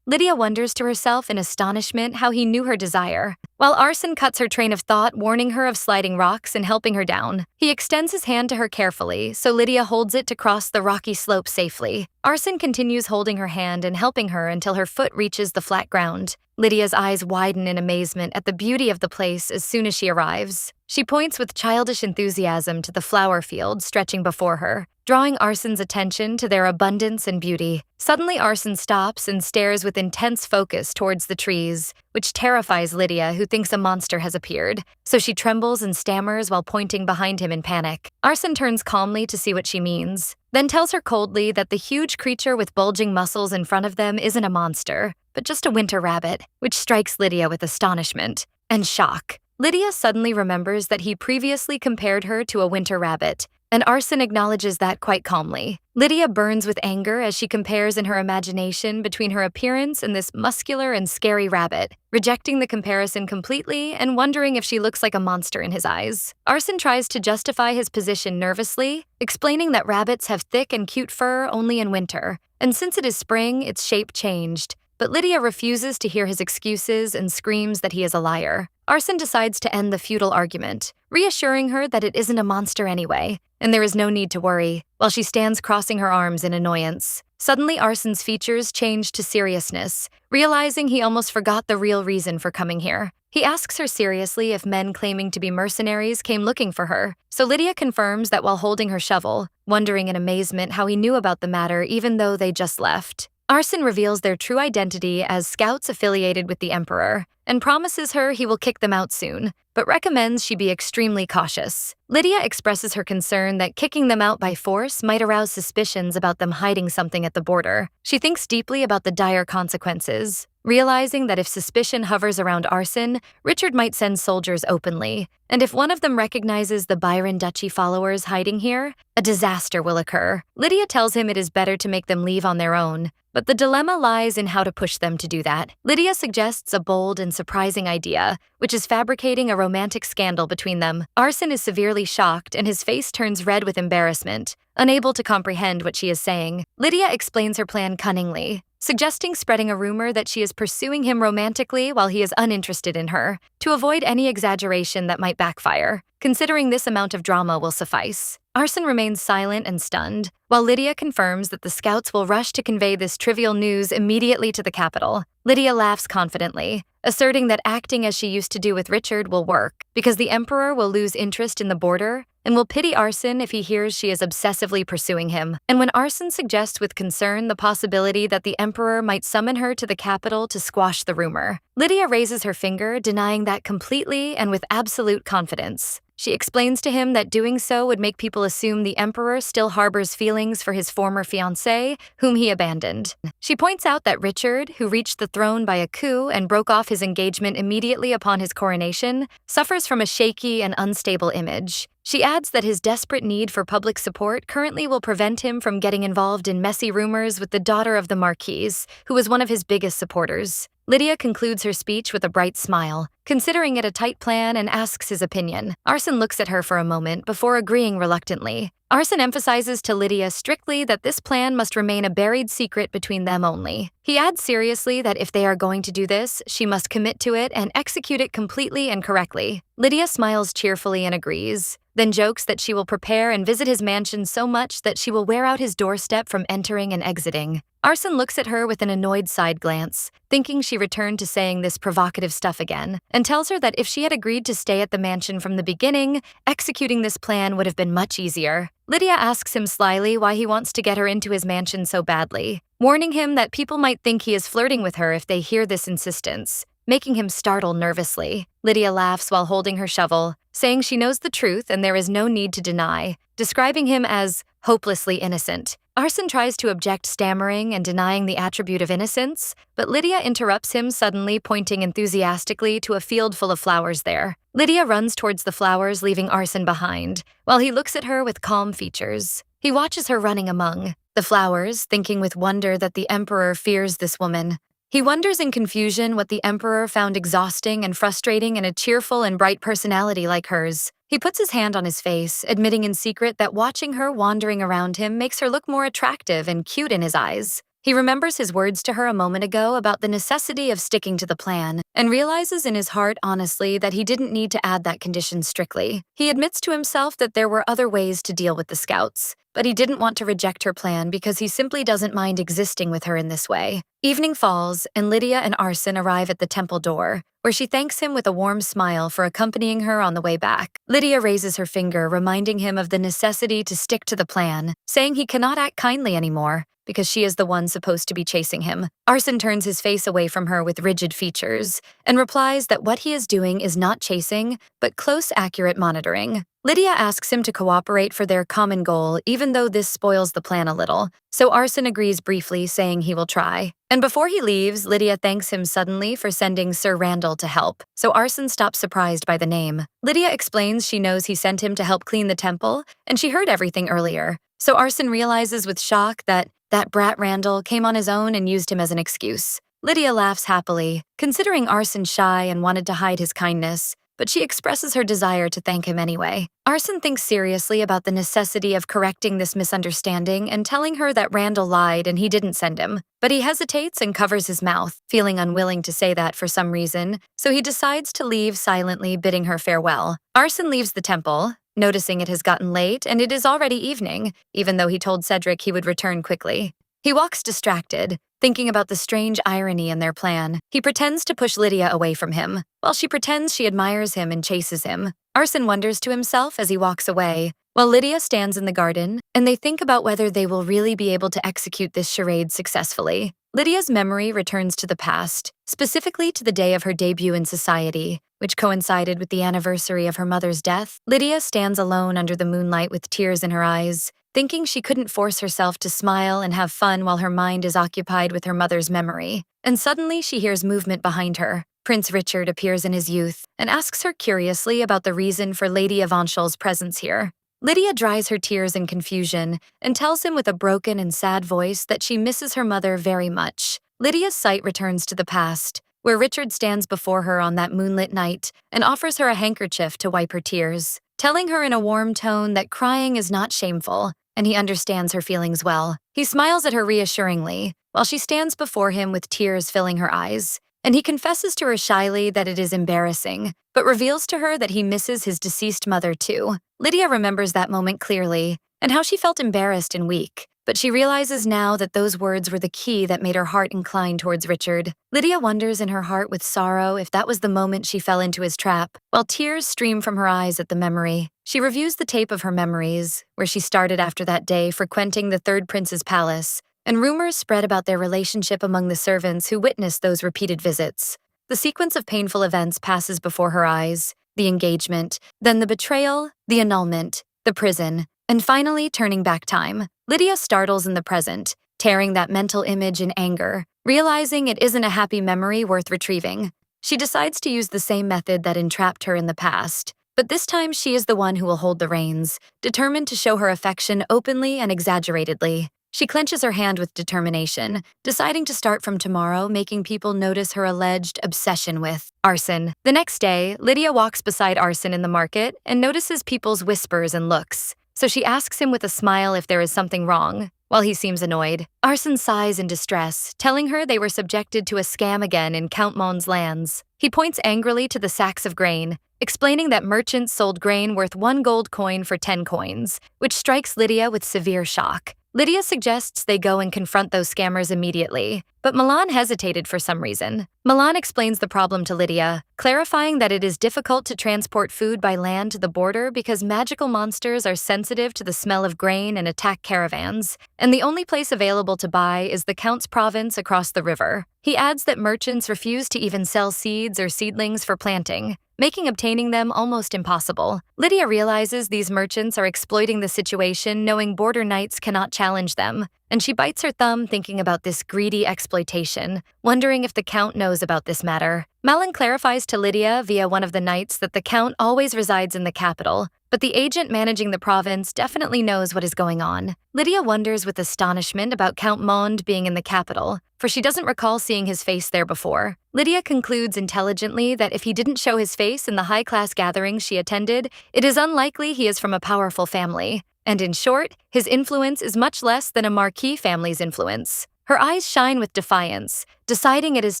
Lydia wonders to herself in astonishment how he knew her desire, while Arson cuts her train of thought, warning her of sliding rocks and helping her down. He extends his hand to her carefully, so Lydia holds it to cross the rocky slope safely. Arson continues holding her hand and helping her until her foot reaches the flat ground. Lydia's eyes widen in amazement at the beauty of the place as soon as she arrives. She points with childish enthusiasm to the flower field stretching before her, drawing Arson's attention to their abundance and beauty. Suddenly Arson stops and stares with intense focus towards the trees, which terrifies Lydia, who thinks a monster has appeared, so she trembles and stammers while pointing behind him in panic. Arson turns calmly to see what she means, then tells her coldly that the huge creature with bulging muscles in front of them isn't a monster, but just a winter rabbit, which strikes Lydia with astonishment and shock. Lydia suddenly remembers that he previously compared her to a winter rabbit, and Arson acknowledges that quite calmly. Lydia burns with anger as she compares in her imagination between her appearance and this muscular and scary rabbit, rejecting the comparison completely and wondering if she looks like a monster in his eyes. Arson tries to justify his position nervously, explaining that rabbits have thick and cute fur only in winter, and since it is spring, its shape changed, but Lydia refuses to hear his excuses and screams that he is a liar. Arson decides to end the futile argument, reassuring her that it isn't a monster anyway, and there is no need to worry, while she stands crossing her arms in annoyance. Suddenly, Arson's features change to seriousness, realizing he almost forgot the real reason for coming here. He asks her seriously if men claiming to be mercenaries came looking for her, so Lydia confirms that while holding her shovel, wondering in amazement how he knew about the matter even though they just left. Arson reveals their true identity as scouts affiliated with the Emperor, and promises her he will kick them out soon, but recommends she be extremely cautious. Lydia expresses her concern that kicking them out by force might arouse suspicions about them hiding something at the border. She thinks deeply about the dire consequences, realizing that if suspicion hovers around Arson, Richard might send soldiers openly, and if one of them recognizes the Byron Duchy followers hiding here, a disaster will occur. Lydia tells him it is better to make them leave on their own, but the dilemma lies in how to push them to do that. Lydia suggests a bold and surprising idea, which is fabricating a romantic scandal between them. Arson is severely shocked and his face turns red with embarrassment, unable to comprehend what she is saying. Lydia explains her plan cunningly, suggesting spreading a rumor that she is pursuing him romantically while he is uninterested in her, to avoid any exaggeration that might backfire, considering this amount of drama will suffice. Arson remains silent and stunned, while Lydia confirms that the scouts will rush to convey this trivial news immediately to the capital. Lydia laughs confidently, asserting that acting as she used to do with Richard will work, because the Emperor will lose interest in the border and will pity Arson if he hears she is obsessively pursuing him. And when Arson suggests with concern the possibility that the Emperor might summon her to the capital to squash the rumor, Lydia raises her finger, denying that completely and with absolute confidence. She explains to him that doing so would make people assume the Emperor still harbors feelings for his former fiancée, whom he abandoned. She points out that Richard, who reached the throne by a coup and broke off his engagement immediately upon his coronation, suffers from a shaky and unstable image. She adds that his desperate need for public support currently will prevent him from getting involved in messy rumors with the daughter of the Marquise, who was one of his biggest supporters. Lydia concludes her speech with a bright smile, considering it a tight plan, and asks his opinion. Arson looks at her for a moment before agreeing reluctantly. Arson emphasizes to Lydia strictly that this plan must remain a buried secret between them only. He adds seriously that if they are going to do this, she must commit to it and execute it completely and correctly. Lydia smiles cheerfully and agrees, then jokes that she will prepare and visit his mansion so much that she will wear out his doorstep from entering and exiting. Arson looks at her with an annoyed side glance, thinking she returned to saying this provocative stuff again, and tells her that if she had agreed to stay at the mansion from the beginning, executing this plan would have been much easier. Lydia asks him slyly why he wants to get her into his mansion so badly, warning him that people might think he is flirting with her if they hear this insistence, making him startle nervously. Lydia laughs while holding her shovel, saying she knows the truth and there is no need to deny, describing him as hopelessly innocent. Arson tries to object, stammering and denying the attribute of innocence, but Lydia interrupts him suddenly, pointing enthusiastically to a field full of flowers there. Lydia runs towards the flowers, leaving Arson behind, while he looks at her with calm features. He watches her running among the flowers, thinking with wonder that the Emperor fears this woman. He wonders in confusion what the Emperor found exhausting and frustrating in a cheerful and bright personality like hers. He puts his hand on his face, admitting in secret that watching her wandering around him makes her look more attractive and cute in his eyes. He remembers his words to her a moment ago about the necessity of sticking to the plan, and realizes in his heart honestly that he didn't need to add that condition strictly. He admits to himself that there were other ways to deal with the scouts, but he didn't want to reject her plan because he simply doesn't mind existing with her in this way. Evening falls, and Lydia and Arson arrive at the temple door, where she thanks him with a warm smile for accompanying her on the way back. Lydia raises her finger, reminding him of the necessity to stick to the plan, saying he cannot act kindly anymore, because she is the one supposed to be chasing him. Arson turns his face away from her with rigid features, and replies that what he is doing is not chasing, but close, accurate monitoring. Lydia asks him to cooperate for their common goal, even though this spoils the plan a little, so Arson agrees briefly, saying he will try. And before he leaves, Lydia thanks him suddenly for sending Sir Randall to help, so Arson stops surprised by the name. Lydia explains she knows he sent him to help clean the temple, and she heard everything earlier, so Arson realizes with shock that brat Randall came on his own and used him as an excuse. Lydia laughs happily, considering Arson shy and wanted to hide his kindness, but she expresses her desire to thank him anyway. Arson thinks seriously about the necessity of correcting this misunderstanding and telling her that Randall lied and he didn't send him. But he hesitates and covers his mouth, feeling unwilling to say that for some reason, so he decides to leave silently, bidding her farewell. Arson leaves the temple, noticing it has gotten late and it is already evening, even though he told Cedric he would return quickly. He walks distracted, thinking about the strange irony in their plan. He pretends to push Lydia away from him, while she pretends she admires him and chases him. Arson wonders to himself as he walks away, while Lydia stands in the garden, and they think about whether they will really be able to execute this charade successfully. Lydia's memory returns to the past, specifically to the day of her debut in society, which coincided with the anniversary of her mother's death. Lydia stands alone under the moonlight with tears in her eyes, thinking she couldn't force herself to smile and have fun while her mind is occupied with her mother's memory. And suddenly she hears movement behind her. Prince Richard appears in his youth and asks her curiously about the reason for Lady Evanchel's presence here. Lydia dries her tears in confusion and tells him with a broken and sad voice that she misses her mother very much. Lydia's sight returns to the past, where Richard stands before her on that moonlit night and offers her a handkerchief to wipe her tears, telling her in a warm tone that crying is not shameful, and he understands her feelings well. He smiles at her reassuringly, while she stands before him with tears filling her eyes, and he confesses to her shyly that it is embarrassing, but reveals to her that he misses his deceased mother too. Lydia remembers that moment clearly, and how she felt embarrassed and weak, but she realizes now that those words were the key that made her heart incline towards Richard. Lydia wonders in her heart with sorrow if that was the moment she fell into his trap, while tears stream from her eyes at the memory. She reviews the tape of her memories, where she started after that day frequenting the third prince's palace, and rumors spread about their relationship among the servants who witnessed those repeated visits. The sequence of painful events passes before her eyes: the engagement, then the betrayal, the annulment, the prison, and finally turning back time. Lydia startles in the present, tearing that mental image in anger, realizing it isn't a happy memory worth retrieving. She decides to use the same method that entrapped her in the past, but this time she is the one who will hold the reins, determined to show her affection openly and exaggeratedly. She clenches her hand with determination, deciding to start from tomorrow making people notice her alleged obsession with Arson. The next day, Lydia walks beside Arson in the market and notices people's whispers and looks, so she asks him with a smile if there is something wrong. While he seems annoyed, Arson sighs in distress, telling her they were subjected to a scam again in Count Mon's lands. He points angrily to the sacks of grain, explaining that merchants sold grain worth 1 gold coin for 10 coins, which strikes Lydia with severe shock. Lydia suggests they go and confront those scammers immediately, but Milan hesitated for some reason. Milan explains the problem to Lydia, clarifying that it is difficult to transport food by land to the border because magical monsters are sensitive to the smell of grain and attack caravans, and the only place available to buy is the Count's province across the river. He adds that merchants refuse to even sell seeds or seedlings for planting, making obtaining them almost impossible. Lydia realizes these merchants are exploiting the situation, knowing border knights cannot challenge them, and she bites her thumb thinking about this greedy exploitation, wondering if the Count knows about this matter. Malin clarifies to Lydia via one of the knights that the Count always resides in the capital, but the agent managing the province definitely knows what is going on. Lydia wonders with astonishment about Count Mond being in the capital, for she doesn't recall seeing his face there before. Lydia concludes intelligently that if he didn't show his face in the high-class gatherings she attended, it is unlikely he is from a powerful family. And in short, his influence is much less than a marquis family's influence. Her eyes shine with defiance, deciding it is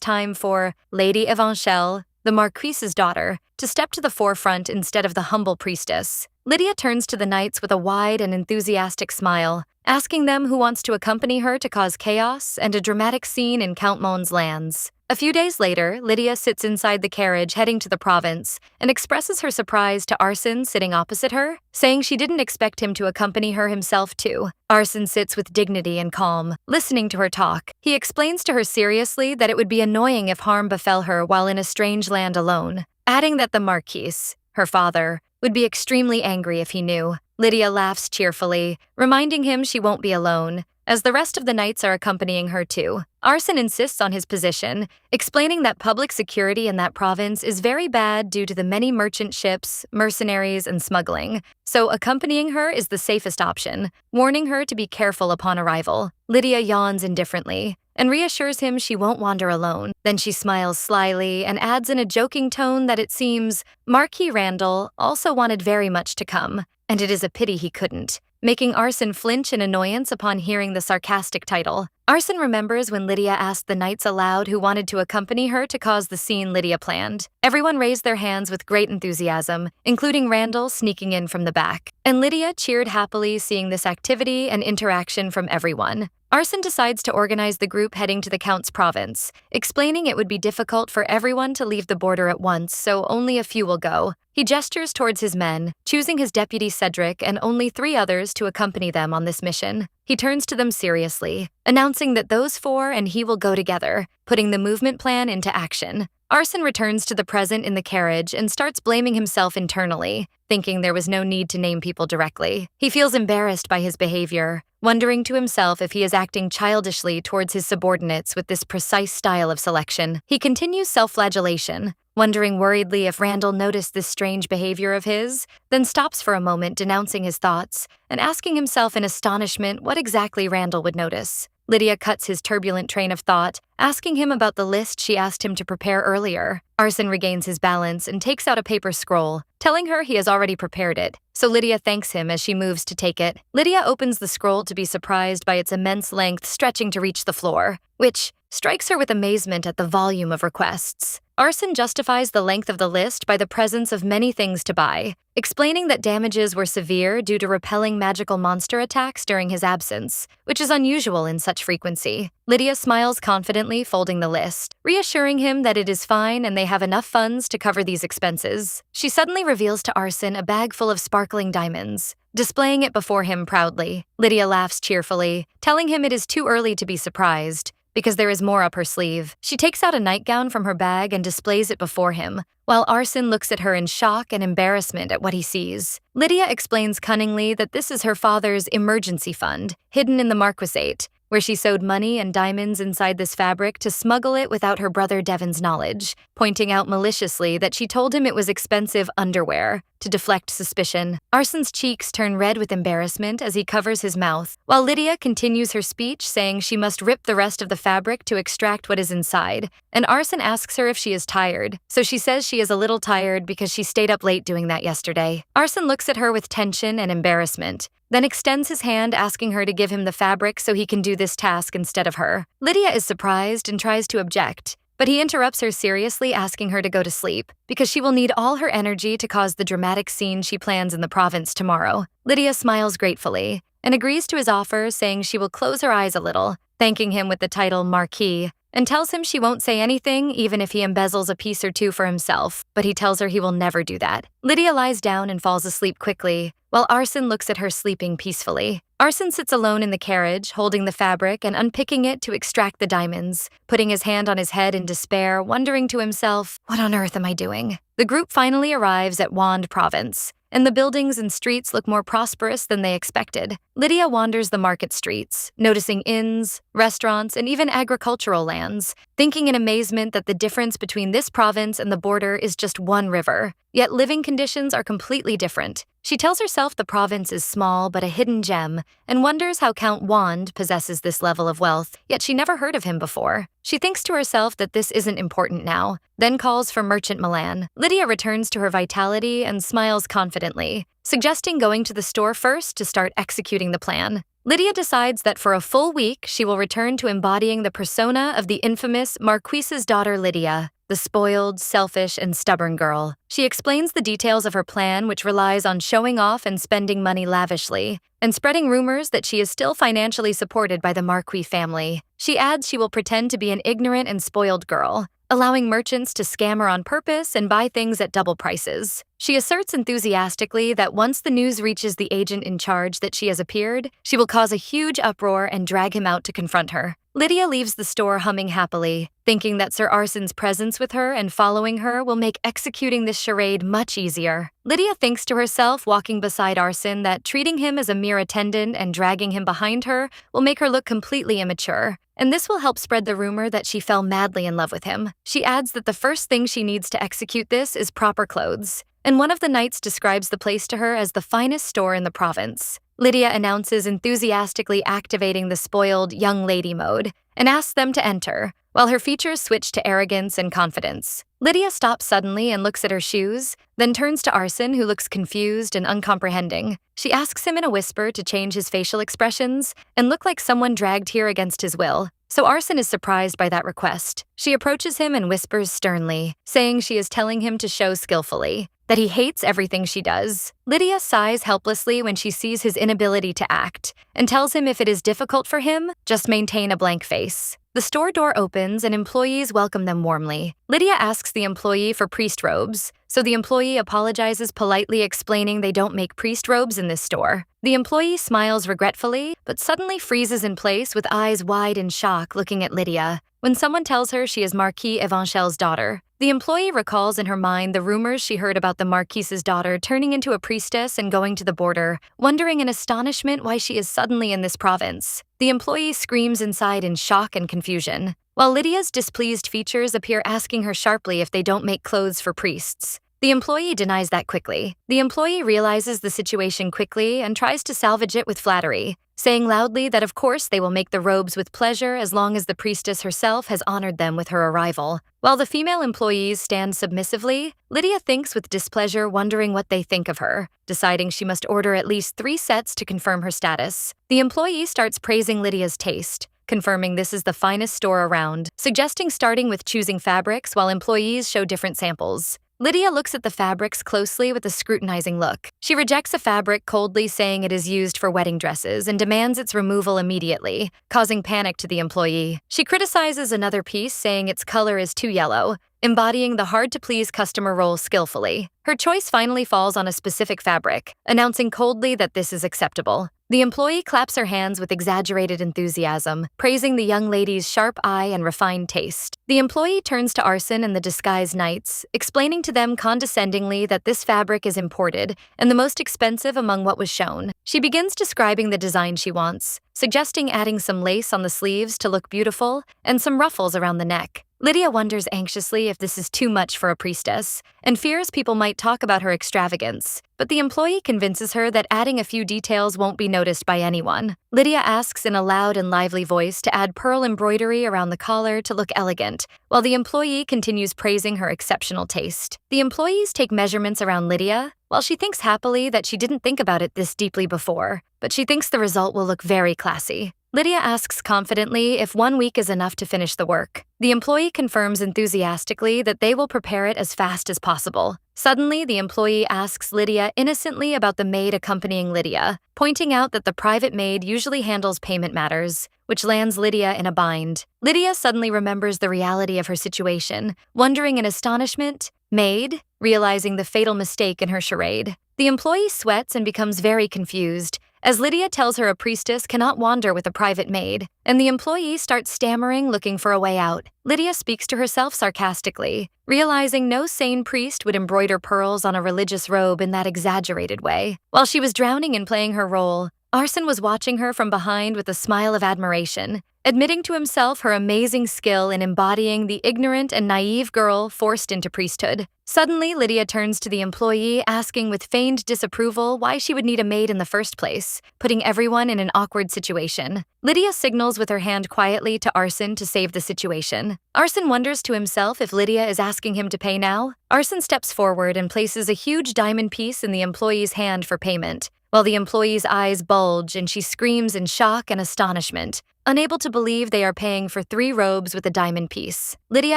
time for Lady Evanchelle, the Marquise's daughter, to step to the forefront instead of the humble priestess. Lydia turns to the knights with a wide and enthusiastic smile, asking them who wants to accompany her to cause chaos and a dramatic scene in Count Mon's lands. A few days later, Lydia sits inside the carriage heading to the province and expresses her surprise to Arson sitting opposite her, saying she didn't expect him to accompany her himself too. Arson sits with dignity and calm, listening to her talk. He explains to her seriously that it would be annoying if harm befell her while in a strange land alone, adding that the Marquis, her father, would be extremely angry if he knew. Lydia laughs cheerfully, reminding him she won't be alone, as the rest of the knights are accompanying her too. Arson insists on his position, explaining that public security in that province is very bad due to the many merchant ships, mercenaries, and smuggling, so accompanying her is the safest option, warning her to be careful upon arrival. Lydia yawns indifferently, and reassures him she won't wander alone. Then she smiles slyly and adds in a joking tone that it seems Marquis Randall also wanted very much to come, and it is a pity he couldn't, making Arson flinch in annoyance upon hearing the sarcastic title. Arson remembers when Lydia asked the knights aloud who wanted to accompany her to cause the scene Lydia planned. Everyone raised their hands with great enthusiasm, including Randall sneaking in from the back, and Lydia cheered happily seeing this activity and interaction from everyone. Arson decides to organize the group heading to the Count's province, explaining it would be difficult for everyone to leave the border at once, so only a few will go. He gestures towards his men, choosing his deputy Cedric and only 3 others to accompany them on this mission. He turns to them seriously, announcing that those 4 and he will go together, putting the movement plan into action. Arson returns to the present in the carriage and starts blaming himself internally, thinking there was no need to name people directly. He feels embarrassed by his behavior, wondering to himself if he is acting childishly towards his subordinates with this precise style of selection. He continues self-flagellation, wondering worriedly if Randall noticed this strange behavior of his, then stops for a moment denouncing his thoughts and asking himself in astonishment what exactly Randall would notice. Lydia cuts his turbulent train of thought, asking him about the list she asked him to prepare earlier. Arson regains his balance and takes out a paper scroll, telling her he has already prepared it, so Lydia thanks him as she moves to take it. Lydia opens the scroll to be surprised by its immense length stretching to reach the floor, which strikes her with amazement at the volume of requests. Arson justifies the length of the list by the presence of many things to buy, explaining that damages were severe due to repelling magical monster attacks during his absence, which is unusual in such frequency. Lydia smiles confidently, folding the list, reassuring him that it is fine and they have enough funds to cover these expenses. She suddenly reveals to Arson a bag full of sparkling diamonds, displaying it before him proudly. Lydia laughs cheerfully, telling him it is too early to be surprised, because there is more up her sleeve. She takes out a nightgown from her bag and displays it before him, while Arson looks at her in shock and embarrassment at what he sees. Lydia explains cunningly that this is her father's emergency fund, hidden in the marquisate, where she sewed money and diamonds inside this fabric to smuggle it without her brother Devon's knowledge, pointing out maliciously that she told him it was expensive underwear, to deflect suspicion. Arson's cheeks turn red with embarrassment as he covers his mouth, while Lydia continues her speech saying she must rip the rest of the fabric to extract what is inside, and Arson asks her if she is tired, so she says she is a little tired because she stayed up late doing that yesterday. Arson looks at her with tension and embarrassment, then extends his hand asking her to give him the fabric so he can do this task instead of her. Lydia is surprised and tries to object, but he interrupts her seriously, asking her to go to sleep, because she will need all her energy to cause the dramatic scene she plans in the province tomorrow. Lydia smiles gratefully, and agrees to his offer, saying she will close her eyes a little, thanking him with the title Marquis, and tells him she won't say anything even if he embezzles a piece or two for himself, but he tells her he will never do that. Lydia lies down and falls asleep quickly, while Arson looks at her sleeping peacefully. Arson sits alone in the carriage, holding the fabric and unpicking it to extract the diamonds, putting his hand on his head in despair, wondering to himself, what on earth am I doing? The group finally arrives at Wand Province, and the buildings and streets look more prosperous than they expected. Lydia wanders the market streets, noticing inns, restaurants, and even agricultural lands, thinking in amazement that the difference between this province and the border is just one river, yet living conditions are completely different. She tells herself the province is small but a hidden gem, and wonders how Count Wand possesses this level of wealth, yet she never heard of him before. She thinks to herself that this isn't important now, then calls for Merchant Milan. Lydia returns to her vitality and smiles confidently, suggesting going to the store first to start executing the plan. Lydia decides that for a full week she will return to embodying the persona of the infamous Marquise's daughter Lydia, the spoiled, selfish, and stubborn girl. She explains the details of her plan, which relies on showing off and spending money lavishly, and spreading rumors that she is still financially supported by the Marquis family. She adds she will pretend to be an ignorant and spoiled girl, allowing merchants to scam her on purpose and buy things at double prices. She asserts enthusiastically that once the news reaches the agent in charge that she has appeared, she will cause a huge uproar and drag him out to confront her. Lydia leaves the store humming happily, thinking that Sir Arson's presence with her and following her will make executing this charade much easier. Lydia thinks to herself, walking beside Arson, that treating him as a mere attendant and dragging him behind her will make her look completely immature, and this will help spread the rumor that she fell madly in love with him. She adds that the first thing she needs to execute this is proper clothes, and one of the knights describes the place to her as the finest store in the province. Lydia announces, enthusiastically activating the spoiled young lady mode, and asks them to enter, while her features switch to arrogance and confidence. Lydia stops suddenly and looks at her shoes, then turns to Arson, who looks confused and uncomprehending. She asks him in a whisper to change his facial expressions and look like someone dragged here against his will. So Arson is surprised by that request. She approaches him and whispers sternly, saying she is telling him to show skillfully, that he hates everything she does. Lydia sighs helplessly when she sees his inability to act, and tells him if it is difficult for him, just maintain a blank face. The store door opens and employees welcome them warmly. Lydia asks the employee for priest robes, so the employee apologizes politely, explaining they don't make priest robes in this store. The employee smiles regretfully, but suddenly freezes in place with eyes wide in shock looking at Lydia when someone tells her she is Marquis Evanchel's daughter. The employee recalls in her mind the rumors she heard about the Marquise's daughter turning into a priestess and going to the border, wondering in astonishment why she is suddenly in this province. The employee screams inside in shock and confusion, while Lydia's displeased features appear, asking her sharply if they don't make clothes for priests. The employee denies that quickly. The employee realizes the situation quickly and tries to salvage it with flattery, saying loudly that of course they will make the robes with pleasure as long as the priestess herself has honored them with her arrival. While the female employees stand submissively, Lydia thinks with displeasure, wondering what they think of her, deciding she must order at least 3 sets to confirm her status. The employee starts praising Lydia's taste, confirming this is the finest store around, suggesting starting with choosing fabrics while employees show different samples. Lydia looks at the fabrics closely with a scrutinizing look. She rejects a fabric coldly, saying it is used for wedding dresses, and demands its removal immediately, causing panic to the employee. She criticizes another piece, saying its color is too yellow, embodying the hard-to-please customer role skillfully. Her choice finally falls on a specific fabric, announcing coldly that this is acceptable. The employee claps her hands with exaggerated enthusiasm, praising the young lady's sharp eye and refined taste. The employee turns to Arson and the disguised knights, explaining to them condescendingly that this fabric is imported and the most expensive among what was shown. She begins describing the design she wants, suggesting adding some lace on the sleeves to look beautiful and some ruffles around the neck. Lydia wonders anxiously if this is too much for a priestess, and fears people might talk about her extravagance, but the employee convinces her that adding a few details won't be noticed by anyone. Lydia asks in a loud and lively voice to add pearl embroidery around the collar to look elegant, while the employee continues praising her exceptional taste. The employees take measurements around Lydia, while she thinks happily that she didn't think about it this deeply before, but she thinks the result will look very classy. Lydia asks confidently if 1 week is enough to finish the work. The employee confirms enthusiastically that they will prepare it as fast as possible. Suddenly, the employee asks Lydia innocently about the maid accompanying Lydia, pointing out that the private maid usually handles payment matters, which lands Lydia in a bind. Lydia suddenly remembers the reality of her situation, wondering in astonishment, "Maid?" realizing the fatal mistake in her charade. The employee sweats and becomes very confused, as Lydia tells her a priestess cannot wander with a private maid, and the employee starts stammering, looking for a way out. Lydia speaks to herself sarcastically, realizing no sane priest would embroider pearls on a religious robe in that exaggerated way. While she was drowning in playing her role, Arson was watching her from behind with a smile of admiration, admitting to himself her amazing skill in embodying the ignorant and naive girl forced into priesthood. Suddenly, Lydia turns to the employee, asking with feigned disapproval why she would need a maid in the first place, putting everyone in an awkward situation. Lydia signals with her hand quietly to Arson to save the situation. Arson wonders to himself if Lydia is asking him to pay now. Arson steps forward and places a huge diamond piece in the employee's hand for payment, while the employee's eyes bulge and she screams in shock and astonishment, unable to believe they are paying for 3 robes with a diamond piece. Lydia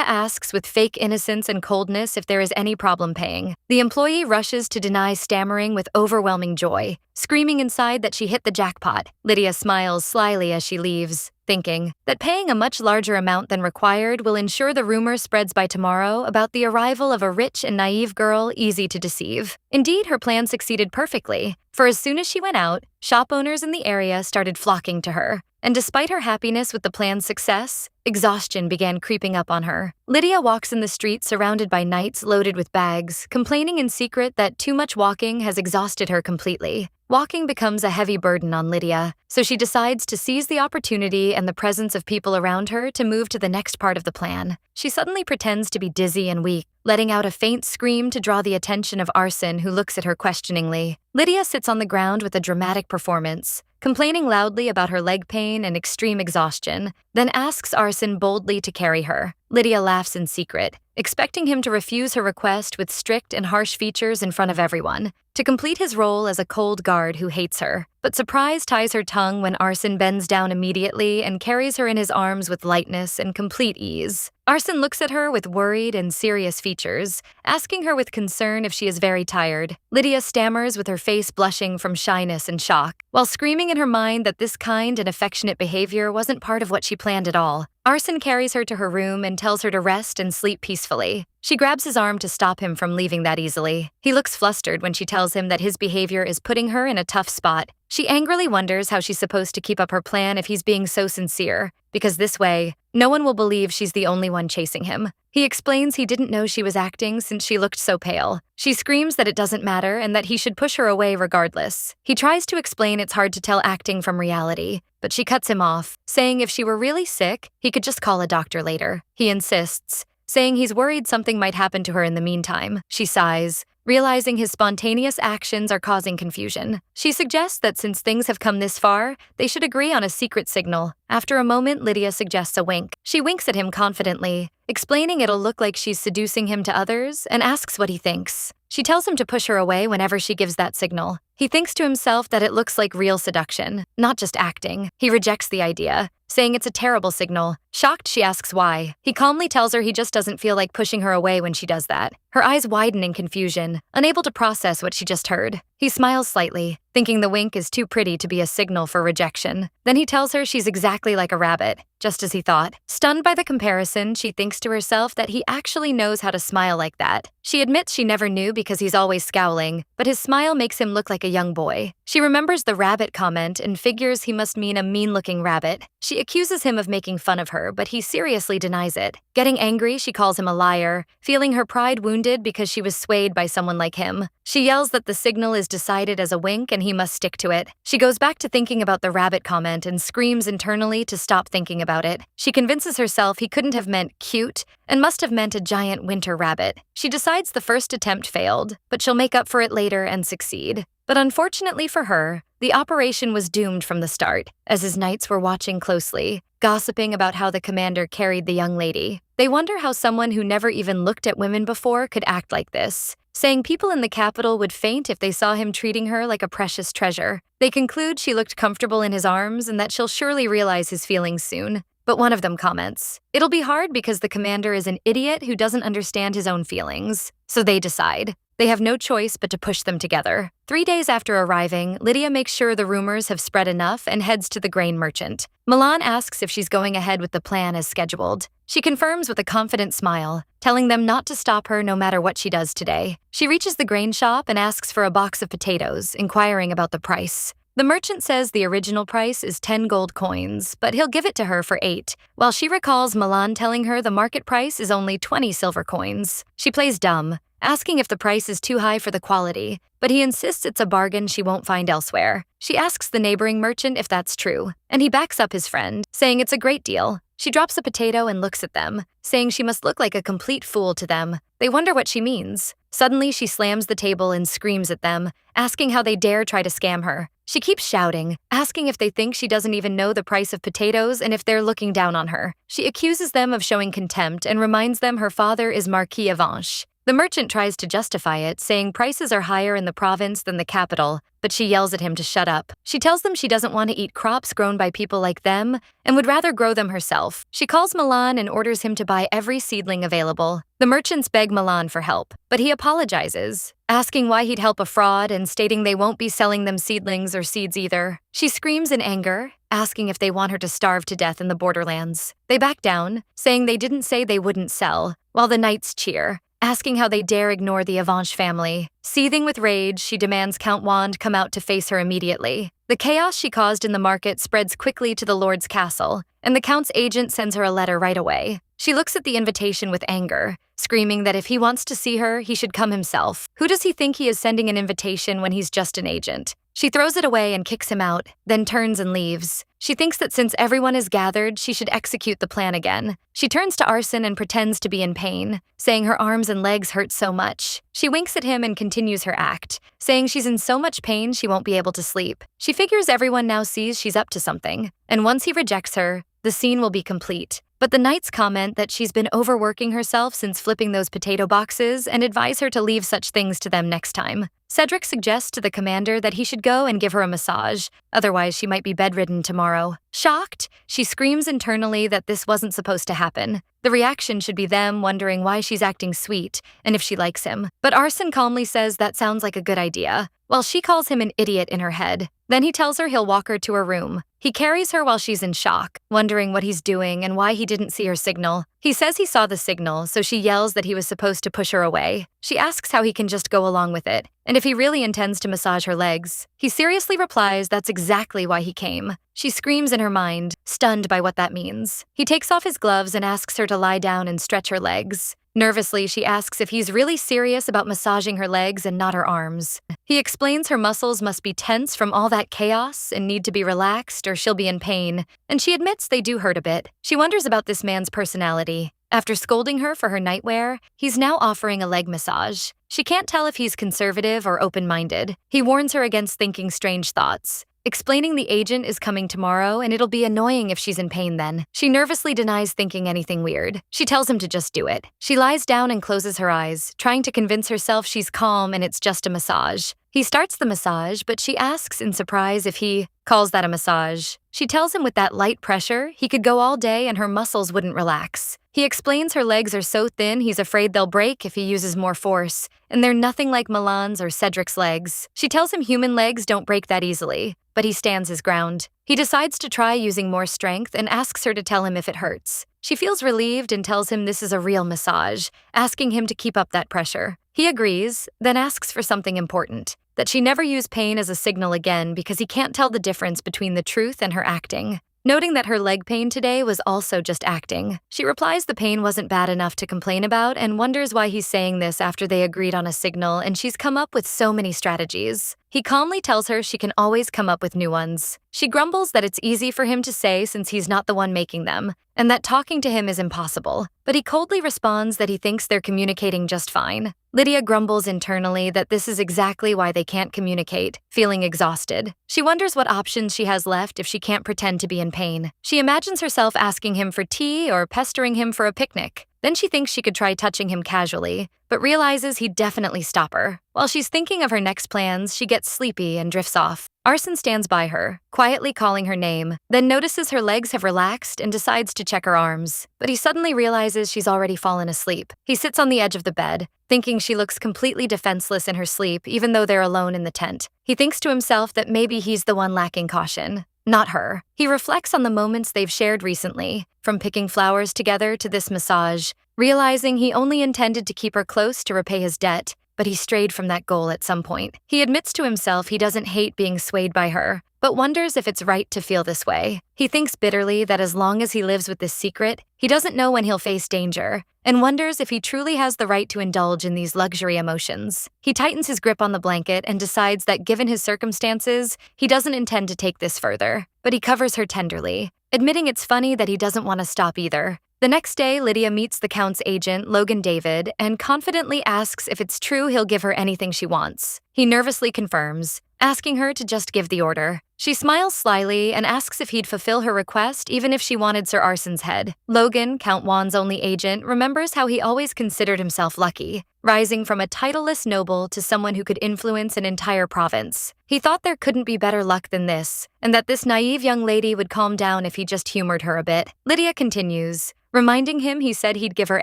asks with fake innocence and coldness if there is any problem paying. The employee rushes to deny, stammering with overwhelming joy, screaming inside that she hit the jackpot. Lydia smiles slyly as she leaves, thinking that paying a much larger amount than required will ensure the rumor spreads by tomorrow about the arrival of a rich and naive girl easy to deceive. Indeed, her plan succeeded perfectly, for as soon as she went out, shop owners in the area started flocking to her. And despite her happiness with the plan's success, exhaustion began creeping up on her. Lydia walks in the street surrounded by knights loaded with bags, complaining in secret that too much walking has exhausted her completely. Walking becomes a heavy burden on Lydia, so she decides to seize the opportunity and the presence of people around her to move to the next part of the plan. She suddenly pretends to be dizzy and weak, letting out a faint scream to draw the attention of Arsene, who looks at her questioningly. Lydia sits on the ground with a dramatic performance, complaining loudly about her leg pain and extreme exhaustion, then asks Arsene boldly to carry her. Lydia laughs in secret, expecting him to refuse her request with strict and harsh features in front of everyone, to complete his role as a cold guard who hates her. But surprise ties her tongue when Arsene bends down immediately and carries her in his arms with lightness and complete ease. Arsene looks at her with worried and serious features, asking her with concern if she is very tired. Lydia stammers with her face blushing from shyness and shock, while screaming in her mind that this kind and affectionate behavior wasn't part of what she planned at all. Arsene carries her to her room and tells her to rest and sleep peacefully. She grabs his arm to stop him from leaving that easily. He looks flustered when she tells him that his behavior is putting her in a tough spot. She angrily wonders how she's supposed to keep up her plan if he's being so sincere, because this way, no one will believe she's the only one chasing him. He explains he didn't know she was acting since she looked so pale. She screams that it doesn't matter and that he should push her away regardless. He tries to explain it's hard to tell acting from reality, but she cuts him off, saying if she were really sick, he could just call a doctor later. He insists, saying he's worried something might happen to her in the meantime. She sighs, realizing his spontaneous actions are causing confusion. She suggests that since things have come this far, they should agree on a secret signal. After a moment, Lydia suggests a wink. She winks at him confidently, explaining it'll look like she's seducing him to others, and asks what he thinks. She tells him to push her away whenever she gives that signal. He thinks to himself that it looks like real seduction, not just acting. He rejects the idea, saying it's a terrible signal. Shocked, she asks why. He calmly tells her he just doesn't feel like pushing her away when she does that. Her eyes widen in confusion, unable to process what she just heard. He smiles slightly, thinking the wink is too pretty to be a signal for rejection. Then he tells her she's exactly like a rabbit, just as he thought. Stunned by the comparison, she thinks to herself that he actually knows how to smile like that. She admits she never knew because he's always scowling, but his smile makes him look like a young boy. She remembers the rabbit comment and figures he must mean a mean-looking rabbit. She accuses him of making fun of her, but he seriously denies it. Getting angry, she calls him a liar, feeling her pride wounded because she was swayed by someone like him. She yells that the signal is decided as a wink and he must stick to it. She goes back to thinking about the rabbit comment and screams internally to stop thinking about it. She convinces herself he couldn't have meant cute and must have meant a giant winter rabbit. She decides the first attempt failed, but she'll make up for it later and succeed. But unfortunately for her, the operation was doomed from the start, as his knights were watching closely, gossiping about how the commander carried the young lady. They wonder how someone who never even looked at women before could act like this, saying people in the capital would faint if they saw him treating her like a precious treasure. They conclude she looked comfortable in his arms and that she'll surely realize his feelings soon. But one of them comments, "It'll be hard because the commander is an idiot who doesn't understand his own feelings." So they decide. They have no choice but to push them together. 3 days after arriving, Lydia makes sure the rumors have spread enough and heads to the grain merchant. Milan asks if she's going ahead with the plan as scheduled. She confirms with a confident smile, telling them not to stop her no matter what she does today. She reaches the grain shop and asks for a box of potatoes, inquiring about the price. The merchant says the original price is 10 gold coins, but he'll give it to her for 8, while she recalls Milan telling her the market price is only 20 silver coins. She plays dumb, asking if the price is too high for the quality, but he insists it's a bargain she won't find elsewhere. She asks the neighboring merchant if that's true, and he backs up his friend, saying it's a great deal. She drops a potato and looks at them, saying she must look like a complete fool to them. They wonder what she means. Suddenly, she slams the table and screams at them, asking how they dare try to scam her. She keeps shouting, asking if they think she doesn't even know the price of potatoes and if they're looking down on her. She accuses them of showing contempt and reminds them her father is Marquis Avanche. The merchant tries to justify it, saying prices are higher in the province than the capital, but she yells at him to shut up. She tells them she doesn't want to eat crops grown by people like them and would rather grow them herself. She calls Milan and orders him to buy every seedling available. The merchants beg Milan for help, but he apologizes, asking why he'd help a fraud and stating they won't be selling them seedlings or seeds either. She screams in anger, asking if they want her to starve to death in the borderlands. They back down, saying they didn't say they wouldn't sell, while the knights cheer, asking how they dare ignore the Avanche family. Seething with rage, she demands Count Wand come out to face her immediately. The chaos she caused in the market spreads quickly to the Lord's castle, and the Count's agent sends her a letter right away. She looks at the invitation with anger, screaming that if he wants to see her, he should come himself. Who does he think he is sending an invitation when he's just an agent? She throws it away and kicks him out, then turns and leaves. She thinks that since everyone is gathered, she should execute the plan again. She turns to Arson and pretends to be in pain, saying her arms and legs hurt so much. She winks at him and continues her act, saying she's in so much pain she won't be able to sleep. She figures everyone now sees she's up to something, and once he rejects her, the scene will be complete. But the knights comment that she's been overworking herself since flipping those potato boxes and advise her to leave such things to them next time. Cedric suggests to the commander that he should go and give her a massage, otherwise she might be bedridden tomorrow. Shocked, she screams internally that this wasn't supposed to happen. The reaction should be them wondering why she's acting sweet and if she likes him. But Arson calmly says that sounds like a good idea, while she calls him an idiot in her head. Then he tells her he'll walk her to her room. He carries her while she's in shock, wondering what he's doing and why he didn't see her signal. He says he saw the signal, so she yells that he was supposed to push her away. She asks how he can just go along with it, and if he really intends to massage her legs. He seriously replies that's exactly why he came. She screams in her mind, stunned by what that means. He takes off his gloves and asks her to lie down and stretch her legs. Nervously, she asks if he's really serious about massaging her legs and not her arms. He explains her muscles must be tense from all that chaos and need to be relaxed or she'll be in pain, and she admits they do hurt a bit. She wonders about this man's personality. After scolding her for her nightwear, he's now offering a leg massage. She can't tell if he's conservative or open-minded. He warns her against thinking strange thoughts, explaining the agent is coming tomorrow and it'll be annoying if she's in pain then. She nervously denies thinking anything weird. She tells him to just do it. She lies down and closes her eyes, trying to convince herself she's calm and it's just a massage. He starts the massage, but she asks in surprise if he calls that a massage. She tells him with that light pressure, he could go all day and her muscles wouldn't relax. He explains her legs are so thin he's afraid they'll break if he uses more force, and they're nothing like Milan's or Cedric's legs. She tells him human legs don't break that easily, but he stands his ground. He decides to try using more strength and asks her to tell him if it hurts. She feels relieved and tells him this is a real massage, asking him to keep up that pressure. He agrees, then asks for something important, that she never use pain as a signal again because he can't tell the difference between the truth and her acting. Noting that her leg pain today was also just acting, she replies the pain wasn't bad enough to complain about and wonders why he's saying this after they agreed on a signal and she's come up with so many strategies. He calmly tells her she can always come up with new ones. She grumbles that it's easy for him to say since he's not the one making them, and that talking to him is impossible. But he coldly responds that he thinks they're communicating just fine. Lydia grumbles internally that this is exactly why they can't communicate, feeling exhausted. She wonders what options she has left if she can't pretend to be in pain. She imagines herself asking him for tea or pestering him for a picnic. Then she thinks she could try touching him casually, but realizes he'd definitely stop her. While she's thinking of her next plans, she gets sleepy and drifts off. Arson stands by her, quietly calling her name, then notices her legs have relaxed and decides to check her arms. But he suddenly realizes she's already fallen asleep. He sits on the edge of the bed, thinking she looks completely defenseless in her sleep even though they're alone in the tent. He thinks to himself that maybe he's the one lacking caution, not her. He reflects on the moments they've shared recently, from picking flowers together to this massage, realizing he only intended to keep her close to repay his debt, but he strayed from that goal at some point. He admits to himself he doesn't hate being swayed by her, but wonders if it's right to feel this way. He thinks bitterly that as long as he lives with this secret, he doesn't know when he'll face danger, and wonders if he truly has the right to indulge in these luxury emotions. He tightens his grip on the blanket and decides that given his circumstances, he doesn't intend to take this further, but he covers her tenderly, admitting it's funny that he doesn't want to stop either. The next day, Lydia meets the Count's agent, Logan David, and confidently asks if it's true he'll give her anything she wants. He nervously confirms, asking her to just give the order. She smiles slyly and asks if he'd fulfill her request even if she wanted Sir Arson's head. Logan, Count Juan's only agent, remembers how he always considered himself lucky, rising from a titleless noble to someone who could influence an entire province. He thought there couldn't be better luck than this, and that this naive young lady would calm down if he just humored her a bit. Lydia continues, reminding him he said he'd give her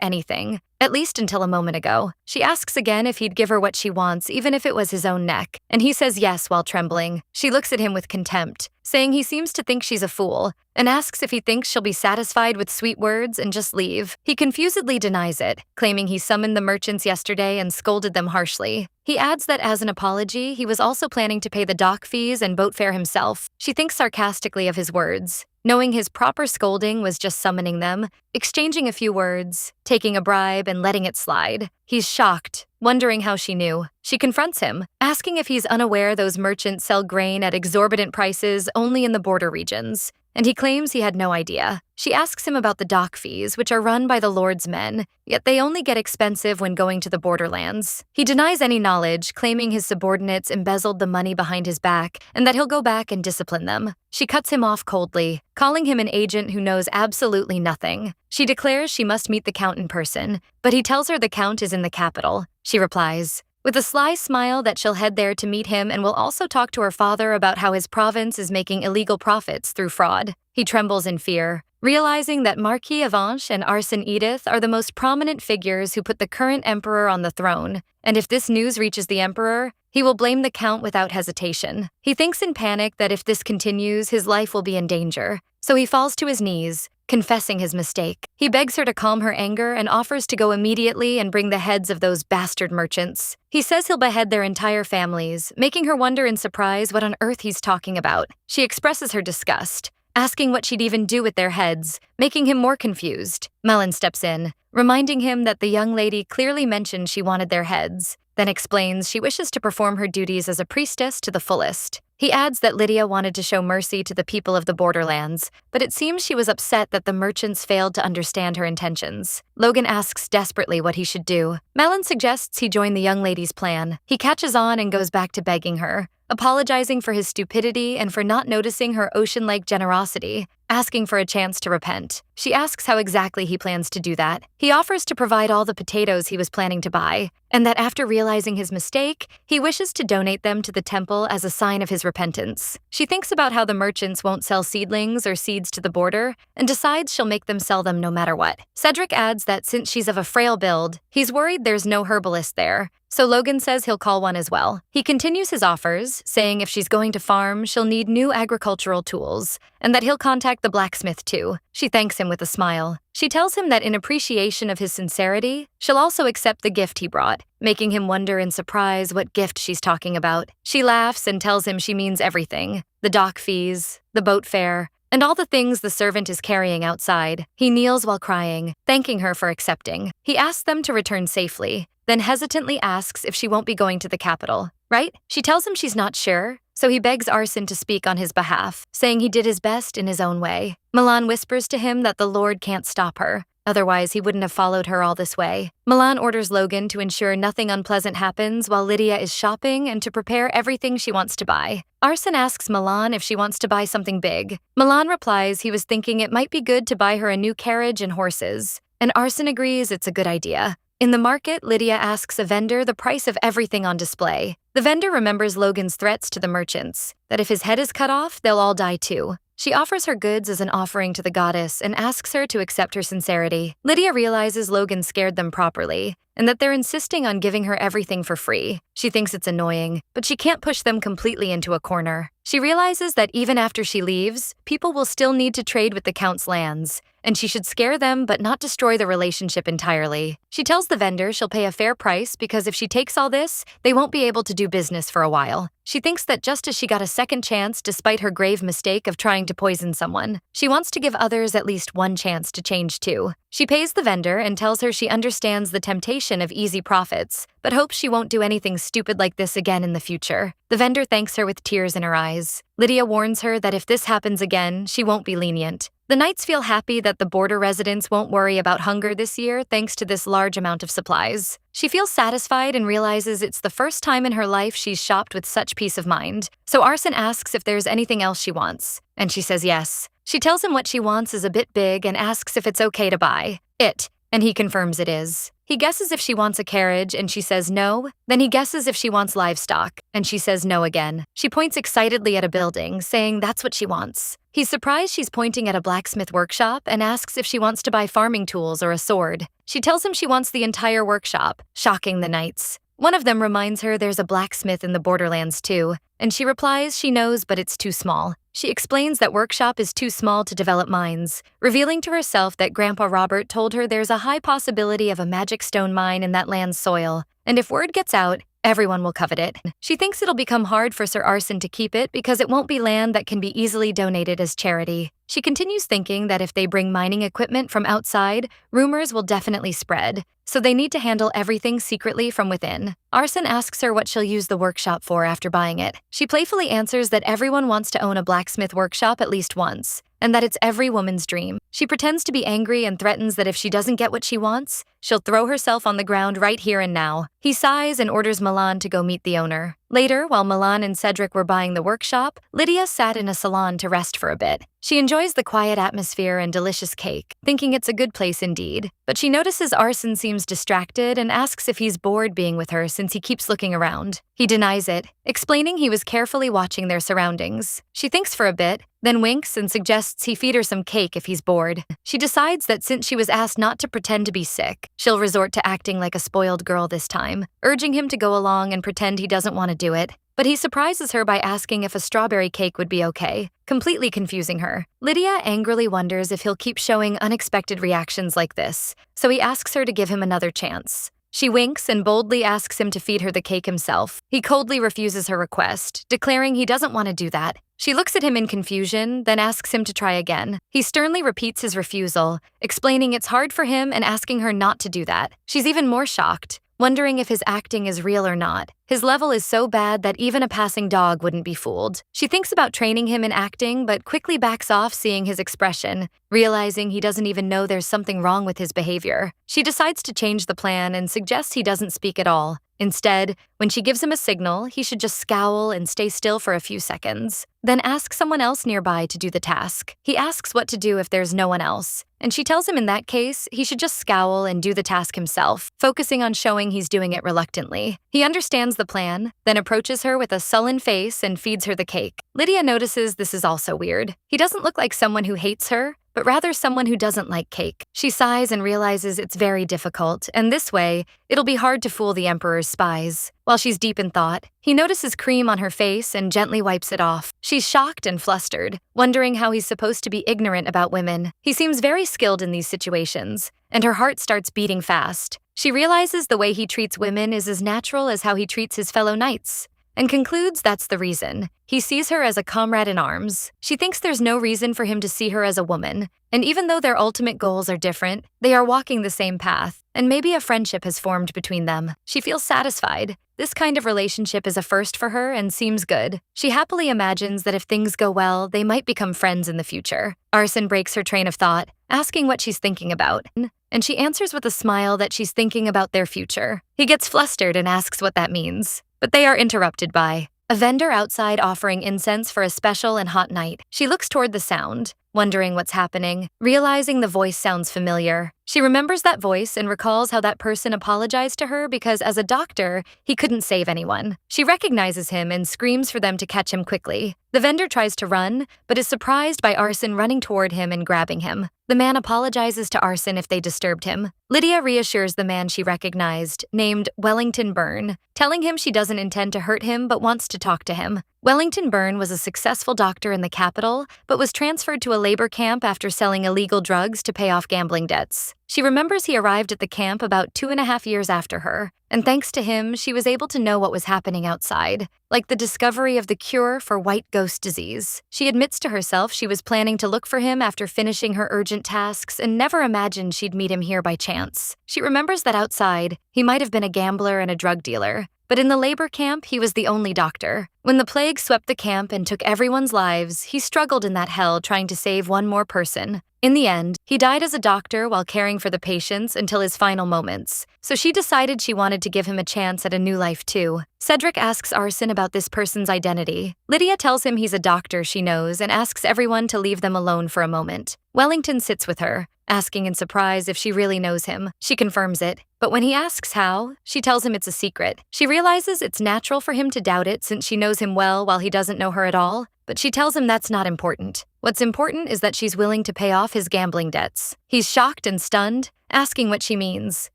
anything, at least until a moment ago. She asks again if he'd give her what she wants, even if it was his own neck, and he says yes while trembling. She looks at him with contempt, saying he seems to think she's a fool, and asks if he thinks she'll be satisfied with sweet words and just leave. He confusedly denies it, claiming he summoned the merchants yesterday and scolded them harshly. He adds that as an apology, he was also planning to pay the dock fees and boat fare himself. She thinks sarcastically of his words, knowing his proper scolding was just summoning them, exchanging a few words, taking a bribe, and letting it slide. He's shocked, wondering how she knew. She confronts him, asking if he's unaware those merchants sell grain at exorbitant prices only in the border regions, and he claims he had no idea. She asks him about the dock fees, which are run by the Lord's men, yet they only get expensive when going to the borderlands. He denies any knowledge, claiming his subordinates embezzled the money behind his back and that he'll go back and discipline them. She cuts him off coldly, calling him an agent who knows absolutely nothing. She declares she must meet the Count in person, but he tells her the Count is in the capital. She replies, with a sly smile, that she'll head there to meet him and will also talk to her father about how his province is making illegal profits through fraud. He trembles in fear, realizing that Marquis Avanche and Arsène Edith are the most prominent figures who put the current emperor on the throne, and if this news reaches the emperor, he will blame the Count without hesitation. He thinks in panic that if this continues, his life will be in danger, so he falls to his knees, confessing his mistake. He begs her to calm her anger and offers to go immediately and bring the heads of those bastard merchants. He says he'll behead their entire families, making her wonder in surprise what on earth he's talking about. She expresses her disgust, asking what she'd even do with their heads, making him more confused. Melon steps in, reminding him that the young lady clearly mentioned she wanted their heads, then explains she wishes to perform her duties as a priestess to the fullest. He adds that Lydia wanted to show mercy to the people of the borderlands, but it seems she was upset that the merchants failed to understand her intentions. Logan asks desperately what he should do. Melon suggests he join the young lady's plan. He catches on and goes back to begging her, apologizing for his stupidity and for not noticing her ocean-like generosity, asking for a chance to repent. She asks how exactly he plans to do that. He offers to provide all the potatoes he was planning to buy, and that after realizing his mistake, he wishes to donate them to the temple as a sign of his repentance. She thinks about how the merchants won't sell seedlings or seeds to the border, and decides she'll make them sell them no matter what. Cedric adds that since she's of a frail build, he's worried there's no herbalist there, so Logan says he'll call one as well. He continues his offers, saying if she's going to farm, she'll need new agricultural tools, and that he'll contact the blacksmith too. She thanks him with a smile. She tells him that in appreciation of his sincerity, she'll also accept the gift he brought, making him wonder in surprise what gift she's talking about. She laughs and tells him she means everything: the dock fees, the boat fare, and all the things the servant is carrying outside. He kneels while crying, thanking her for accepting. He asks them to return safely, then hesitantly asks if she won't be going to the capital, right? She tells him she's not sure, so he begs Arsène to speak on his behalf, saying he did his best in his own way. Milan whispers to him that the Lord can't stop her, otherwise he wouldn't have followed her all this way. Milan orders Logan to ensure nothing unpleasant happens while Lydia is shopping and to prepare everything she wants to buy. Arsène asks Milan if she wants to buy something big. Milan replies he was thinking it might be good to buy her a new carriage and horses, and Arsène agrees it's a good idea. In the market, Lydia asks a vendor the price of everything on display. The vendor remembers Logan's threats to the merchants, that if his head is cut off, they'll all die too. She offers her goods as an offering to the goddess and asks her to accept her sincerity. Lydia realizes Logan scared them properly, and that they're insisting on giving her everything for free. She thinks it's annoying, but she can't push them completely into a corner. She realizes that even after she leaves, people will still need to trade with the Count's lands, and she should scare them but not destroy the relationship entirely. She tells the vendor she'll pay a fair price because if she takes all this, they won't be able to do business for a while. She thinks that just as she got a second chance despite her grave mistake of trying to poison someone, she wants to give others at least one chance to change too. She pays the vendor and tells her she understands the temptation of easy profits, but hopes she won't do anything stupid like this again in the future. The vendor thanks her with tears in her eyes. Lydia warns her that if this happens again, she won't be lenient. The knights feel happy that the border residents won't worry about hunger this year thanks to this large amount of supplies. She feels satisfied and realizes it's the first time in her life she's shopped with such peace of mind. So Arsène asks if there's anything else she wants, and she says yes. She tells him what she wants is a bit big and asks if it's okay to buy it, and he confirms it is. He guesses if she wants a carriage, and she says no. Then he guesses if she wants livestock, and she says no again. She points excitedly at a building, saying that's what she wants. He's surprised she's pointing at a blacksmith workshop and asks if she wants to buy farming tools or a sword. She tells him she wants the entire workshop, shocking the knights. One of them reminds her there's a blacksmith in the borderlands too, and she replies she knows but it's too small. She explains that workshop is too small to develop mines, revealing to herself that Grandpa Robert told her there's a high possibility of a magic stone mine in that land's soil, and if word gets out, everyone will covet it. She thinks it'll become hard for Sir Arson to keep it because it won't be land that can be easily donated as charity. She continues thinking that if they bring mining equipment from outside, rumors will definitely spread, so they need to handle everything secretly from within. Arson asks her what she'll use the workshop for after buying it. She playfully answers that everyone wants to own a blacksmith workshop at least once, and that it's every woman's dream. She pretends to be angry and threatens that if she doesn't get what she wants, she'll throw herself on the ground right here and now. He sighs and orders Milan to go meet the owner. Later, while Milan and Cedric were buying the workshop, Lydia sat in a salon to rest for a bit. She enjoys the quiet atmosphere and delicious cake, thinking it's a good place indeed. But she notices Arson seems distracted and asks if he's bored being with her since he keeps looking around. He denies it, explaining he was carefully watching their surroundings. She thinks for a bit, then winks and suggests he feed her some cake if he's bored. She decides that since she was asked not to pretend to be sick, she'll resort to acting like a spoiled girl this time, urging him to go along and pretend he doesn't want to do it. But he surprises her by asking if a strawberry cake would be okay, completely confusing her. Lydia angrily wonders if he'll keep showing unexpected reactions like this, so he asks her to give him another chance. She winks and boldly asks him to feed her the cake himself. He coldly refuses her request, declaring he doesn't want to do that. She looks at him in confusion, then asks him to try again. He sternly repeats his refusal, explaining it's hard for him and asking her not to do that. She's even more shocked, wondering if his acting is real or not. His level is so bad that even a passing dog wouldn't be fooled. She thinks about training him in acting, but quickly backs off seeing his expression, realizing he doesn't even know there's something wrong with his behavior. She decides to change the plan and suggests he doesn't speak at all. Instead, when she gives him a signal, he should just scowl and stay still for a few seconds, then ask someone else nearby to do the task. He asks what to do if there's no one else, and she tells him in that case, he should just scowl and do the task himself, focusing on showing he's doing it reluctantly. He understands the plan, then approaches her with a sullen face and feeds her the cake. Lydia notices this is also weird. He doesn't look like someone who hates her, but rather someone who doesn't like cake. She sighs and realizes it's very difficult, and this way, it'll be hard to fool the Emperor's spies. While she's deep in thought, he notices cream on her face and gently wipes it off. She's shocked and flustered, wondering how he's supposed to be ignorant about women. He seems very skilled in these situations, and her heart starts beating fast. She realizes the way he treats women is as natural as how he treats his fellow knights, and concludes that's the reason. He sees her as a comrade in arms. She thinks there's no reason for him to see her as a woman, and even though their ultimate goals are different, they are walking the same path, and maybe a friendship has formed between them. She feels satisfied. This kind of relationship is a first for her and seems good. She happily imagines that if things go well, they might become friends in the future. Arson breaks her train of thought, asking what she's thinking about, and she answers with a smile that she's thinking about their future. He gets flustered and asks what that means, but they are interrupted by a vendor outside offering incense for a special and hot night. She looks toward the sound, wondering what's happening, realizing the voice sounds familiar. She remembers that voice and recalls how that person apologized to her because as a doctor, he couldn't save anyone. She recognizes him and screams for them to catch him quickly. The vendor tries to run, but is surprised by Arson running toward him and grabbing him. The man apologizes to Arson if they disturbed him. Lydia reassures the man she recognized, named Wellington Byrne, telling him she doesn't intend to hurt him but wants to talk to him. Wellington Byrne was a successful doctor in the capital, but was transferred to a labor camp after selling illegal drugs to pay off gambling debts. She remembers he arrived at the camp about 2.5 years after her, and thanks to him, she was able to know what was happening outside, like the discovery of the cure for white ghost disease. She admits to herself she was planning to look for him after finishing her urgent tasks and never imagined she'd meet him here by chance. She remembers that outside, he might have been a gambler and a drug dealer, but in the labor camp, he was the only doctor. When the plague swept the camp and took everyone's lives, he struggled in that hell trying to save one more person. In the end, he died as a doctor while caring for the patients until his final moments, so she decided she wanted to give him a chance at a new life too. Cedric asks Arson about this person's identity. Lydia tells him he's a doctor she knows and asks everyone to leave them alone for a moment. Wellington sits with her, asking in surprise if she really knows him. She confirms it, but when he asks how, she tells him it's a secret. She realizes it's natural for him to doubt it since she knows him well while he doesn't know her at all, but she tells him that's not important. What's important is that she's willing to pay off his gambling debts. He's shocked and stunned, asking what she means.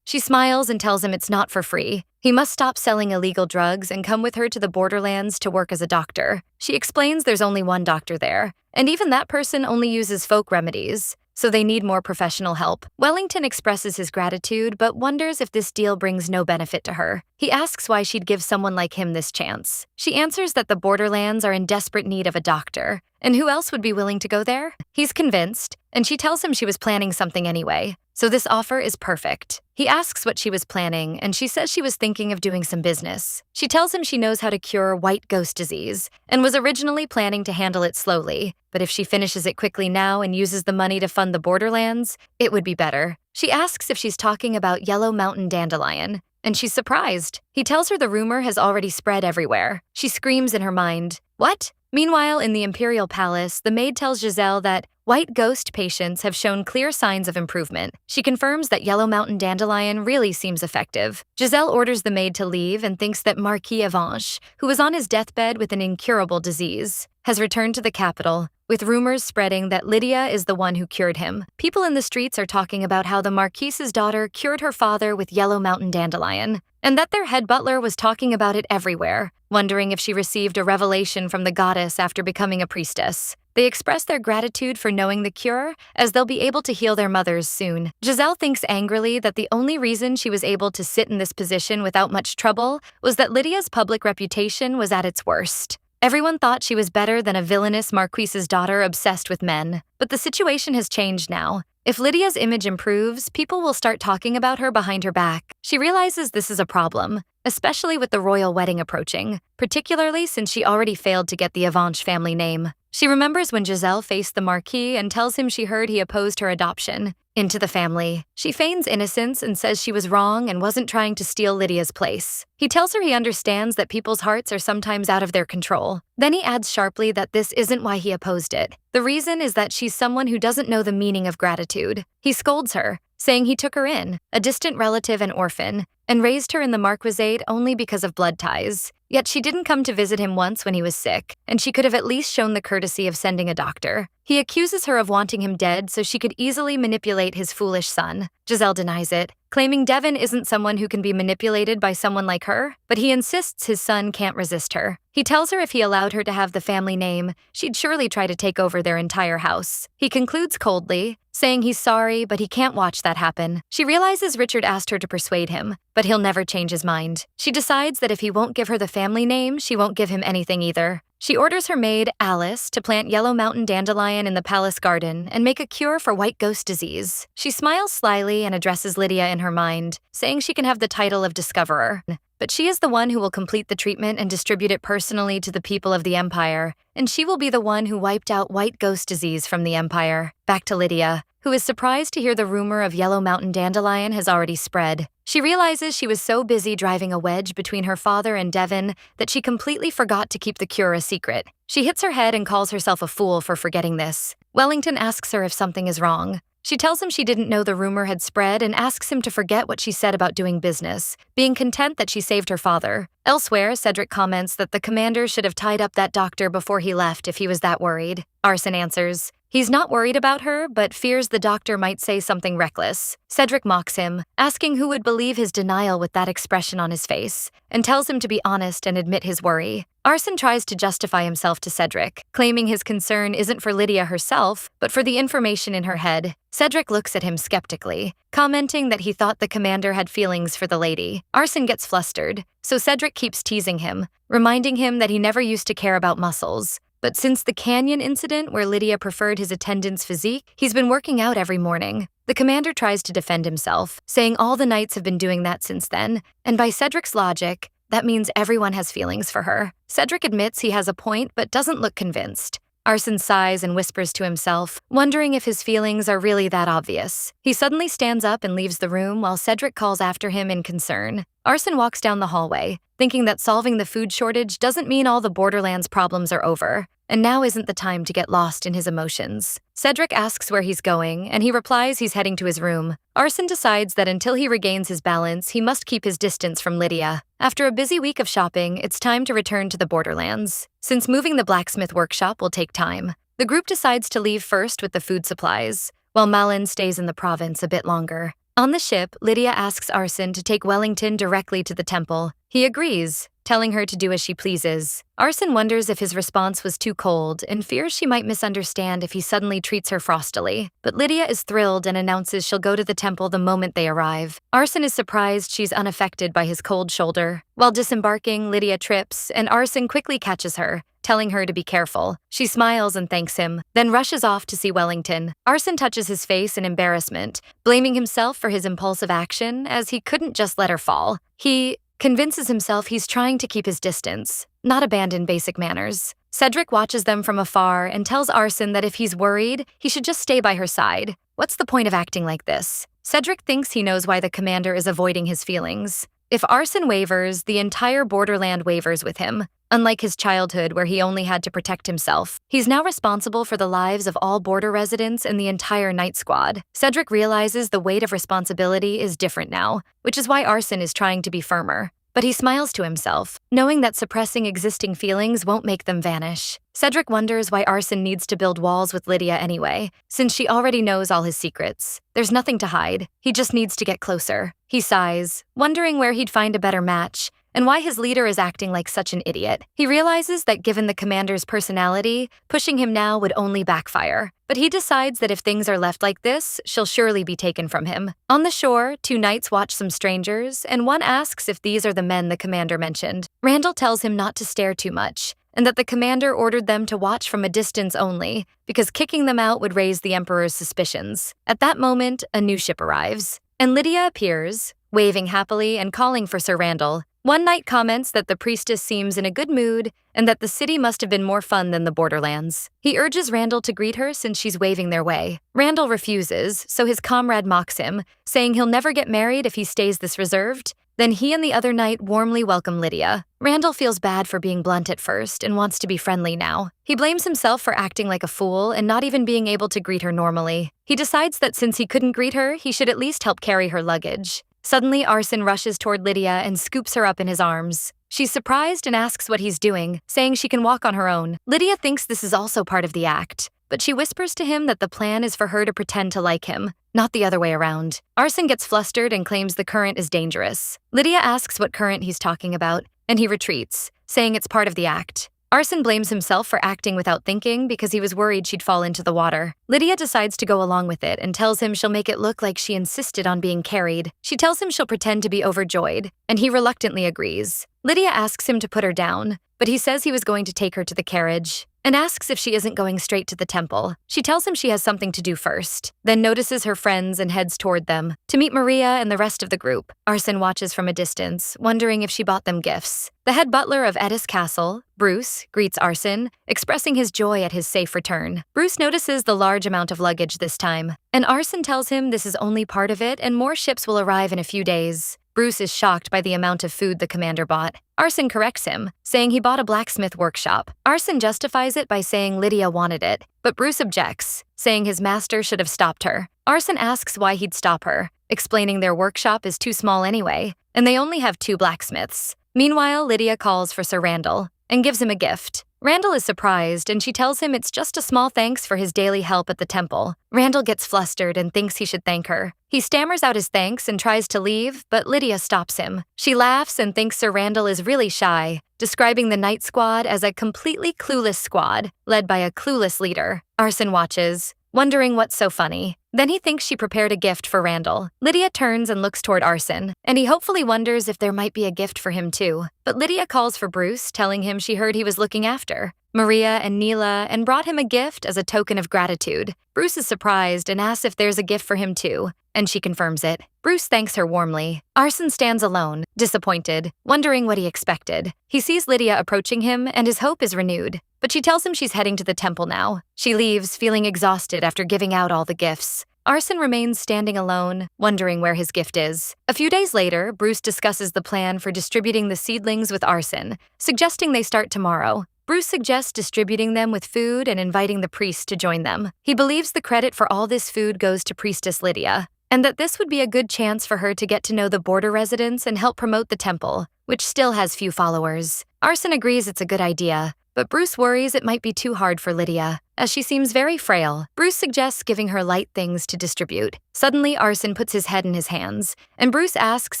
She smiles and tells him it's not for free. He must stop selling illegal drugs and come with her to the borderlands to work as a doctor. She explains there's only one doctor there, and even that person only uses folk remedies, so they need more professional help. Wellington expresses his gratitude, but wonders if this deal brings no benefit to her. He asks why she'd give someone like him this chance. She answers that the borderlands are in desperate need of a doctor, and who else would be willing to go there? He's convinced, and she tells him she was planning something anyway, so this offer is perfect. He asks what she was planning, and she says she was thinking of doing some business. She tells him she knows how to cure white ghost disease, and was originally planning to handle it slowly, but if she finishes it quickly now and uses the money to fund the borderlands, it would be better. She asks if she's talking about yellow mountain dandelion, and she's surprised. He tells her the rumor has already spread everywhere. She screams in her mind, "What?" Meanwhile, in the Imperial Palace, the maid tells Giselle that white ghost patients have shown clear signs of improvement. She confirms that yellow mountain dandelion really seems effective. Giselle orders the maid to leave and thinks that Marquis Avanche, who was on his deathbed with an incurable disease, has returned to the capital, with rumors spreading that Lydia is the one who cured him. People in the streets are talking about how the Marquise's daughter cured her father with yellow mountain dandelion, and that their head butler was talking about it everywhere, wondering if she received a revelation from the goddess after becoming a priestess. They express their gratitude for knowing the cure, as they'll be able to heal their mothers soon. Giselle thinks angrily that the only reason she was able to sit in this position without much trouble was that Lydia's public reputation was at its worst. Everyone thought she was better than a villainous Marquise's daughter obsessed with men. But the situation has changed now. If Lydia's image improves, people will start talking about her behind her back. She realizes this is a problem, especially with the royal wedding approaching, particularly since she already failed to get the Avanche family name. She remembers when Giselle faced the Marquis and tells him she heard he opposed her adoption into the family. She feigns innocence and says she was wrong and wasn't trying to steal Lydia's place. He tells her he understands that people's hearts are sometimes out of their control. Then he adds sharply that this isn't why he opposed it. The reason is that she's someone who doesn't know the meaning of gratitude. He scolds her, saying he took her in, a distant relative and orphan, and raised her in the marquisate only because of blood ties. Yet she didn't come to visit him once when he was sick, and she could have at least shown the courtesy of sending a doctor. He accuses her of wanting him dead so she could easily manipulate his foolish son. Giselle denies it, claiming Devon isn't someone who can be manipulated by someone like her, but he insists his son can't resist her. He tells her if he allowed her to have the family name, she'd surely try to take over their entire house. He concludes coldly, saying he's sorry, but he can't watch that happen. She realizes Richard asked her to persuade him, but he'll never change his mind. She decides that if he won't give her the family name, she won't give him anything either. She orders her maid, Alice, to plant yellow mountain dandelion in the palace garden and make a cure for white ghost disease. She smiles slyly and addresses Lydia in her mind, saying she can have the title of discoverer. But she is the one who will complete the treatment and distribute it personally to the people of the Empire, and she will be the one who wiped out white ghost disease from the Empire. Back to Lydia, who is surprised to hear the rumor of yellow mountain dandelion has already spread. She realizes she was so busy driving a wedge between her father and Devon that she completely forgot to keep the cure a secret. She hits her head and calls herself a fool for forgetting this. Wellington asks her if something is wrong. She tells him she didn't know the rumor had spread and asks him to forget what she said about doing business, being content that she saved her father. Elsewhere, Cedric comments that the commander should have tied up that doctor before he left if he was that worried. Arsène answers he's not worried about her, but fears the doctor might say something reckless. Cedric mocks him, asking who would believe his denial with that expression on his face, and tells him to be honest and admit his worry. Arsène tries to justify himself to Cedric, claiming his concern isn't for Lydia herself, but for the information in her head. Cedric looks at him skeptically, commenting that he thought the commander had feelings for the lady. Arsène gets flustered, so Cedric keeps teasing him, reminding him that he never used to care about muscles. But since the canyon incident where Lydia preferred his attendant's physique, he's been working out every morning. The commander tries to defend himself, saying all the knights have been doing that since then, and by Cedric's logic, that means everyone has feelings for her. Cedric admits he has a point but doesn't look convinced. Arsène sighs and whispers to himself, wondering if his feelings are really that obvious. He suddenly stands up and leaves the room while Cedric calls after him in concern. Arsène walks down the hallway, thinking that solving the food shortage doesn't mean all the Borderlands problems are over, and now isn't the time to get lost in his emotions. Cedric asks where he's going, and he replies he's heading to his room. Arsène decides that until he regains his balance, he must keep his distance from Lydia. After a busy week of shopping, it's time to return to the Borderlands. Since moving the blacksmith workshop will take time, the group decides to leave first with the food supplies, while Malin stays in the province a bit longer. On the ship, Lydia asks Arson to take Wellington directly to the temple. He agrees, telling her to do as she pleases. Arson wonders if his response was too cold and fears she might misunderstand if he suddenly treats her frostily. But Lydia is thrilled and announces she'll go to the temple the moment they arrive. Arson is surprised she's unaffected by his cold shoulder. While disembarking, Lydia trips, and Arson quickly catches her, telling her to be careful. She smiles and thanks him, then rushes off to see Wellington. Arson touches his face in embarrassment, blaming himself for his impulsive action as he couldn't just let her fall. He convinces himself he's trying to keep his distance, not abandon basic manners. Cedric watches them from afar and tells Arson that if he's worried, he should just stay by her side. What's the point of acting like this? Cedric thinks he knows why the commander is avoiding his feelings. If Arson wavers, the entire borderland wavers with him. Unlike his childhood where he only had to protect himself, he's now responsible for the lives of all border residents and the entire night squad. Cedric realizes the weight of responsibility is different now, which is why Arson is trying to be firmer. But he smiles to himself, knowing that suppressing existing feelings won't make them vanish. Cedric wonders why Arson needs to build walls with Lydia anyway, since she already knows all his secrets. There's nothing to hide, he just needs to get closer. He sighs, wondering where he'd find a better match, and why his leader is acting like such an idiot. He realizes that given the commander's personality, pushing him now would only backfire. But he decides that if things are left like this, she'll surely be taken from him. On the shore, two knights watch some strangers, and one asks if these are the men the commander mentioned. Randall tells him not to stare too much, and that the commander ordered them to watch from a distance only, because kicking them out would raise the Emperor's suspicions. At that moment, a new ship arrives, and Lydia appears, waving happily and calling for Sir Randall. One knight comments that the priestess seems in a good mood and that the city must have been more fun than the borderlands. He urges Randall to greet her since she's waving their way. Randall refuses, so his comrade mocks him, saying he'll never get married if he stays this reserved. Then he and the other knight warmly welcome Lydia. Randall feels bad for being blunt at first and wants to be friendly now. He blames himself for acting like a fool and not even being able to greet her normally. He decides that since he couldn't greet her, he should at least help carry her luggage. Suddenly, Arson rushes toward Lydia and scoops her up in his arms. She's surprised and asks what he's doing, saying she can walk on her own. Lydia thinks this is also part of the act, but she whispers to him that the plan is for her to pretend to like him, not the other way around. Arson gets flustered and claims the current is dangerous. Lydia asks what current he's talking about, and he retreats, saying it's part of the act. Arson blames himself for acting without thinking because he was worried she'd fall into the water. Lydia decides to go along with it and tells him she'll make it look like she insisted on being carried. She tells him she'll pretend to be overjoyed, and he reluctantly agrees. Lydia asks him to put her down, but he says he was going to take her to the carriage, and asks if she isn't going straight to the temple. She tells him she has something to do first, then notices her friends and heads toward them, to meet Maria and the rest of the group. Arson watches from a distance, wondering if she bought them gifts. The head butler of Eddis Castle, Bruce, greets Arson, expressing his joy at his safe return. Bruce notices the large amount of luggage this time, and Arson tells him this is only part of it and more ships will arrive in a few days. Bruce is shocked by the amount of food the commander bought. Arson corrects him, saying he bought a blacksmith workshop. Arson justifies it by saying Lydia wanted it, but Bruce objects, saying his master should have stopped her. Arson asks why he'd stop her, explaining their workshop is too small anyway, and they only have 2 blacksmiths. Meanwhile, Lydia calls for Sir Randall and gives him a gift. Randall is surprised, and she tells him it's just a small thanks for his daily help at the temple. Randall gets flustered and thinks he should thank her. He stammers out his thanks and tries to leave, but Lydia stops him. She laughs and thinks Sir Randall is really shy, describing the night squad as a completely clueless squad, led by a clueless leader. Arson watches, wondering what's so funny. Then he thinks she prepared a gift for Randall. Lydia turns and looks toward Arson, and he hopefully wonders if there might be a gift for him too. But Lydia calls for Bruce, telling him she heard he was looking after Maria and Neela and brought him a gift as a token of gratitude. Bruce is surprised and asks if there's a gift for him too, and she confirms it. Bruce thanks her warmly. Arson stands alone, disappointed, wondering what he expected. He sees Lydia approaching him, and his hope is renewed. But she tells him she's heading to the temple now. She leaves, feeling exhausted after giving out all the gifts. Arson remains standing alone, wondering where his gift is. A few days later, Bruce discusses the plan for distributing the seedlings with Arson, suggesting they start tomorrow. Bruce suggests distributing them with food and inviting the priest to join them. He believes the credit for all this food goes to Priestess Lydia, and that this would be a good chance for her to get to know the border residents and help promote the temple, which still has few followers. Arson agrees it's a good idea, but Bruce worries it might be too hard for Lydia, as she seems very frail. Bruce suggests giving her light things to distribute. Suddenly, Arson puts his head in his hands, and Bruce asks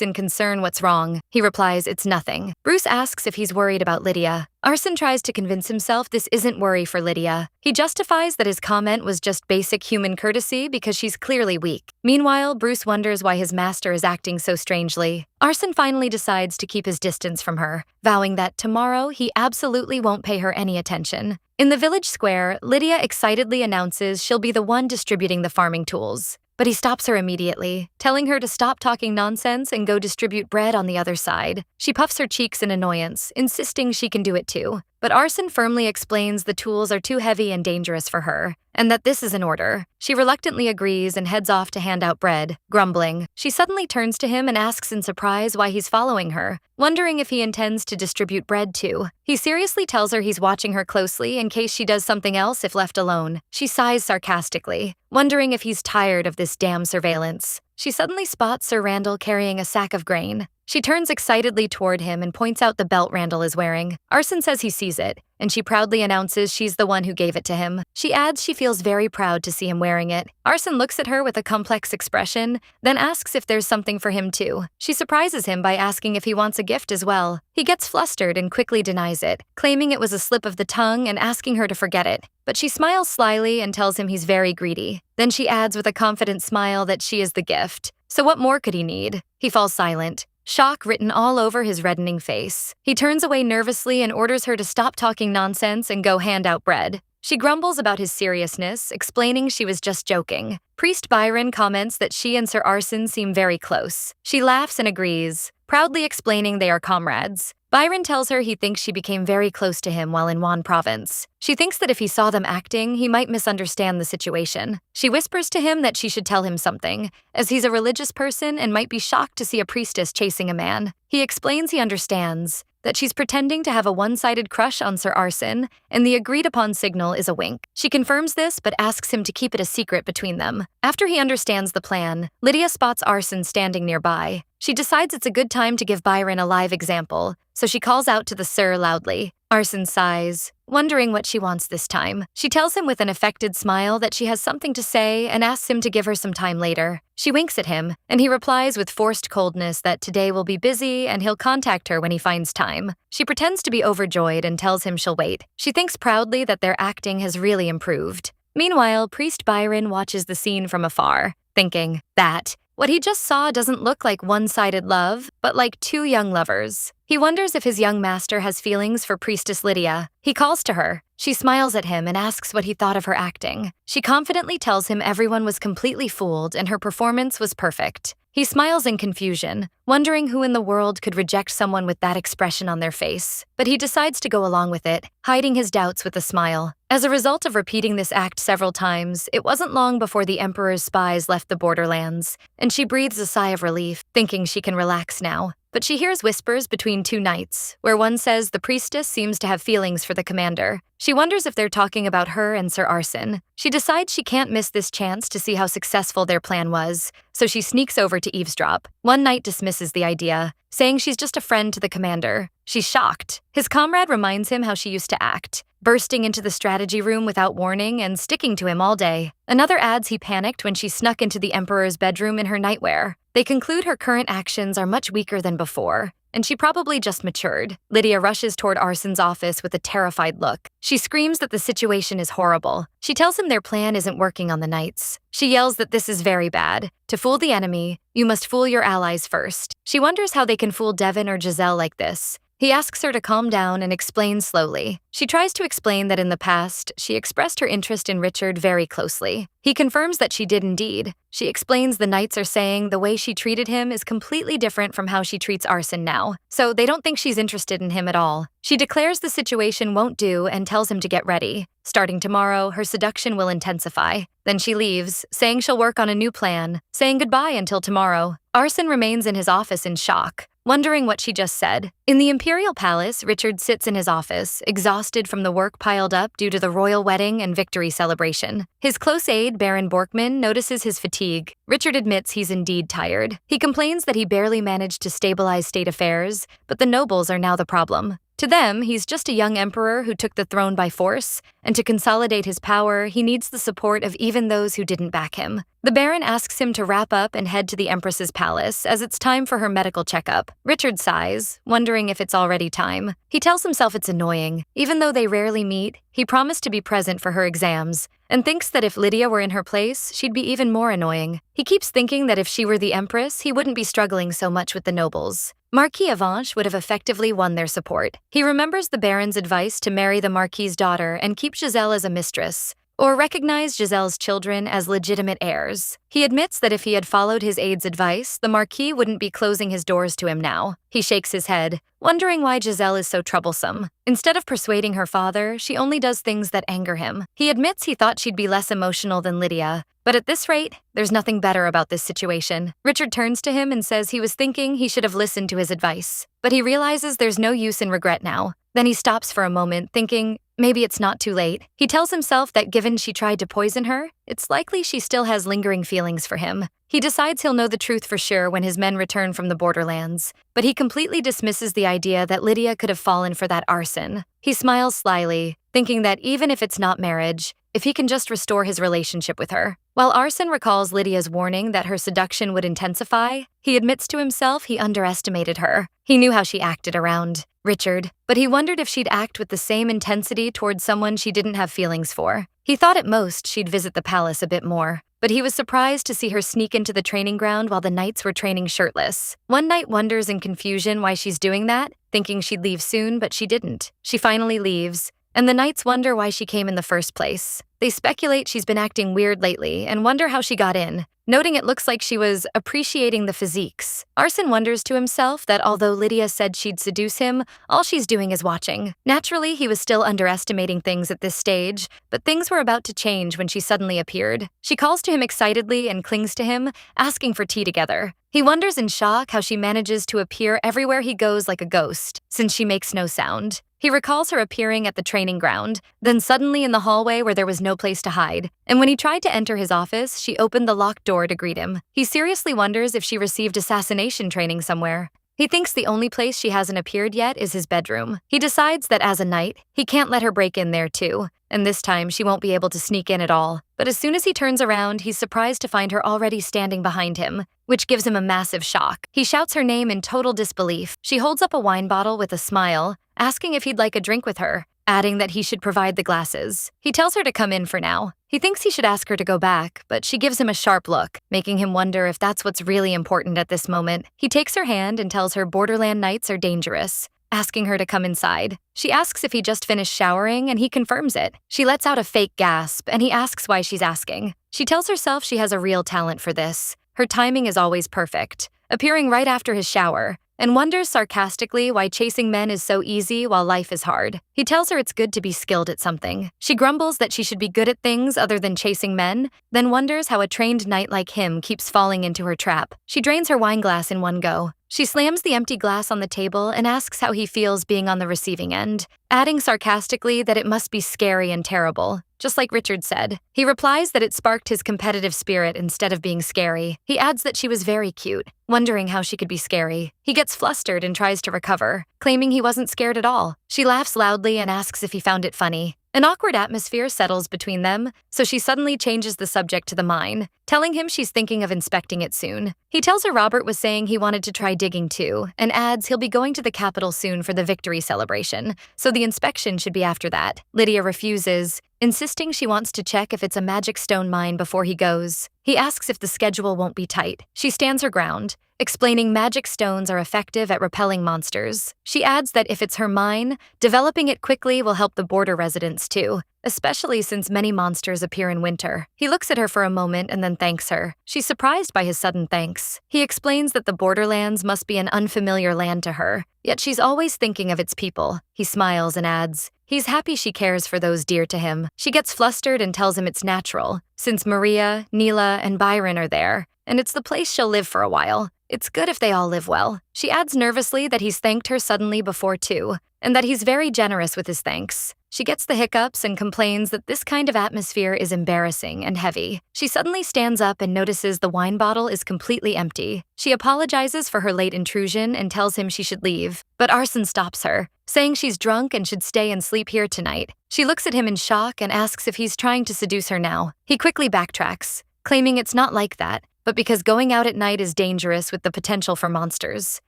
in concern what's wrong. He replies it's nothing. Bruce asks if he's worried about Lydia. Arson tries to convince himself this isn't worry for Lydia. He justifies that his comment was just basic human courtesy because she's clearly weak. Meanwhile, Bruce wonders why his master is acting so strangely. Arson finally decides to keep his distance from her, vowing that tomorrow he absolutely won't pay her any attention. In the village square, Lydia excitedly announces she'll be the one distributing the farming tools. But he stops her immediately, telling her to stop talking nonsense and go distribute bread on the other side. She puffs her cheeks in annoyance, insisting she can do it too. But Arson firmly explains the tools are too heavy and dangerous for her, and that this is an order. She reluctantly agrees and heads off to hand out bread, grumbling. She suddenly turns to him and asks in surprise why he's following her, wondering if he intends to distribute bread too. He seriously tells her he's watching her closely in case she does something else if left alone. She sighs sarcastically, wondering if he's tired of this damn surveillance. She suddenly spots Sir Randall carrying a sack of grain. She turns excitedly toward him and points out the belt Randall is wearing. Arson says he sees it, and she proudly announces she's the one who gave it to him. She adds she feels very proud to see him wearing it. Arson looks at her with a complex expression, then asks if there's something for him too. She surprises him by asking if he wants a gift as well. He gets flustered and quickly denies it, claiming it was a slip of the tongue and asking her to forget it. But she smiles slyly and tells him he's very greedy. Then she adds with a confident smile that she is the gift. So what more could he need? He falls silent, shock written all over his reddening face. He turns away nervously and orders her to stop talking nonsense and go hand out bread. She grumbles about his seriousness, explaining she was just joking. Priest Byron comments that she and Sir Arson seem very close. She laughs and agrees, proudly explaining they are comrades. Byron tells her he thinks she became very close to him while in Wan Province. She thinks that if he saw them acting, he might misunderstand the situation. She whispers to him that she should tell him something, as he's a religious person and might be shocked to see a priestess chasing a man. He explains he understands, that she's pretending to have a one-sided crush on Sir Arson, and the agreed-upon signal is a wink. She confirms this, but asks him to keep it a secret between them. After he understands the plan, Lydia spots Arson standing nearby. She decides it's a good time to give Byron a live example, so she calls out to the Sir loudly. Arson sighs, wondering what she wants this time. She tells him with an affected smile that she has something to say and asks him to give her some time later. She winks at him, and he replies with forced coldness that today will be busy and he'll contact her when he finds time. She pretends to be overjoyed and tells him she'll wait. She thinks proudly that their acting has really improved. Meanwhile, Priest Byron watches the scene from afar, thinking that what he just saw doesn't look like one-sided love, but like two young lovers. He wonders if his young master has feelings for Priestess Lydia. He calls to her. She smiles at him and asks what he thought of her acting. She confidently tells him everyone was completely fooled and her performance was perfect. He smiles in confusion, wondering who in the world could reject someone with that expression on their face. But he decides to go along with it, hiding his doubts with a smile. As a result of repeating this act several times, it wasn't long before the Emperor's spies left the borderlands, and she breathes a sigh of relief, thinking she can relax now. But she hears whispers between two knights, where one says the priestess seems to have feelings for the commander. She wonders if they're talking about her and Sir Arson. She decides she can't miss this chance to see how successful their plan was, so she sneaks over to eavesdrop. One knight dismisses the idea, saying she's just a friend to the commander. She's shocked. His comrade reminds him how she used to act, bursting into the strategy room without warning and sticking to him all day. Another adds he panicked when she snuck into the Emperor's bedroom in her nightwear. They conclude her current actions are much weaker than before, and she probably just matured. Lydia rushes toward Arson's office with a terrified look. She screams that the situation is horrible. She tells him their plan isn't working on the knights. She yells that this is very bad. To fool the enemy, you must fool your allies first. She wonders how they can fool Devon or Giselle like this. He asks her to calm down and explain slowly. She tries to explain that in the past, she expressed her interest in Richard very closely. He confirms that she did indeed. She explains the knights are saying the way she treated him is completely different from how she treats Arson now, so they don't think she's interested in him at all. She declares the situation won't do and tells him to get ready. Starting tomorrow, her seduction will intensify. Then she leaves, saying she'll work on a new plan, saying goodbye until tomorrow. Arson remains in his office in shock, wondering what she just said. In the Imperial Palace, Richard sits in his office, exhausted from the work piled up due to the royal wedding and victory celebration. His close aide, Baron Borkman, notices his fatigue. Richard admits he's indeed tired. He complains that he barely managed to stabilize state affairs, but the nobles are now the problem. To them, he's just a young emperor who took the throne by force, and to consolidate his power, he needs the support of even those who didn't back him. The Baron asks him to wrap up and head to the Empress's palace as it's time for her medical checkup. Richard sighs, wondering if it's already time. He tells himself it's annoying. Even though they rarely meet, he promised to be present for her exams, and thinks that if Lydia were in her place, she'd be even more annoying. He keeps thinking that if she were the Empress, he wouldn't be struggling so much with the nobles. Marquis Avanche would have effectively won their support. He remembers the Baron's advice to marry the Marquis's daughter and keep Giselle as a mistress, or recognize Giselle's children as legitimate heirs. He admits that if he had followed his aide's advice, the Marquis wouldn't be closing his doors to him now. He shakes his head, wondering why Giselle is so troublesome. Instead of persuading her father, she only does things that anger him. He admits he thought she'd be less emotional than Lydia, but at this rate, there's nothing better about this situation. Richard turns to him and says he was thinking he should have listened to his advice, but he realizes there's no use in regret now. Then he stops for a moment, thinking, maybe it's not too late. He tells himself that given she tried to poison her, it's likely she still has lingering feelings for him. He decides he'll know the truth for sure when his men return from the borderlands, but he completely dismisses the idea that Lydia could have fallen for that arson. He smiles slyly, thinking that even if it's not marriage, if he can just restore his relationship with her. While Arson recalls Lydia's warning that her seduction would intensify, he admits to himself he underestimated her. He knew how she acted around Richard, but he wondered if she'd act with the same intensity towards someone she didn't have feelings for. He thought at most she'd visit the palace a bit more, but he was surprised to see her sneak into the training ground while the knights were training shirtless. One knight wonders in confusion why she's doing that, thinking she'd leave soon, but she didn't. She finally leaves, and the knights wonder why she came in the first place. They speculate she's been acting weird lately and wonder how she got in, noting it looks like she was appreciating the physiques. Arson wonders to himself that although Lydia said she'd seduce him, all she's doing is watching. Naturally, he was still underestimating things at this stage, but things were about to change when she suddenly appeared. She calls to him excitedly and clings to him, asking for tea together. He wonders in shock how she manages to appear everywhere he goes like a ghost, since she makes no sound. He recalls her appearing at the training ground, then suddenly in the hallway where there was no place to hide. And when he tried to enter his office, she opened the locked door to greet him. He seriously wonders if she received assassination training somewhere. He thinks the only place she hasn't appeared yet is his bedroom. He decides that as a knight, he can't let her break in there too, and this time she won't be able to sneak in at all. But as soon as he turns around, he's surprised to find her already standing behind him, which gives him a massive shock. He shouts her name in total disbelief. She holds up a wine bottle with a smile, asking if he'd like a drink with her, adding that he should provide the glasses. He tells her to come in for now. He thinks he should ask her to go back, but she gives him a sharp look, making him wonder if that's what's really important at this moment. He takes her hand and tells her Borderland Knights are dangerous, asking her to come inside. She asks if he just finished showering, and he confirms it. She lets out a fake gasp, and he asks why she's asking. She tells herself she has a real talent for this. Her timing is always perfect, appearing right after his shower, and wonders sarcastically why chasing men is so easy while life is hard. He tells her it's good to be skilled at something. She grumbles that she should be good at things other than chasing men, then wonders how a trained knight like him keeps falling into her trap. She drains her wine glass in one go. She slams the empty glass on the table and asks how he feels being on the receiving end, adding sarcastically that it must be scary and terrible, just like Richard said. He replies that it sparked his competitive spirit instead of being scary. He adds that she was very cute, wondering how she could be scary. He gets flustered and tries to recover, claiming he wasn't scared at all. She laughs loudly and asks if he found it funny. An awkward atmosphere settles between them, so she suddenly changes the subject to the mine, telling him she's thinking of inspecting it soon. He tells her Robert was saying he wanted to try digging too, and adds he'll be going to the capital soon for the victory celebration, so the inspection should be after that. Lydia refuses, insisting she wants to check if it's a magic stone mine before he goes. He asks if the schedule won't be tight. She stands her ground, explaining magic stones are effective at repelling monsters. She adds that if it's her mine, developing it quickly will help the border residents too, especially since many monsters appear in winter. He looks at her for a moment and then thanks her. She's surprised by his sudden thanks. He explains that the borderlands must be an unfamiliar land to her, yet she's always thinking of its people. He smiles and adds, he's happy she cares for those dear to him. She gets flustered and tells him it's natural, since Maria, Neela, and Byron are there, and it's the place she'll live for a while. It's good if they all live well. She adds nervously that he's thanked her suddenly before too, and that he's very generous with his thanks. She gets the hiccups and complains that this kind of atmosphere is embarrassing and heavy. She suddenly stands up and notices the wine bottle is completely empty. She apologizes for her late intrusion and tells him she should leave, but Arson stops her, saying she's drunk and should stay and sleep here tonight. She looks at him in shock and asks if he's trying to seduce her now. He quickly backtracks, claiming it's not like that, but because going out at night is dangerous with the potential for monsters.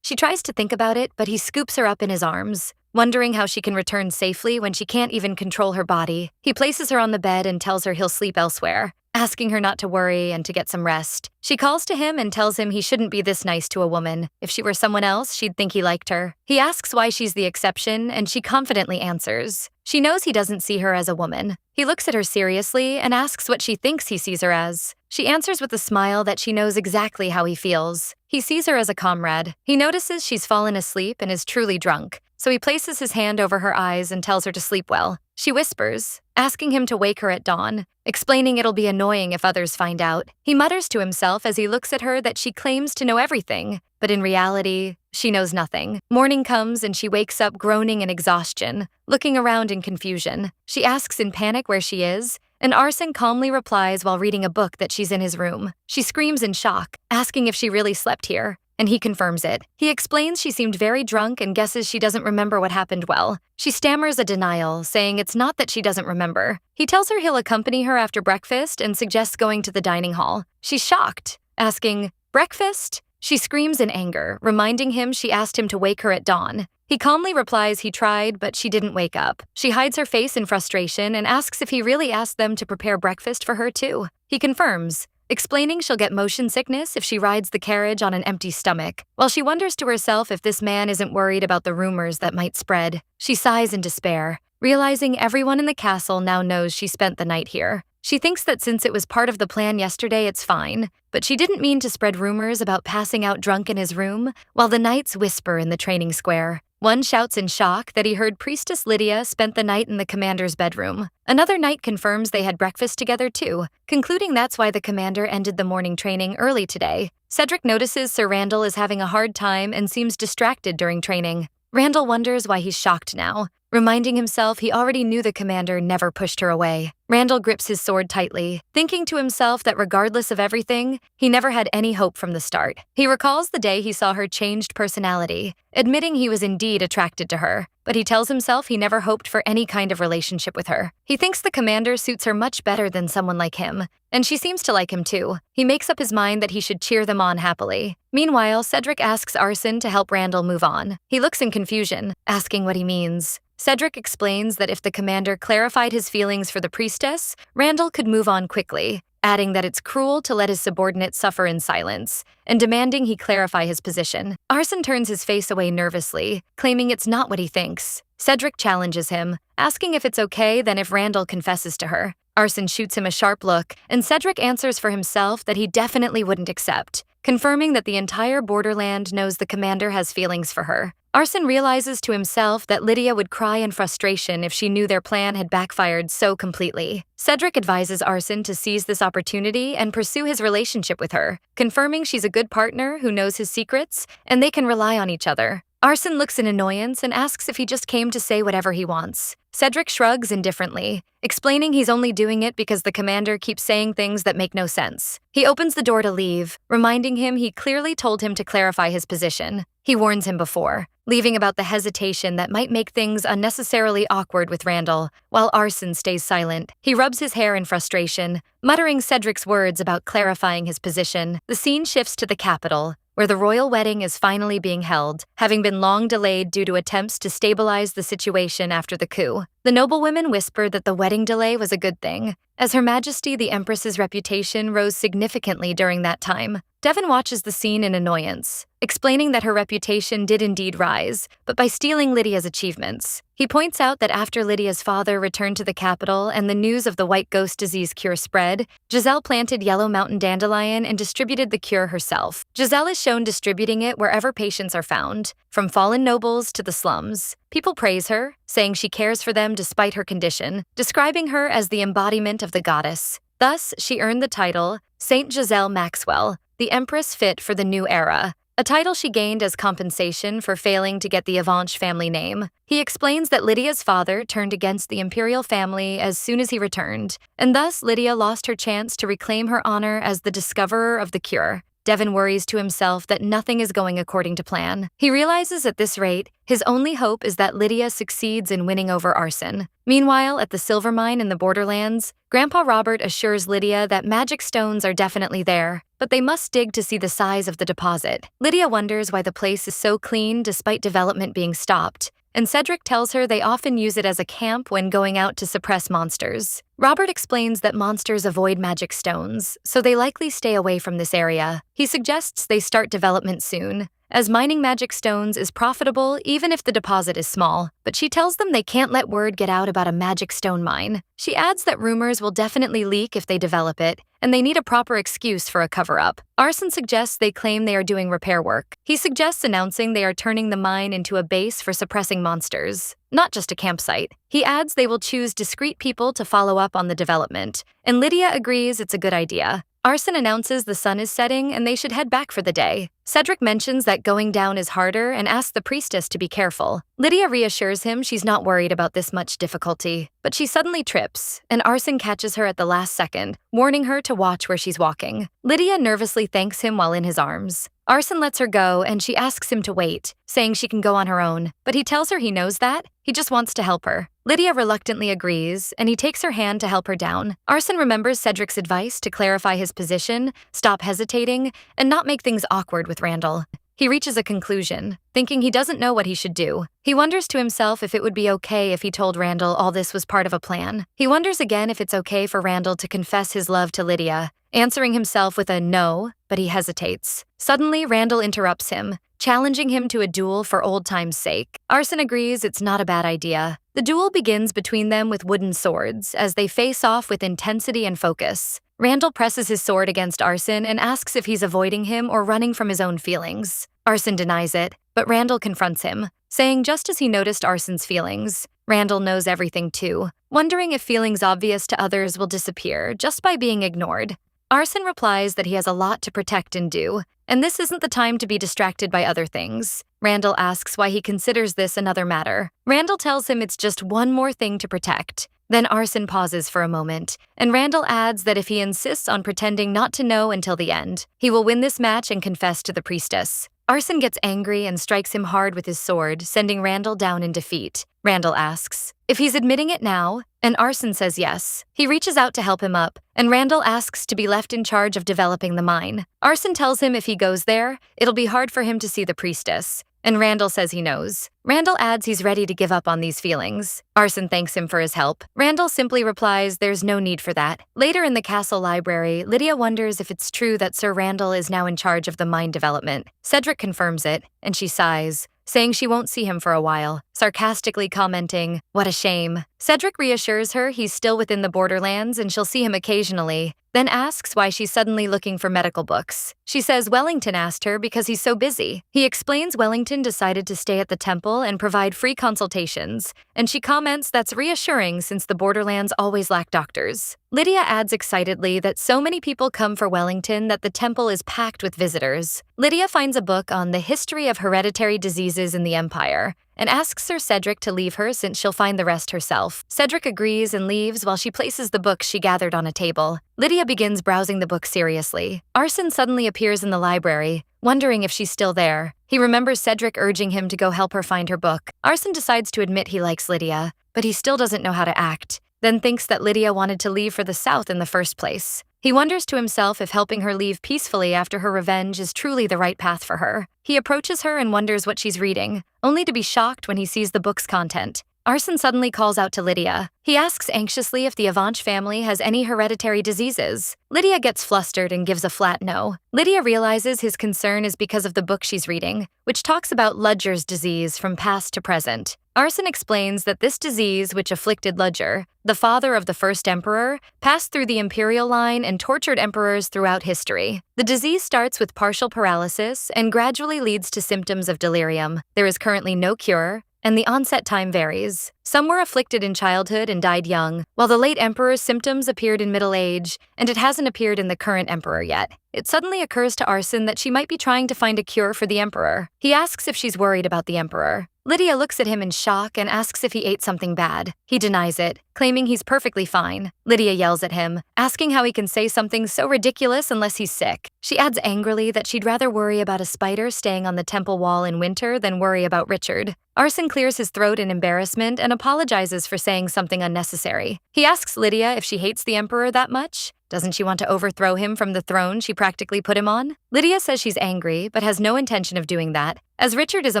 She tries to think about it, but he scoops her up in his arms, wondering how she can return safely when she can't even control her body. He places her on the bed and tells her he'll sleep elsewhere, asking her not to worry and to get some rest. She calls to him and tells him he shouldn't be this nice to a woman. If she were someone else, she'd think he liked her. He asks why she's the exception, and she confidently answers. She knows he doesn't see her as a woman. He looks at her seriously and asks what she thinks he sees her as. She answers with a smile that she knows exactly how he feels. He sees her as a comrade. He notices she's fallen asleep and is truly drunk, so he places his hand over her eyes and tells her to sleep well. She whispers, asking him to wake her at dawn, explaining it'll be annoying if others find out. He mutters to himself as he looks at her that she claims to know everything, but in reality, she knows nothing. Morning comes and she wakes up groaning in exhaustion, looking around in confusion. She asks in panic where she is, and Arson calmly replies while reading a book that she's in his room. She screams in shock, asking if she really slept here, and he confirms it. He explains she seemed very drunk and guesses she doesn't remember what happened well. She stammers a denial, saying it's not that she doesn't remember. He tells her he'll accompany her after breakfast and suggests going to the dining hall. She's shocked, asking, "Breakfast?" She screams in anger, reminding him she asked him to wake her at dawn. He calmly replies he tried, but she didn't wake up. She hides her face in frustration and asks if he really asked them to prepare breakfast for her too. He confirms, explaining she'll get motion sickness if she rides the carriage on an empty stomach. While she wonders to herself if this man isn't worried about the rumors that might spread, she sighs in despair, realizing everyone in the castle now knows she spent the night here. She thinks that since it was part of the plan yesterday, it's fine, but she didn't mean to spread rumors about passing out drunk in his room while the knights whisper in the training square. One shouts in shock that he heard Priestess Lydia spent the night in the commander's bedroom. Another knight confirms they had breakfast together too, concluding that's why the commander ended the morning training early today. Cedric notices Sir Randall is having a hard time and seems distracted during training. Randall wonders why he's shocked now, reminding himself he already knew the commander never pushed her away. Randall grips his sword tightly, thinking to himself that regardless of everything, he never had any hope from the start. He recalls the day he saw her changed personality, admitting he was indeed attracted to her, but he tells himself he never hoped for any kind of relationship with her. He thinks the commander suits her much better than someone like him, and she seems to like him too. He makes up his mind that he should cheer them on happily. Meanwhile, Cedric asks Arson to help Randall move on. He looks in confusion, asking what he means. Cedric explains that if the commander clarified his feelings for the priestess, Randall could move on quickly, adding that it's cruel to let his subordinate suffer in silence, and demanding he clarify his position. Arson turns his face away nervously, claiming it's not what he thinks. Cedric challenges him, asking if it's okay then if Randall confesses to her. Arson shoots him a sharp look, and Cedric answers for himself that he definitely wouldn't accept, confirming that the entire borderland knows the commander has feelings for her. Arson realizes to himself that Lydia would cry in frustration if she knew their plan had backfired so completely. Cedric advises Arson to seize this opportunity and pursue his relationship with her, confirming she's a good partner who knows his secrets and they can rely on each other. Arson looks in annoyance and asks if he just came to say whatever he wants. Cedric shrugs indifferently, explaining he's only doing it because the commander keeps saying things that make no sense. He opens the door to leave, reminding him he clearly told him to clarify his position. He warns him before, leaving about the hesitation that might make things unnecessarily awkward with Randall, while Arson stays silent. He rubs his hair in frustration, muttering Cedric's words about clarifying his position. The scene shifts to the capital, where the royal wedding is finally being held, having been long delayed due to attempts to stabilize the situation after the coup. The noblewomen whispered that the wedding delay was a good thing, as Her Majesty the Empress's reputation rose significantly during that time. Devon watches the scene in annoyance, explaining that her reputation did indeed rise, but by stealing Lydia's achievements. He points out that after Lydia's father returned to the capital and the news of the white ghost disease cure spread, Giselle planted yellow mountain dandelion and distributed the cure herself. Giselle is shown distributing it wherever patients are found, from fallen nobles to the slums. People praise her, saying she cares for them despite her condition, describing her as the embodiment of the goddess. Thus, she earned the title Saint Giselle Maxwell, the Empress fit for the new era. a title she gained as compensation for failing to get the Avanche family name. He explains that Lydia's father turned against the imperial family as soon as he returned, and thus Lydia lost her chance to reclaim her honor as the discoverer of the cure. Devon worries to himself that nothing is going according to plan. He realizes at this rate, his only hope is that Lydia succeeds in winning over Arson. Meanwhile, at the silver mine in the borderlands, Grandpa Robert assures Lydia that magic stones are definitely there, but they must dig to see the size of the deposit. Lydia wonders why the place is so clean despite development being stopped, and Cedric tells her they often use it as a camp when going out to suppress monsters. Robert explains that monsters avoid magic stones, so they likely stay away from this area. He suggests they start development soon, as mining magic stones is profitable even if the deposit is small, but she tells them they can't let word get out about a magic stone mine. She adds that rumors will definitely leak if they develop it, and they need a proper excuse for a cover-up. Arson suggests they claim they are doing repair work. He suggests announcing they are turning the mine into a base for suppressing monsters, not just a campsite. He adds they will choose discreet people to follow up on the development, and Lydia agrees it's a good idea. Arson announces the sun is setting and they should head back for the day. Cedric mentions that going down is harder and asks the priestess to be careful. Lydia reassures him she's not worried about this much difficulty, but she suddenly trips, and Arson catches her at the last second, warning her to watch where she's walking. Lydia nervously thanks him while in his arms. Arson lets her go and she asks him to wait, saying she can go on her own, but he tells her he knows that. He just wants to help her. Lydia reluctantly agrees, and he takes her hand to help her down. Arson remembers Cedric's advice to clarify his position, stop hesitating, and not make things awkward with Randall. He reaches a conclusion, thinking he doesn't know what he should do. He wonders to himself if it would be okay if he told Randall all this was part of a plan. He wonders again if it's okay for Randall to confess his love to Lydia, answering himself with a no, but he hesitates. Suddenly, Randall interrupts him, challenging him to a duel for old time's sake. Arson agrees it's not a bad idea. The duel begins between them with wooden swords, as they face off with intensity and focus. Randall presses his sword against Arson and asks if he's avoiding him or running from his own feelings. Arson denies it, but Randall confronts him, saying just as he noticed Arson's feelings, Randall knows everything too, wondering if feelings obvious to others will disappear just by being ignored. Arson replies that he has a lot to protect and do, and this isn't the time to be distracted by other things. Randall asks why he considers this another matter. Randall tells him it's just one more thing to protect. Then Arson pauses for a moment, and Randall adds that if he insists on pretending not to know until the end, he will win this match and confess to the priestess. Arson gets angry and strikes him hard with his sword, sending Randall down in defeat. Randall asks if he's admitting it now, and Arson says yes. He reaches out to help him up, and Randall asks to be left in charge of developing the mine. Arson tells him if he goes there, it'll be hard for him to see the priestess, and Randall says he knows. Randall adds he's ready to give up on these feelings. Arson thanks him for his help. Randall simply replies there's no need for that. Later in the castle library, Lydia wonders if it's true that Sir Randall is now in charge of the mine development. Cedric confirms it, and she sighs, saying she won't see him for a while, sarcastically commenting, "What a shame." Cedric reassures her he's still within the borderlands and she'll see him occasionally, then asks why she's suddenly looking for medical books. She says Wellington asked her because he's so busy. He explains Wellington decided to stay at the temple and provide free consultations, and she comments that's reassuring since the borderlands always lack doctors. Lydia adds excitedly that so many people come for Wellington that the temple is packed with visitors. Lydia finds a book on the history of hereditary diseases in the Empire, and asks Sir Cedric to leave her since she'll find the rest herself. Cedric agrees and leaves while she places the books she gathered on a table. Lydia begins browsing the book seriously. Arson suddenly appears in the library, wondering if she's still there. He remembers Cedric urging him to go help her find her book. Arson decides to admit he likes Lydia, but he still doesn't know how to act, then thinks that Lydia wanted to leave for the south in the first place. He wonders to himself if helping her leave peacefully after her revenge is truly the right path for her. He approaches her and wonders what she's reading, only to be shocked when he sees the book's content. Arson suddenly calls out to Lydia. He asks anxiously if the Avanche family has any hereditary diseases. Lydia gets flustered and gives a flat no. Lydia realizes his concern is because of the book she's reading, which talks about Ludger's disease from past to present. Arson explains that this disease, which afflicted Ludger, the father of the first emperor, passed through the imperial line and tortured emperors throughout history. The disease starts with partial paralysis and gradually leads to symptoms of delirium. There is currently no cure, and the onset time varies. Some were afflicted in childhood and died young, while the late emperor's symptoms appeared in middle age, and it hasn't appeared in the current emperor yet. It suddenly occurs to Arsene that she might be trying to find a cure for the emperor. He asks if she's worried about the emperor. Lydia looks at him in shock and asks if he ate something bad. He denies it, claiming he's perfectly fine. Lydia yells at him, asking how he can say something so ridiculous unless he's sick. She adds angrily that she'd rather worry about a spider staying on the temple wall in winter than worry about Richard. Arsene clears his throat in embarrassment and apologizes for saying something unnecessary. He asks Lydia if she hates the emperor that much. Doesn't she want to overthrow him from the throne she practically put him on? Lydia says she's angry, but has no intention of doing that, as Richard is a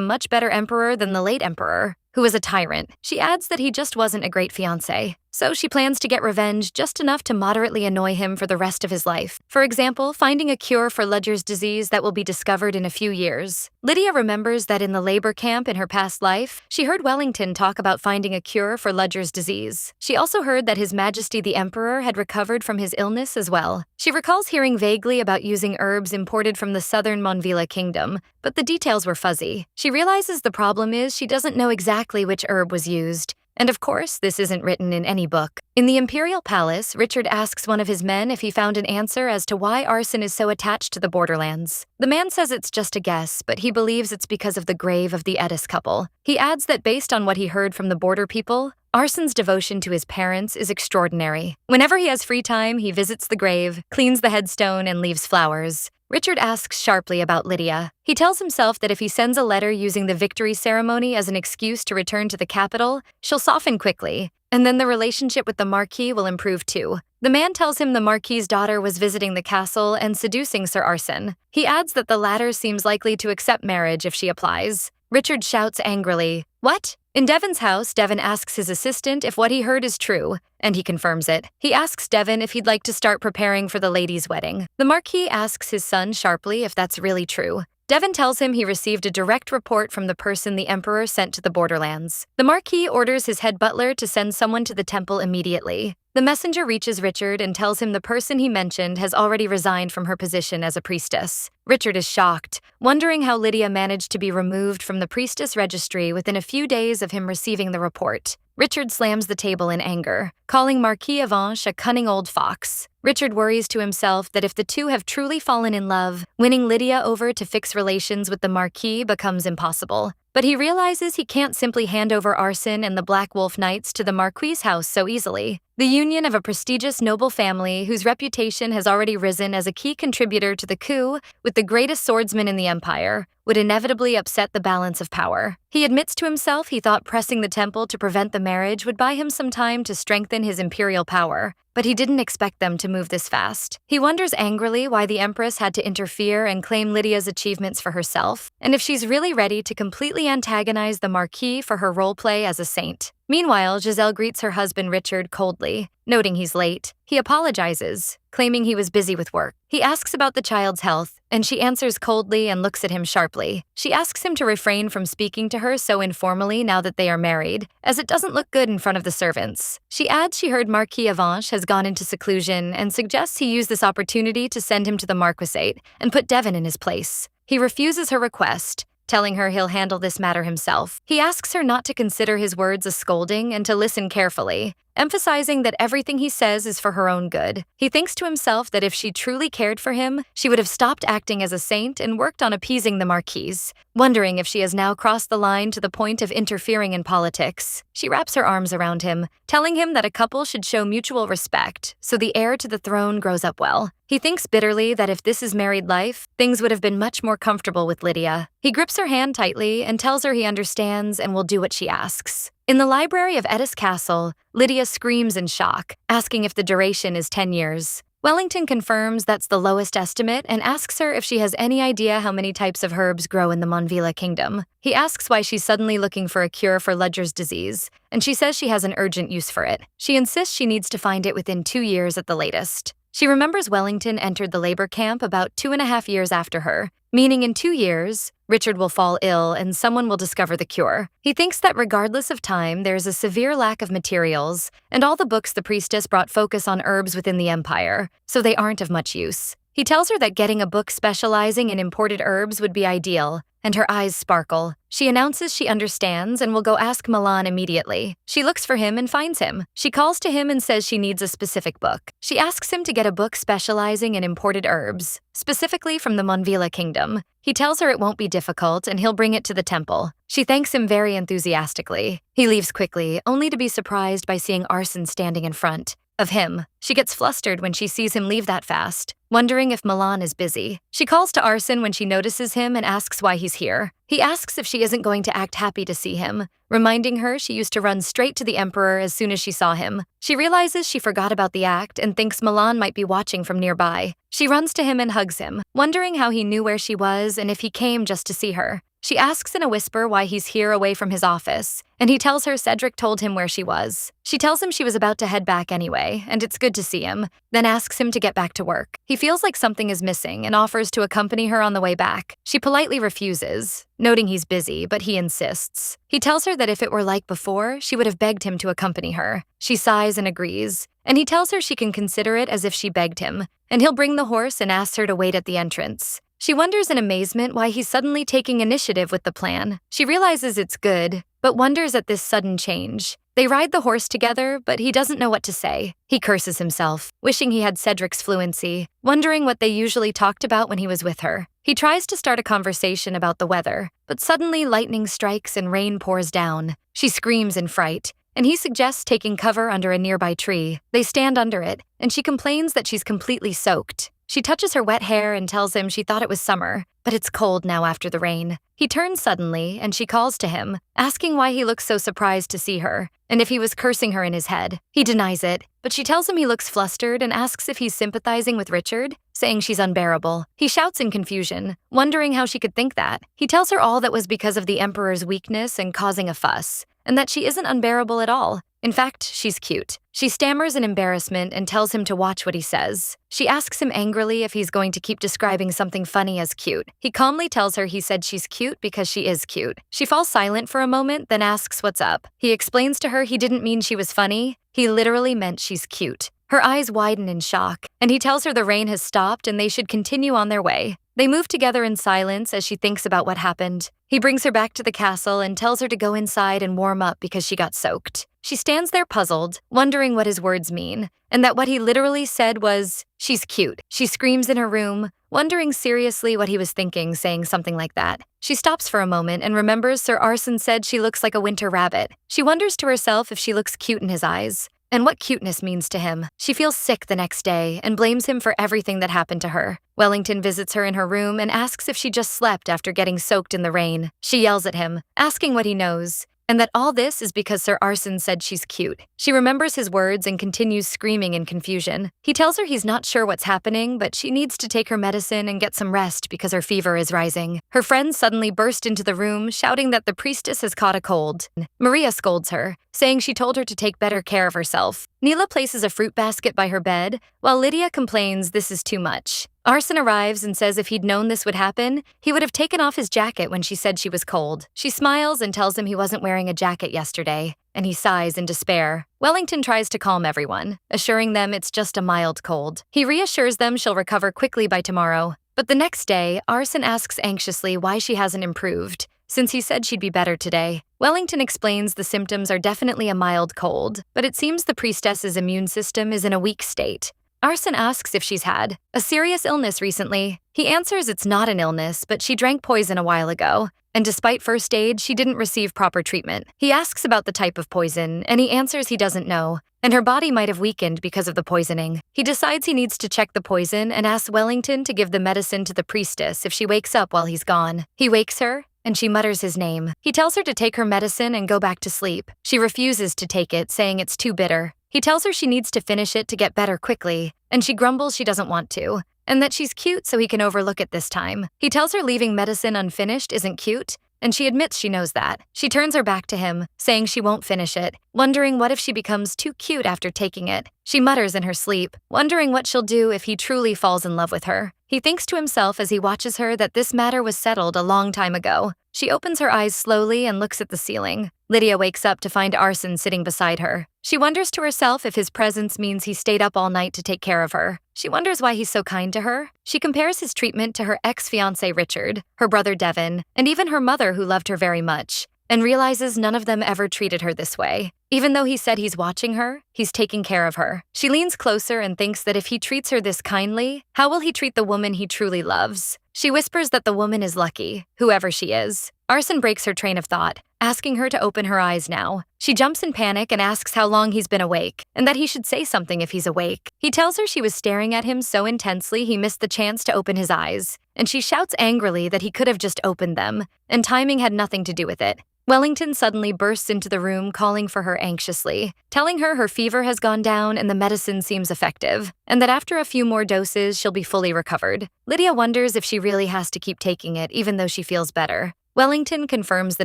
much better emperor than the late emperor, who was a tyrant. She adds that he just wasn't a great fiancé, so she plans to get revenge just enough to moderately annoy him for the rest of his life. For example, finding a cure for Leger's disease that will be discovered in a few years. Lydia remembers that in the labor camp in her past life, she heard Wellington talk about finding a cure for Leger's disease. She also heard that His Majesty the Emperor had recovered from his illness as well. She recalls hearing vaguely about using herbs imported from the southern Manhwa Kingdom, but the details were fuzzy. She realizes the problem is she doesn't know exactly which herb was used. And of course, this isn't written in any book. In the Imperial Palace, Richard asks one of his men if he found an answer as to why Arsene is so attached to the borderlands. The man says it's just a guess, but he believes it's because of the grave of the Edis couple. He adds that based on what he heard from the border people, Arsene's devotion to his parents is extraordinary. Whenever he has free time, he visits the grave, cleans the headstone, and leaves flowers. Richard asks sharply about Lydia. He tells himself that if he sends a letter using the victory ceremony as an excuse to return to the capital, she'll soften quickly, and then the relationship with the Marquis will improve too. The man tells him the Marquis's daughter was visiting the castle and seducing Sir Arsene. He adds that the latter seems likely to accept marriage if she applies. Richard shouts angrily, "What?" In Devon's house, Devon asks his assistant if what he heard is true, and he confirms it. He asks Devon if he'd like to start preparing for the lady's wedding. The Marquis asks his son sharply if that's really true. Devon tells him he received a direct report from the person the Emperor sent to the borderlands. The Marquis orders his head butler to send someone to the temple immediately. The messenger reaches Richard and tells him the person he mentioned has already resigned from her position as a priestess. Richard is shocked, wondering how Lydia managed to be removed from the priestess registry within a few days of him receiving the report. Richard slams the table in anger, calling Marquis Avanche a cunning old fox. Richard worries to himself that if the two have truly fallen in love, winning Lydia over to fix relations with the Marquis becomes impossible. But he realizes he can't simply hand over Arsene and the Black Wolf Knights to the Marquis's house so easily. The union of a prestigious noble family whose reputation has already risen as a key contributor to the coup with the greatest swordsman in the empire would inevitably upset the balance of power. He admits to himself he thought pressing the temple to prevent the marriage would buy him some time to strengthen his imperial power, but he didn't expect them to move this fast. He wonders angrily why the Empress had to interfere and claim Lydia's achievements for herself, and if she's really ready to completely antagonize the Marquis for her roleplay as a saint. Meanwhile, Giselle greets her husband Richard coldly, noting he's late. He apologizes, claiming he was busy with work. He asks about the child's health, and she answers coldly and looks at him sharply. She asks him to refrain from speaking to her so informally now that they are married, as it doesn't look good in front of the servants. She adds she heard Marquis Avanche has gone into seclusion and suggests he use this opportunity to send him to the Marquisate and put Devon in his place. He refuses her request, telling her he'll handle this matter himself. He asks her not to consider his words a scolding and to listen carefully, emphasizing that everything he says is for her own good. He thinks to himself that if she truly cared for him, she would have stopped acting as a saint and worked on appeasing the Marquise, wondering if she has now crossed the line to the point of interfering in politics. She wraps her arms around him, telling him that a couple should show mutual respect so the heir to the throne grows up well. He thinks bitterly that if this is married life, things would have been much more comfortable with Lydia. He grips her hand tightly and tells her he understands and will do what she asks. In the library of Edis Castle, Lydia screams in shock, asking if the duration is 10 years. Wellington confirms that's the lowest estimate and asks her if she has any idea how many types of herbs grow in the Manhwa Kingdom. He asks why she's suddenly looking for a cure for Leger's disease, and she says she has an urgent use for it. She insists she needs to find it within 2 years at the latest. She remembers Wellington entered the labor camp about 2.5 years after her, meaning in 2 years, Richard will fall ill and someone will discover the cure. He thinks that regardless of time, there's a severe lack of materials, and all the books the priestess brought focus on herbs within the empire, so they aren't of much use. He tells her that getting a book specializing in imported herbs would be ideal, and her eyes sparkle. She announces she understands and will go ask Milan immediately. She looks for him and finds him. She calls to him and says she needs a specific book. She asks him to get a book specializing in imported herbs, specifically from the Monvila kingdom. He tells her it won't be difficult and he'll bring it to the temple. She thanks him very enthusiastically. He leaves quickly, only to be surprised by seeing Arson standing in front of him. She gets flustered when she sees him leave that fast, wondering if Milan is busy. She calls to Arson when she notices him and asks why he's here. He asks if she isn't going to act happy to see him, reminding her she used to run straight to the emperor as soon as she saw him. She realizes she forgot about the act and thinks Milan might be watching from nearby. She runs to him and hugs him, wondering how he knew where she was and if he came just to see her. She asks in a whisper why he's here away from his office, and he tells her Cedric told him where she was. She tells him she was about to head back anyway, and it's good to see him, then asks him to get back to work. He feels like something is missing and offers to accompany her on the way back. She politely refuses, noting he's busy, but he insists. He tells her that if it were like before, she would have begged him to accompany her. She sighs and agrees, and he tells her she can consider it as if she begged him, and he'll bring the horse and asks her to wait at the entrance. She wonders in amazement why he's suddenly taking initiative with the plan. She realizes it's good, but wonders at this sudden change. They ride the horse together, but he doesn't know what to say. He curses himself, wishing he had Cedric's fluency, wondering what they usually talked about when he was with her. He tries to start a conversation about the weather, but suddenly lightning strikes and rain pours down. She screams in fright, and he suggests taking cover under a nearby tree. They stand under it, and she complains that she's completely soaked. She touches her wet hair and tells him she thought it was summer, but it's cold now after the rain. He turns suddenly, and she calls to him, asking why he looks so surprised to see her, and if he was cursing her in his head. He denies it, but she tells him he looks flustered and asks if he's sympathizing with Richard, saying she's unbearable. He shouts in confusion, wondering how she could think that. He tells her all that was because of the Emperor's weakness and causing a fuss, and that she isn't unbearable at all. In fact, she's cute. She stammers in embarrassment and tells him to watch what he says. She asks him angrily if he's going to keep describing something funny as cute. He calmly tells her he said she's cute because she is cute. She falls silent for a moment, then asks what's up. He explains to her he didn't mean she was funny. He literally meant she's cute. Her eyes widen in shock, and he tells her the rain has stopped and they should continue on their way. They move together in silence as she thinks about what happened. He brings her back to the castle and tells her to go inside and warm up because she got soaked. She stands there puzzled, wondering what his words mean, and that what he literally said was, "She's cute." She screams in her room, wondering seriously what he was thinking, saying something like that. She stops for a moment and remembers Sir Arson said she looks like a winter rabbit. She wonders to herself if she looks cute in his eyes, and what cuteness means to him. She feels sick the next day and blames him for everything that happened to her. Wellington visits her in her room and asks if she just slept after getting soaked in the rain. She yells at him, asking what he knows, and that all this is because Sir Arson said she's cute. She remembers his words and continues screaming in confusion. He tells her he's not sure what's happening, but she needs to take her medicine and get some rest because her fever is rising. Her friends suddenly burst into the room, shouting that the priestess has caught a cold. Maria scolds her, saying she told her to take better care of herself. Neela places a fruit basket by her bed, while Lydia complains this is too much. Arson arrives and says if he'd known this would happen, he would have taken off his jacket when she said she was cold. She smiles and tells him he wasn't wearing a jacket yesterday, and he sighs in despair. Wellington tries to calm everyone, assuring them it's just a mild cold. He reassures them she'll recover quickly by tomorrow. But the next day, Arson asks anxiously why she hasn't improved, since he said she'd be better today. Wellington explains the symptoms are definitely a mild cold, but it seems the priestess's immune system is in a weak state. Arson asks if she's had a serious illness recently. He answers it's not an illness, but she drank poison a while ago, and despite first aid, she didn't receive proper treatment. He asks about the type of poison, and he answers he doesn't know, and her body might have weakened because of the poisoning. He decides he needs to check the poison and asks Wellington to give the medicine to the priestess if she wakes up while he's gone. He wakes her, and she mutters his name. He tells her to take her medicine and go back to sleep. She refuses to take it, saying it's too bitter. He tells her she needs to finish it to get better quickly, and she grumbles she doesn't want to, and that she's cute so he can overlook it this time. He tells her leaving medicine unfinished isn't cute, and she admits she knows that. She turns her back to him, saying she won't finish it, wondering what if she becomes too cute after taking it. She mutters in her sleep, wondering what she'll do if he truly falls in love with her. He thinks to himself as he watches her that this matter was settled a long time ago. She opens her eyes slowly and looks at the ceiling. Lydia wakes up to find Arson sitting beside her. She wonders to herself if his presence means he stayed up all night to take care of her. She wonders why he's so kind to her. She compares his treatment to her ex-fiancé Richard, her brother Devin, and even her mother who loved her very much, and realizes none of them ever treated her this way. Even though he said he's watching her, he's taking care of her. She leans closer and thinks that if he treats her this kindly, how will he treat the woman he truly loves? She whispers that the woman is lucky, whoever she is. Arson breaks her train of thought, asking her to open her eyes now. She jumps in panic and asks how long he's been awake, and that he should say something if he's awake. He tells her she was staring at him so intensely he missed the chance to open his eyes, and she shouts angrily that he could have just opened them, and timing had nothing to do with it. Wellington suddenly bursts into the room calling for her anxiously, telling her fever has gone down and the medicine seems effective, and that after a few more doses she'll be fully recovered. Lydia wonders if she really has to keep taking it even though she feels better. Wellington confirms the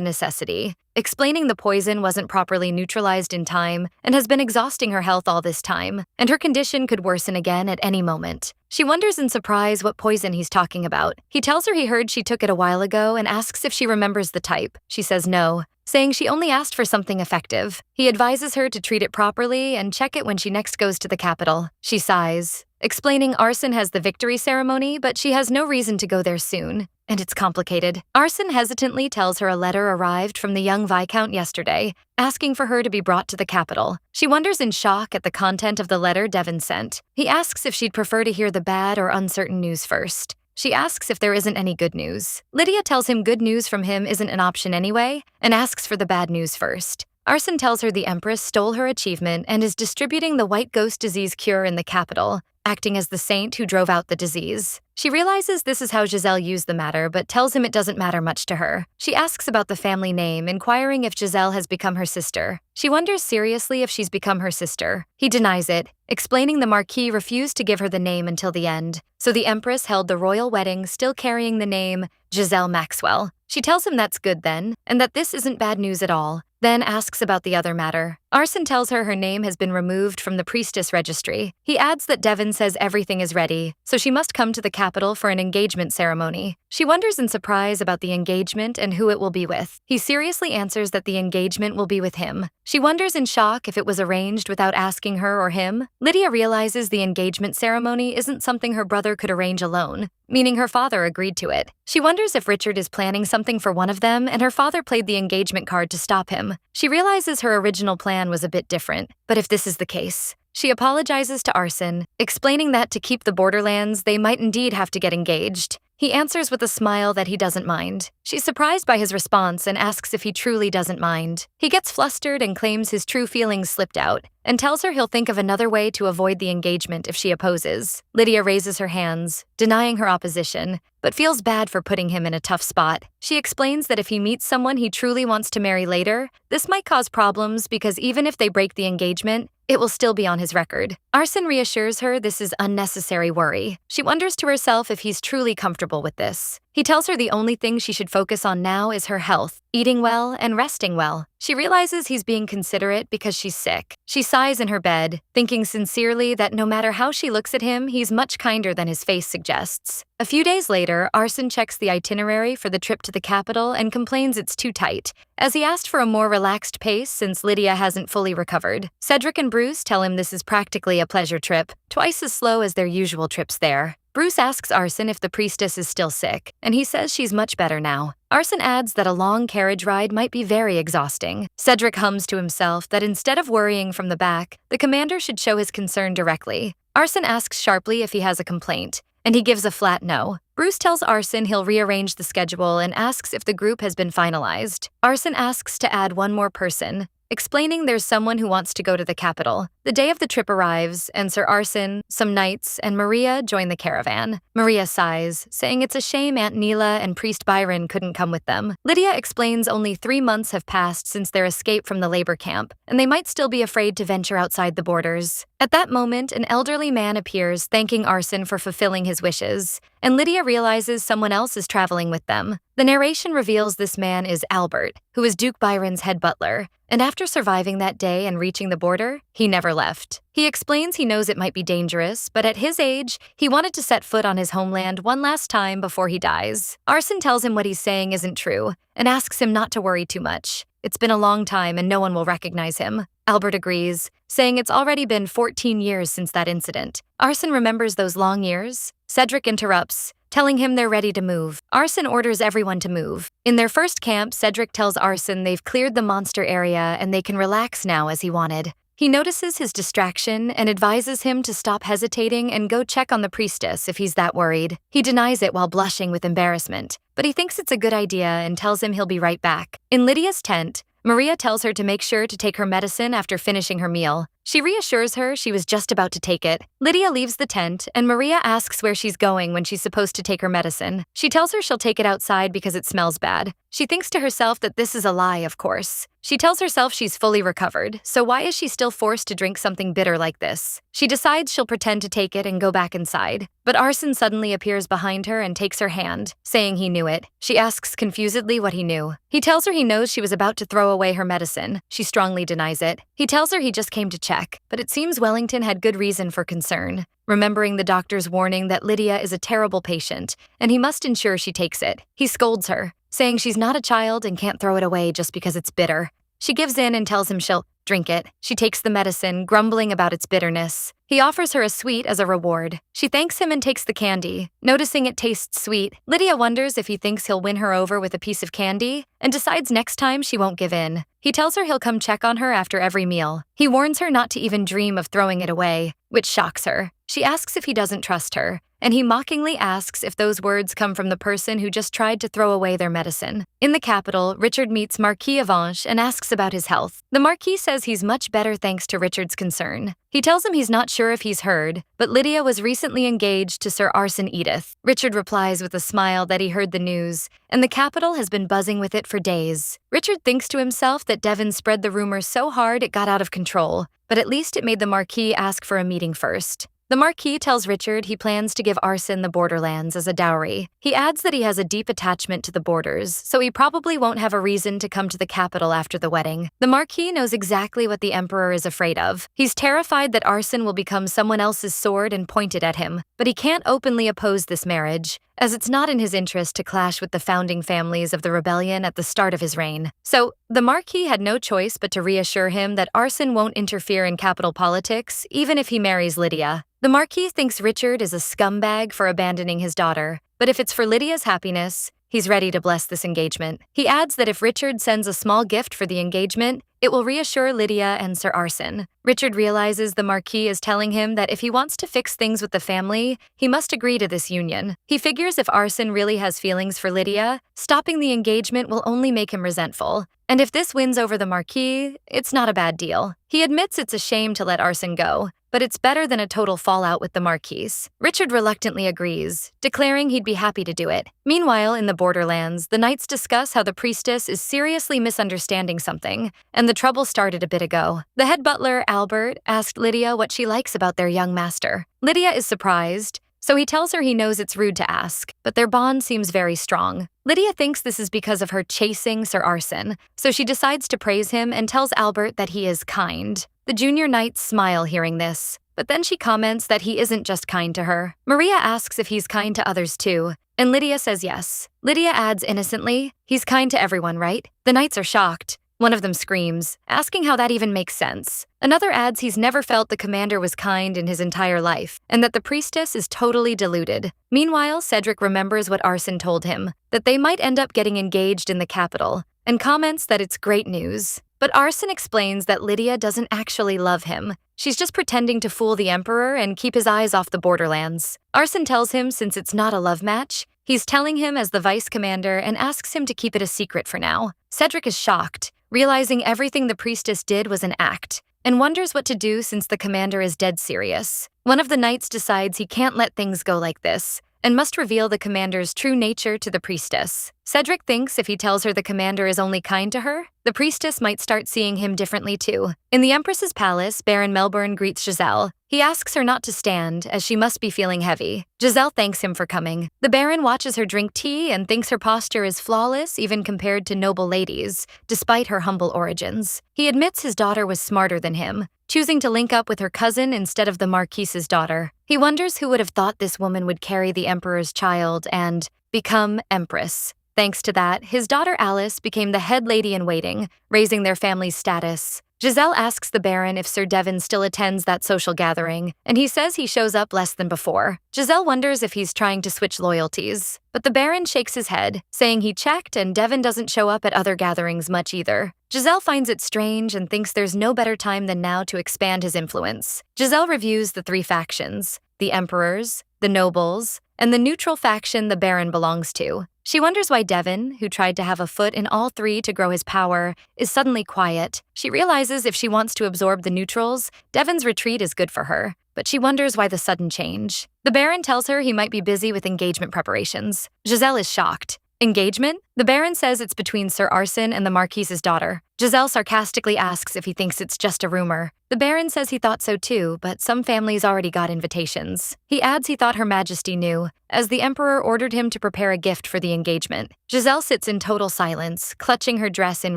necessity, explaining the poison wasn't properly neutralized in time and has been exhausting her health all this time, and her condition could worsen again at any moment. She wonders in surprise what poison he's talking about. He tells her he heard she took it a while ago and asks if she remembers the type. She says no, saying she only asked for something effective. He advises her to treat it properly and check it when she next goes to the capital. She sighs, explaining Arson has the victory ceremony, but she has no reason to go there soon. And it's complicated. Arson hesitantly tells her a letter arrived from the young Viscount yesterday, asking for her to be brought to the capital. She wonders in shock at the content of the letter Devin sent. He asks if she'd prefer to hear the bad or uncertain news first. She asks if there isn't any good news. Lydia tells him good news from him isn't an option anyway, and asks for the bad news first. Arson tells her the Empress stole her achievement and is distributing the white ghost disease cure in the capital, acting as the saint who drove out the disease. She realizes this is how Giselle used the matter, but tells him it doesn't matter much to her. She asks about the family name, inquiring if Giselle has become her sister. She wonders seriously if she's become her sister. He denies it, explaining the Marquis refused to give her the name until the end, so the Empress held the royal wedding still carrying the name Giselle Maxwell. She tells him that's good then, and that this isn't bad news at all, then asks about the other matter. Arson tells her name has been removed from the priestess registry. He adds that Devin says everything is ready, so she must come to the capital for an engagement ceremony. She wonders in surprise about the engagement and who it will be with. He seriously answers that the engagement will be with him. She wonders in shock if it was arranged without asking her or him. Lydia realizes the engagement ceremony isn't something her brother could arrange alone, meaning her father agreed to it. She wonders if Richard is planning something for one of them and her father played the engagement card to stop him. She realizes her original plan was a bit different, but if this is the case, she apologizes to Arson, explaining that to keep the borderlands, they might indeed have to get engaged. He answers with a smile that he doesn't mind. She's surprised by his response and asks if he truly doesn't mind. He gets flustered and claims his true feelings slipped out, and tells her he'll think of another way to avoid the engagement if she opposes. Lydia raises her hands, denying her opposition, but feels bad for putting him in a tough spot. She explains that if he meets someone he truly wants to marry later, this might cause problems because even if they break the engagement, it will still be on his record. Arson reassures her this is unnecessary worry. She wonders to herself if he's truly comfortable with this. He tells her the only thing she should focus on now is her health, eating well and resting well. She realizes he's being considerate because she's sick. She sighs in her bed, thinking sincerely that no matter how she looks at him, he's much kinder than his face suggests. A few days later, Arson checks the itinerary for the trip to the capital and complains it's too tight, as he asked for a more relaxed pace since Lydia hasn't fully recovered. Cedric and Bruce tell him this is practically a pleasure trip, twice as slow as their usual trips there. Bruce asks Arson if the priestess is still sick, and he says she's much better now. Arson adds that a long carriage ride might be very exhausting. Cedric hums to himself that instead of worrying from the back, the commander should show his concern directly. Arson asks sharply if he has a complaint, and he gives a flat no. Bruce tells Arson he'll rearrange the schedule and asks if the group has been finalized. Arson asks to add one more person, explaining there's someone who wants to go to the capital. The day of the trip arrives, and Sir Arson, some knights, and Maria join the caravan. Maria sighs, saying it's a shame Aunt Neela and Priest Byron couldn't come with them. Lydia explains only 3 months have passed since their escape from the labor camp, and they might still be afraid to venture outside the borders. At that moment, an elderly man appears, thanking Arson for fulfilling his wishes, and Lydia realizes someone else is traveling with them. The narration reveals this man is Albert, who is Duke Byron's head butler, and after surviving that day and reaching the border, he never left. He explains he knows it might be dangerous, but at his age, he wanted to set foot on his homeland one last time before he dies. Arson tells him what he's saying isn't true, and asks him not to worry too much. It's been a long time and no one will recognize him. Albert agrees, saying it's already been 14 years since that incident. Arsen remembers those long years. Cedric interrupts, telling him they're ready to move. Arsen orders everyone to move. In their first camp, Cedric tells Arsen they've cleared the monster area and they can relax now as he wanted. He notices his distraction and advises him to stop hesitating and go check on the priestess if he's that worried. He denies it while blushing with embarrassment, but he thinks it's a good idea and tells him he'll be right back. In Lydia's tent, Maria tells her to make sure to take her medicine after finishing her meal. She reassures her she was just about to take it. Lydia leaves the tent, and Maria asks where she's going when she's supposed to take her medicine. She tells her she'll take it outside because it smells bad. She thinks to herself that this is a lie, of course. She tells herself she's fully recovered, so why is she still forced to drink something bitter like this? She decides she'll pretend to take it and go back inside. But Arsen suddenly appears behind her and takes her hand, saying he knew it. She asks confusedly what he knew. He tells her he knows she was about to throw away her medicine. She strongly denies it. He tells her he just came to check, but it seems Wellington had good reason for concern, remembering the doctor's warning that Lydia is a terrible patient, and he must ensure she takes it. He scolds her, saying she's not a child and can't throw it away just because it's bitter. She gives in and tells him she'll drink it. She takes the medicine, grumbling about its bitterness. He offers her a sweet as a reward. She thanks him and takes the candy. Noticing it tastes sweet, Lydia wonders if he thinks he'll win her over with a piece of candy and decides next time she won't give in. He tells her he'll come check on her after every meal. He warns her not to even dream of throwing it away, which shocks her. She asks if he doesn't trust her, and he mockingly asks if those words come from the person who just tried to throw away their medicine. In the capital, Richard meets Marquis Avanche and asks about his health. The Marquis says he's much better thanks to Richard's concern. He tells him he's not sure if he's heard, but Lydia was recently engaged to Sir Arsen Edith. Richard replies with a smile that he heard the news, and the capital has been buzzing with it for days. Richard thinks to himself that Devon spread the rumor so hard it got out of control, but at least it made the Marquis ask for a meeting first. The Marquis tells Richard he plans to give Arsen the borderlands as a dowry. He adds that he has a deep attachment to the borders, so he probably won't have a reason to come to the capital after the wedding. The Marquis knows exactly what the Emperor is afraid of. He's terrified that Arsen will become someone else's sword and pointed at him, but he can't openly oppose this marriage, as it's not in his interest to clash with the founding families of the rebellion at the start of his reign. So, the Marquis had no choice but to reassure him that Arsen won't interfere in capital politics, even if he marries Lydia. The Marquis thinks Richard is a scumbag for abandoning his daughter, but if it's for Lydia's happiness, he's ready to bless this engagement. He adds that if Richard sends a small gift for the engagement, it will reassure Lydia and Sir Arsen. Richard realizes the Marquis is telling him that if he wants to fix things with the family, he must agree to this union. He figures if Arsen really has feelings for Lydia, stopping the engagement will only make him resentful. And if this wins over the Marquis, it's not a bad deal. He admits it's a shame to let Arsen go, but it's better than a total fallout with the Marquis. Richard reluctantly agrees, declaring he'd be happy to do it. Meanwhile, in the borderlands, the knights discuss how the priestess is seriously misunderstanding something, and the trouble started a bit ago. The head butler, Albert, asked Lydia what she likes about their young master. Lydia is surprised, so he tells her he knows it's rude to ask, but their bond seems very strong. Lydia thinks this is because of her chasing Sir Arsen, so she decides to praise him and tells Albert that he is kind. The junior knights smile hearing this, but then she comments that he isn't just kind to her. Maria asks if he's kind to others too, and Lydia says yes. Lydia adds innocently, he's kind to everyone, right? The knights are shocked. One of them screams, asking how that even makes sense. Another adds he's never felt the commander was kind in his entire life, and that the priestess is totally deluded. Meanwhile, Cedric remembers what Arsen told him, that they might end up getting engaged in the capital, and comments that it's great news. But Arsen explains that Lydia doesn't actually love him. She's just pretending to fool the Emperor and keep his eyes off the borderlands. Arsen tells him since it's not a love match, he's telling him as the vice commander and asks him to keep it a secret for now. Cedric is shocked, realizing everything the priestess did was an act, and wonders what to do since the commander is dead serious. One of the knights decides he can't let things go like this, and must reveal the commander's true nature to the priestess. Cedric thinks if he tells her the commander is only kind to her, the priestess might start seeing him differently too. In the Empress's palace, Baron Melbourne greets Giselle. He asks her not to stand, as she must be feeling heavy. Giselle thanks him for coming. The Baron watches her drink tea and thinks her posture is flawless even compared to noble ladies, despite her humble origins. He admits his daughter was smarter than him, choosing to link up with her cousin instead of the Marquis's daughter. He wonders who would have thought this woman would carry the Emperor's child and become Empress. Thanks to that, his daughter Alice became the head lady in waiting, raising their family's status. Giselle asks the Baron if Sir Devon still attends that social gathering, and he says he shows up less than before. Giselle wonders if he's trying to switch loyalties, but the Baron shakes his head, saying he checked and Devon doesn't show up at other gatherings much either. Giselle finds it strange and thinks there's no better time than now to expand his influence. Giselle reviews the three factions: the Emperors, the Nobles, and the neutral faction the Baron belongs to. She wonders why Devon, who tried to have a foot in all three to grow his power, is suddenly quiet. She realizes if she wants to absorb the neutrals, Devon's retreat is good for her, but she wonders why the sudden change. The Baron tells her he might be busy with engagement preparations. Giselle is shocked. Engagement? The Baron says it's between Sir Arson and the Marquise's daughter. Giselle sarcastically asks if he thinks it's just a rumor. The Baron says he thought so too, but some families already got invitations. He adds he thought Her Majesty knew, as the Emperor ordered him to prepare a gift for the engagement. Giselle sits in total silence, clutching her dress in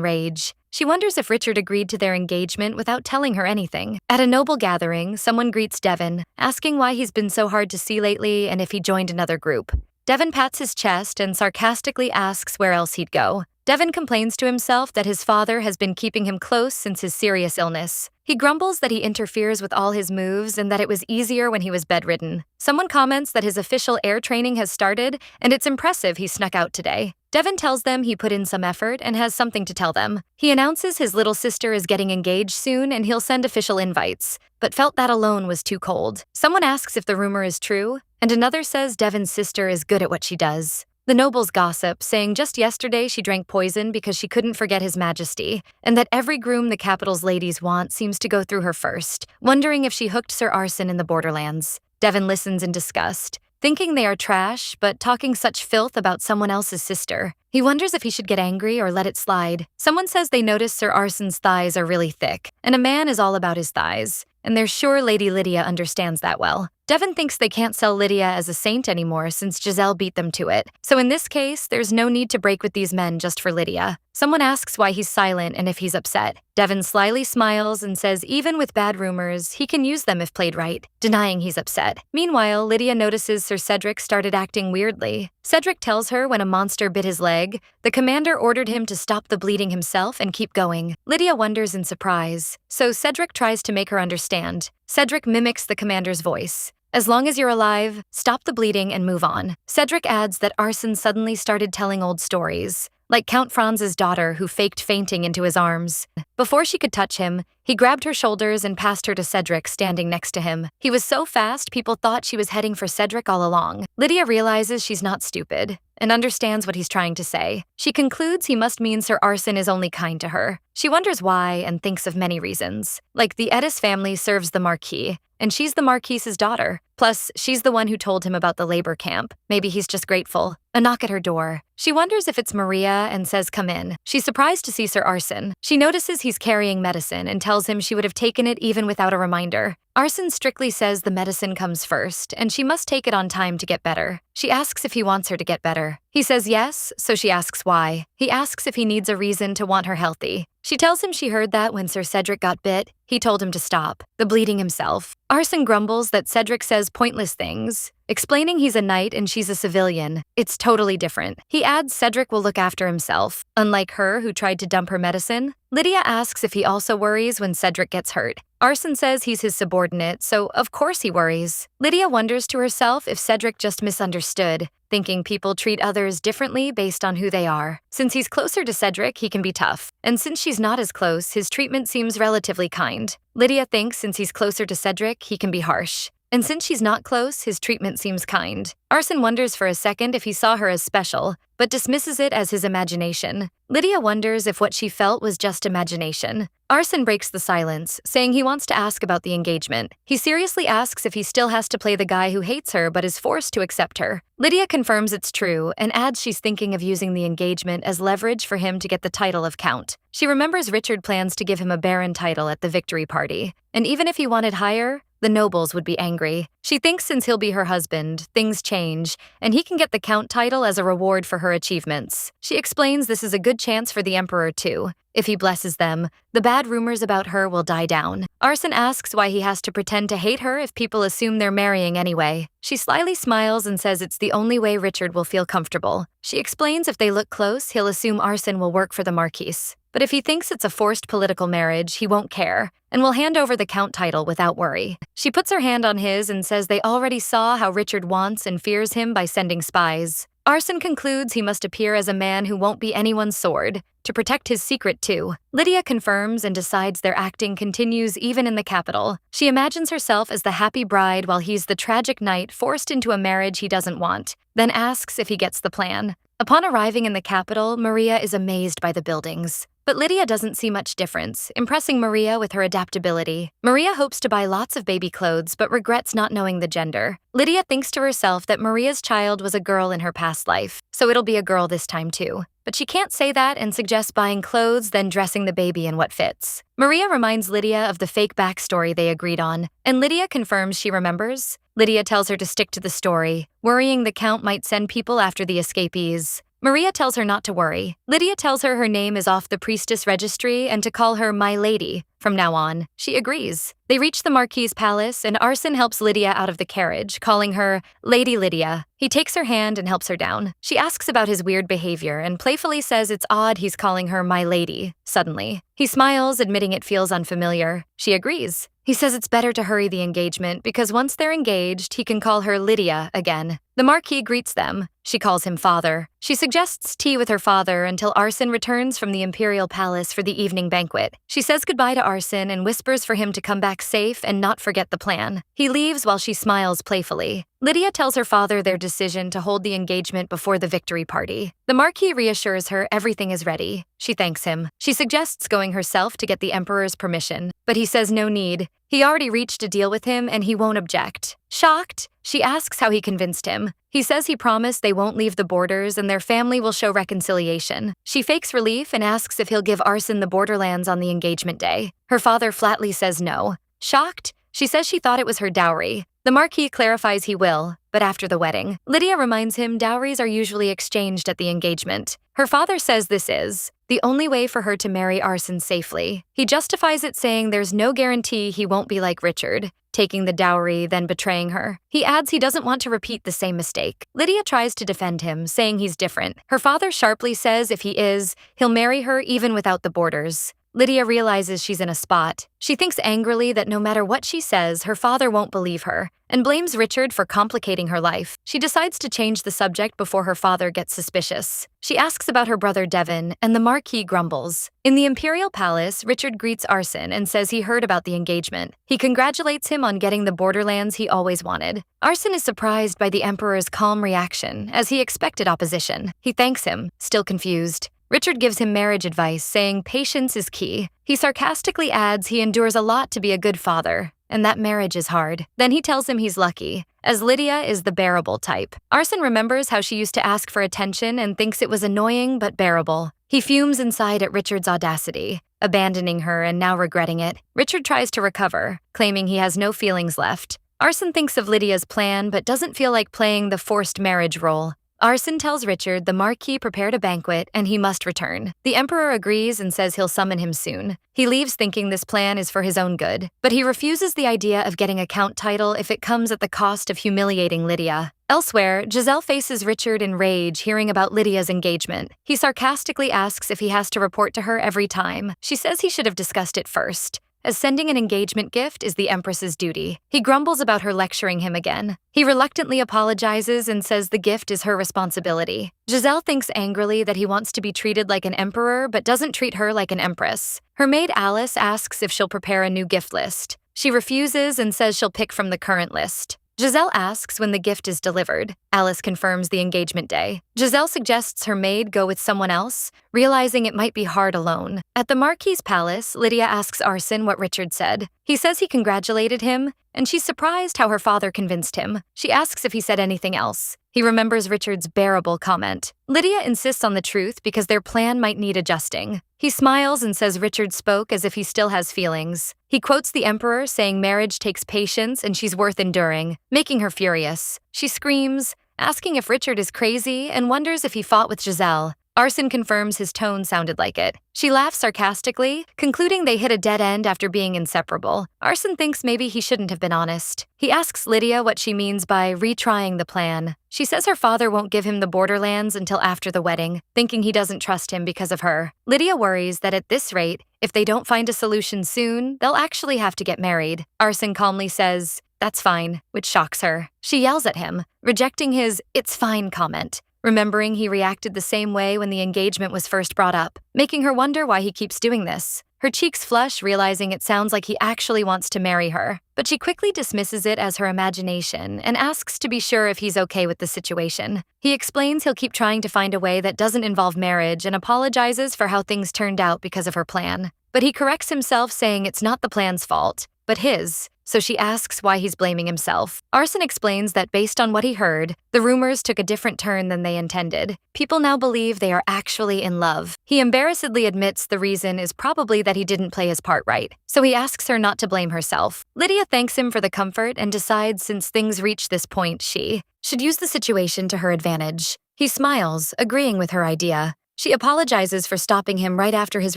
rage. She wonders if Richard agreed to their engagement without telling her anything. At a noble gathering, someone greets Devon, asking why he's been so hard to see lately and if he joined another group. Devon pats his chest and sarcastically asks where else he'd go. Devon complains to himself that his father has been keeping him close since his serious illness. He grumbles that he interferes with all his moves and that it was easier when he was bedridden. Someone comments that his official air training has started, and it's impressive he snuck out today. Devon tells them he put in some effort and has something to tell them. He announces his little sister is getting engaged soon and he'll send official invites, but felt that alone was too cold. Someone asks if the rumor is true, and another says Devon's sister is good at what she does. The nobles gossip, saying just yesterday she drank poison because she couldn't forget His Majesty, and that every groom the capital's ladies want seems to go through her first, wondering if she hooked Sir Arson in the borderlands. Devon listens in disgust, thinking they are trash, but talking such filth about someone else's sister. He wonders if he should get angry or let it slide. Someone says they notice Sir Arson's thighs are really thick, and a man is all about his thighs, and they're sure Lady Lydia understands that well. Devon thinks they can't sell Lydia as a saint anymore since Giselle beat them to it. So in this case, there's no need to break with these men just for Lydia. Someone asks why he's silent and if he's upset. Devon slyly smiles and says even with bad rumors, he can use them if played right, denying he's upset. Meanwhile, Lydia notices Sir Cedric started acting weirdly. Cedric tells her when a monster bit his leg, the commander ordered him to stop the bleeding himself and keep going. Lydia wonders in surprise, so Cedric tries to make her understand. Cedric mimics the commander's voice. As long as you're alive, stop the bleeding and move on. Cedric adds that Arson suddenly started telling old stories, like Count Franz's daughter who faked fainting into his arms. Before she could touch him, he grabbed her shoulders and passed her to Cedric standing next to him. He was so fast, people thought she was heading for Cedric all along. Lydia realizes she's not stupid and understands what he's trying to say. She concludes he must mean Sir Arson is only kind to her. She wonders why and thinks of many reasons. Like the Edis family serves the Marquis, and she's the Marquise's daughter. Plus, she's the one who told him about the labor camp. Maybe he's just grateful. A knock at her door. She wonders if it's Maria and says come in. She's surprised to see Sir Arson. She notices he's carrying medicine and tells him she would have taken it even without a reminder. Arson strictly says the medicine comes first, and she must take it on time to get better. She asks if he wants her to get better. He says yes, so she asks why. He asks if he needs a reason to want her healthy. She tells him she heard that when Sir Cedric got bit, he told him to stop, the bleeding himself. Arson grumbles that Cedric says pointless things, explaining he's a knight and she's a civilian. It's totally different. He adds Cedric will look after himself, unlike her who tried to dump her medicine. Lydia asks if he also worries when Cedric gets hurt. Arson says he's his subordinate, so of course he worries. Lydia wonders to herself if Cedric just misunderstood, thinking people treat others differently based on who they are. Since he's closer to Cedric, he can be tough. And since she's not as close, his treatment seems relatively kind. Lydia thinks since he's closer to Cedric, he can be harsh. And since she's not close, his treatment seems kind. Arson wonders for a second if he saw her as special, but dismisses it as his imagination. Lydia wonders if what she felt was just imagination. Arson breaks the silence, saying he wants to ask about the engagement. He seriously asks if he still has to play the guy who hates her but is forced to accept her. Lydia confirms it's true and adds she's thinking of using the engagement as leverage for him to get the title of Count. She remembers Richard plans to give him a Baron title at the victory party, and even if he wanted higher, the nobles would be angry. She thinks since he'll be her husband, things change, and he can get the count title as a reward for her achievements. She explains this is a good chance for the emperor too. If he blesses them, the bad rumors about her will die down. Arsène asks why he has to pretend to hate her if people assume they're marrying anyway. She slyly smiles and says it's the only way Richard will feel comfortable. She explains if they look close, he'll assume Arsène will work for the Marquise. But if he thinks it's a forced political marriage, he won't care, and will hand over the count title without worry. She puts her hand on his and says they already saw how Richard wants and fears him by sending spies. Arsène concludes he must appear as a man who won't be anyone's sword, to protect his secret too. Lydia confirms and decides their acting continues even in the capital. She imagines herself as the happy bride while he's the tragic knight forced into a marriage he doesn't want, then asks if he gets the plan. Upon arriving in the capital, Maria is amazed by the buildings. But Lydia doesn't see much difference, impressing Maria with her adaptability. Maria hopes to buy lots of baby clothes but regrets not knowing the gender. Lydia thinks to herself that Maria's child was a girl in her past life, so it'll be a girl this time too. But she can't say that and suggests buying clothes, then dressing the baby in what fits. Maria reminds Lydia of the fake backstory they agreed on, and Lydia confirms she remembers. Lydia tells her to stick to the story, worrying the Count might send people after the escapees. Maria tells her not to worry. Lydia tells her name is off the priestess registry and to call her My Lady from now on. She agrees. They reach the Marquis' palace and Arsène helps Lydia out of the carriage, calling her Lady Lydia. He takes her hand and helps her down. She asks about his weird behavior and playfully says it's odd he's calling her My Lady, suddenly. He smiles, admitting it feels unfamiliar. She agrees. He says it's better to hurry the engagement because once they're engaged, he can call her Lydia again. The Marquis greets them. She calls him father. She suggests tea with her father until Arsène returns from the imperial palace for the evening banquet. She says goodbye to Arsène and whispers for him to come back safe and not forget the plan. He leaves while she smiles playfully. Lydia tells her father their decision to hold the engagement before the victory party. The Marquis reassures her everything is ready. She thanks him. She suggests going herself to get the Emperor's permission, but he says no need. He already reached a deal with him and he won't object. Shocked, she asks how he convinced him. He says he promised they won't leave the borders and their family will show reconciliation. She fakes relief and asks if he'll give Arsène the borderlands on the engagement day. Her father flatly says no. Shocked, she says she thought it was her dowry. The Marquis clarifies he will, but after the wedding. Lydia reminds him dowries are usually exchanged at the engagement. Her father says this is the only way for her to marry Arsène safely. He justifies it saying there's no guarantee he won't be like Richard, taking the dowry, then betraying her. He adds he doesn't want to repeat the same mistake. Lydia tries to defend him, saying he's different. Her father sharply says if he is, he'll marry her even without the borders. Lydia realizes she's in a spot. She thinks angrily that no matter what she says, her father won't believe her, and blames Richard for complicating her life. She decides to change the subject before her father gets suspicious. She asks about her brother Devon, and the Marquis grumbles. In the Imperial Palace, Richard greets Arsène and says he heard about the engagement. He congratulates him on getting the borderlands he always wanted. Arsène is surprised by the Emperor's calm reaction, as he expected opposition. He thanks him, still confused. Richard gives him marriage advice, saying patience is key. He sarcastically adds he endures a lot to be a good father, and that marriage is hard. Then he tells him he's lucky, as Lydia is the bearable type. Arsène remembers how she used to ask for attention and thinks it was annoying but bearable. He fumes inside at Richard's audacity, abandoning her and now regretting it. Richard tries to recover, claiming he has no feelings left. Arsène thinks of Lydia's plan but doesn't feel like playing the forced marriage role. Arsène tells Richard the Marquis prepared a banquet and he must return. The Emperor agrees and says he'll summon him soon. He leaves thinking this plan is for his own good, but he refuses the idea of getting a count title if it comes at the cost of humiliating Lydia. Elsewhere, Giselle faces Richard in rage hearing about Lydia's engagement. He sarcastically asks if he has to report to her every time. She says he should have discussed it first, as sending an engagement gift is the Empress's duty. He grumbles about her lecturing him again. He reluctantly apologizes and says the gift is her responsibility. Giselle thinks angrily that he wants to be treated like an emperor but doesn't treat her like an empress. Her maid Alice asks if she'll prepare a new gift list. She refuses and says she'll pick from the current list. Giselle asks when the gift is delivered. Alice confirms the engagement day. Giselle suggests her maid go with someone else, realizing it might be hard alone. At the Marquis' palace, Lydia asks Arsène what Richard said. He says he congratulated him, and she's surprised how her father convinced him. She asks if he said anything else. He He remembers Richard's bearable comment. Lydia insists on the truth because their plan might need adjusting. He smiles and says Richard spoke as if he still has feelings. He quotes the Emperor, saying marriage takes patience and she's worth enduring, making her furious. She screams, asking if Richard is crazy, and wonders if he fought with Giselle. Arson confirms his tone sounded like it. She laughs sarcastically, concluding they hit a dead end after being inseparable. Arson thinks maybe he shouldn't have been honest. He asks Lydia what she means by retrying the plan. She says her father won't give him the borderlands until after the wedding, thinking he doesn't trust him because of her. Lydia worries that at this rate, if they don't find a solution soon, they'll actually have to get married. Arson calmly says, "That's fine," which shocks her. She yells at him, rejecting his "it's fine" comment, remembering he reacted the same way when the engagement was first brought up, making her wonder why he keeps doing this. Her cheeks flush, realizing it sounds like he actually wants to marry her, but she quickly dismisses it as her imagination and asks to be sure if he's okay with the situation. He explains he'll keep trying to find a way that doesn't involve marriage and apologizes for how things turned out because of her plan. But he corrects himself, saying it's not the plan's fault, but his. So she asks why he's blaming himself. Arson explains that based on what he heard, the rumors took a different turn than they intended. People now believe they are actually in love. He embarrassedly admits the reason is probably that he didn't play his part right, so he asks her not to blame herself. Lydia thanks him for the comfort and decides since things reach this point, she should use the situation to her advantage. He smiles, agreeing with her idea. She apologizes for stopping him right after his